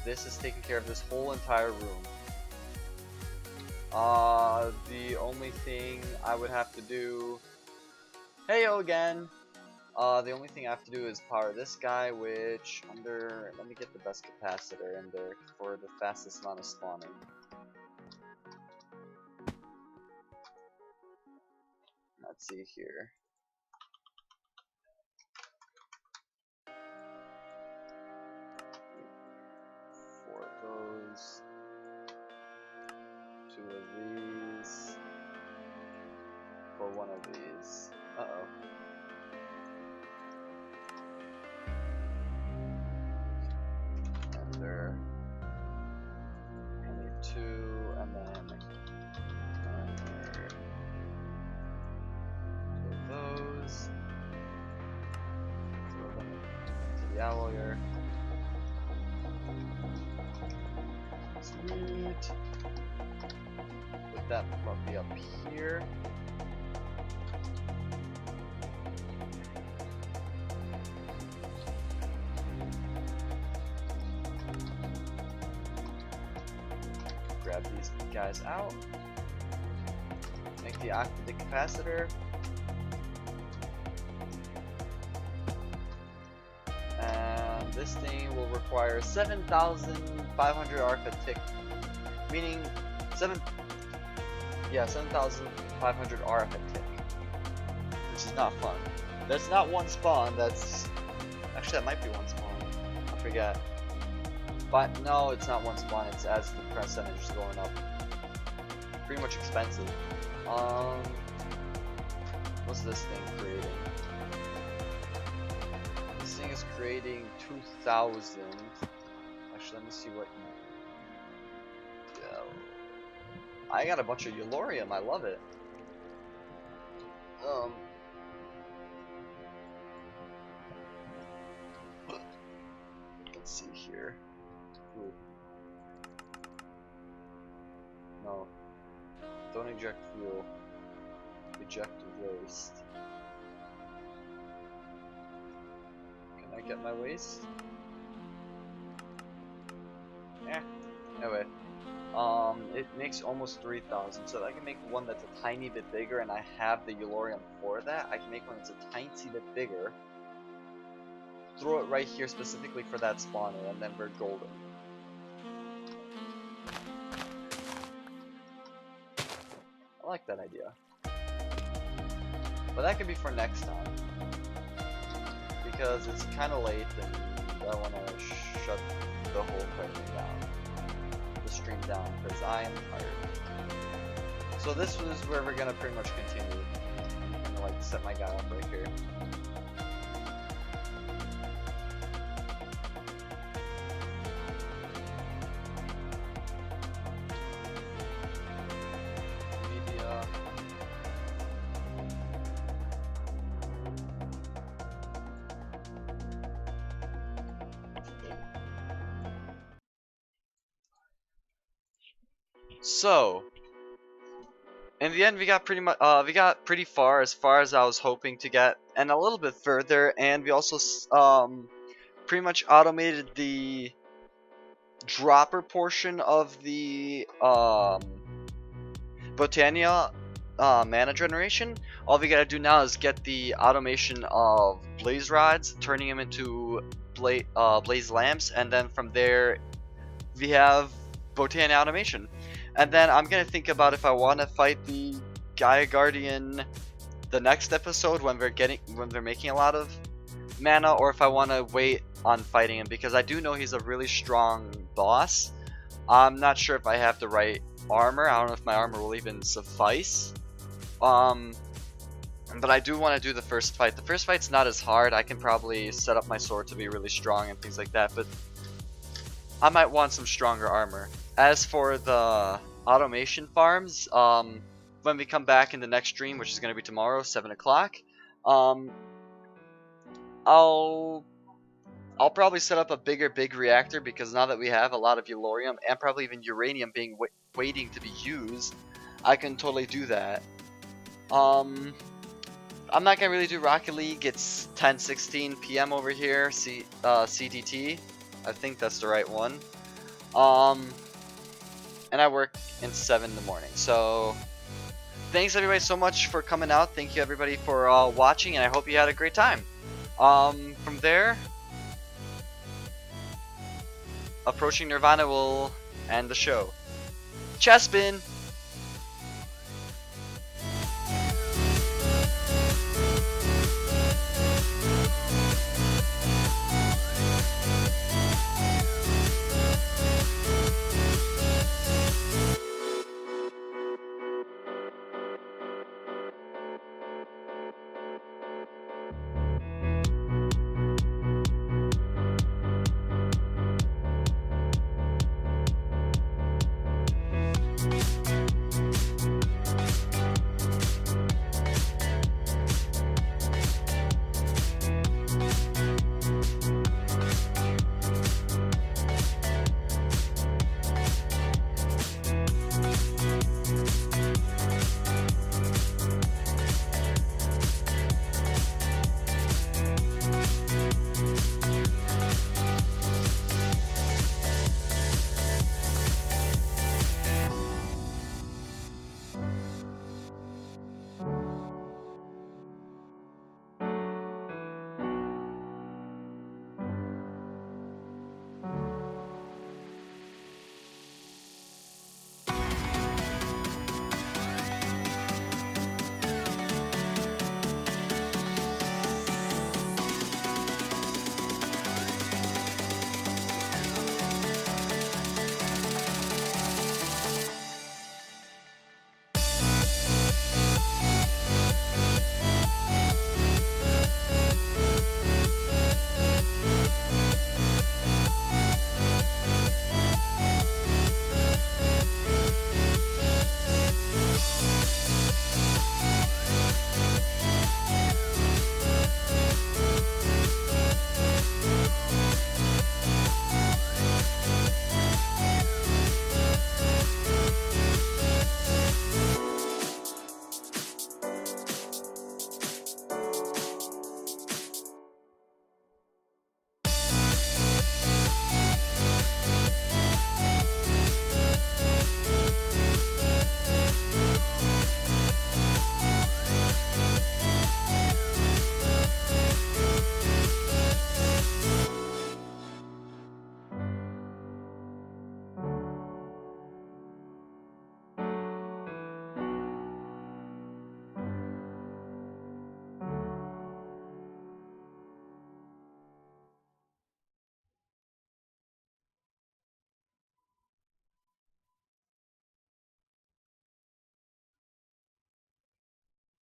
this is taking care of this whole entire room. The only thing I would have to do... Heyo again! The only thing I have to do is power this guy, which under... Let me get the best capacitor in there for the fastest amount of spawning. Let's see here. Those, 2 of these, for 1 of these. Uh-oh. And there. I need 2, and then another 2 of those. Throw them into the alloyer. Sweet. Put that puppy up here. Grab these guys out. Make the capacitor. And this thing will require 7,500 arc a tick, meaning 7,500 arc a tick, which is not fun. That's not one spawn. That's actually that might be one spawn. I forget. But no, it's not one spawn. It's as the percentage is going up. Pretty much expensive. What's this thing creating? This thing is creating 2,000. Actually, let me see what. Yeah, I got a bunch of Eulorium. I love it. Let's see here. Ooh. No. Don't eject fuel. Eject waste. Can I get my waste? Yeah. Anyway. It makes almost 3,000, so I can make one that's a tiny bit bigger, and I have the Eulorium for that. I can make one that's a tiny bit bigger. Throw it right here specifically for that spawner, and then we're golden. I like that idea. But that could be for next time. Because it's kind of late and I want to shut the whole thing down. The stream down, because I am tired. So this was where we're going to pretty much continue. I'm going to like set my guy up right here. So, in the end, we got pretty far as I was hoping to get, and a little bit further. And we also pretty much automated the dropper portion of the Botania mana generation. All we gotta do now is get the automation of blaze rods, turning them into blaze lamps, and then from there we have Botania automation. And then I'm gonna think about if I want to fight the Gaia Guardian the next episode when they're making a lot of mana, or if I want to wait on fighting him, because I do know he's a really strong boss. I'm not sure if I have the right armor. I don't know if my armor will even suffice. But I do want to do the first fight. The first fight's not as hard. I can probably set up my sword to be really strong and things like that, but I might want some stronger armor. As for the automation farms, when we come back in the next stream, which is going to be tomorrow, 7 o'clock, I'll probably set up a big reactor, because now that we have a lot of Yellorium and probably even Uranium being waiting to be used, I can totally do that. I'm not gonna really do Rocket League. It's 10:16 p.m. over here, CDT. I think that's the right one. And I work in 7 in the morning. So thanks everybody so much for coming out. Thank you everybody for watching, and I hope you had a great time. From there, approaching Nirvana will end the show. Chespin!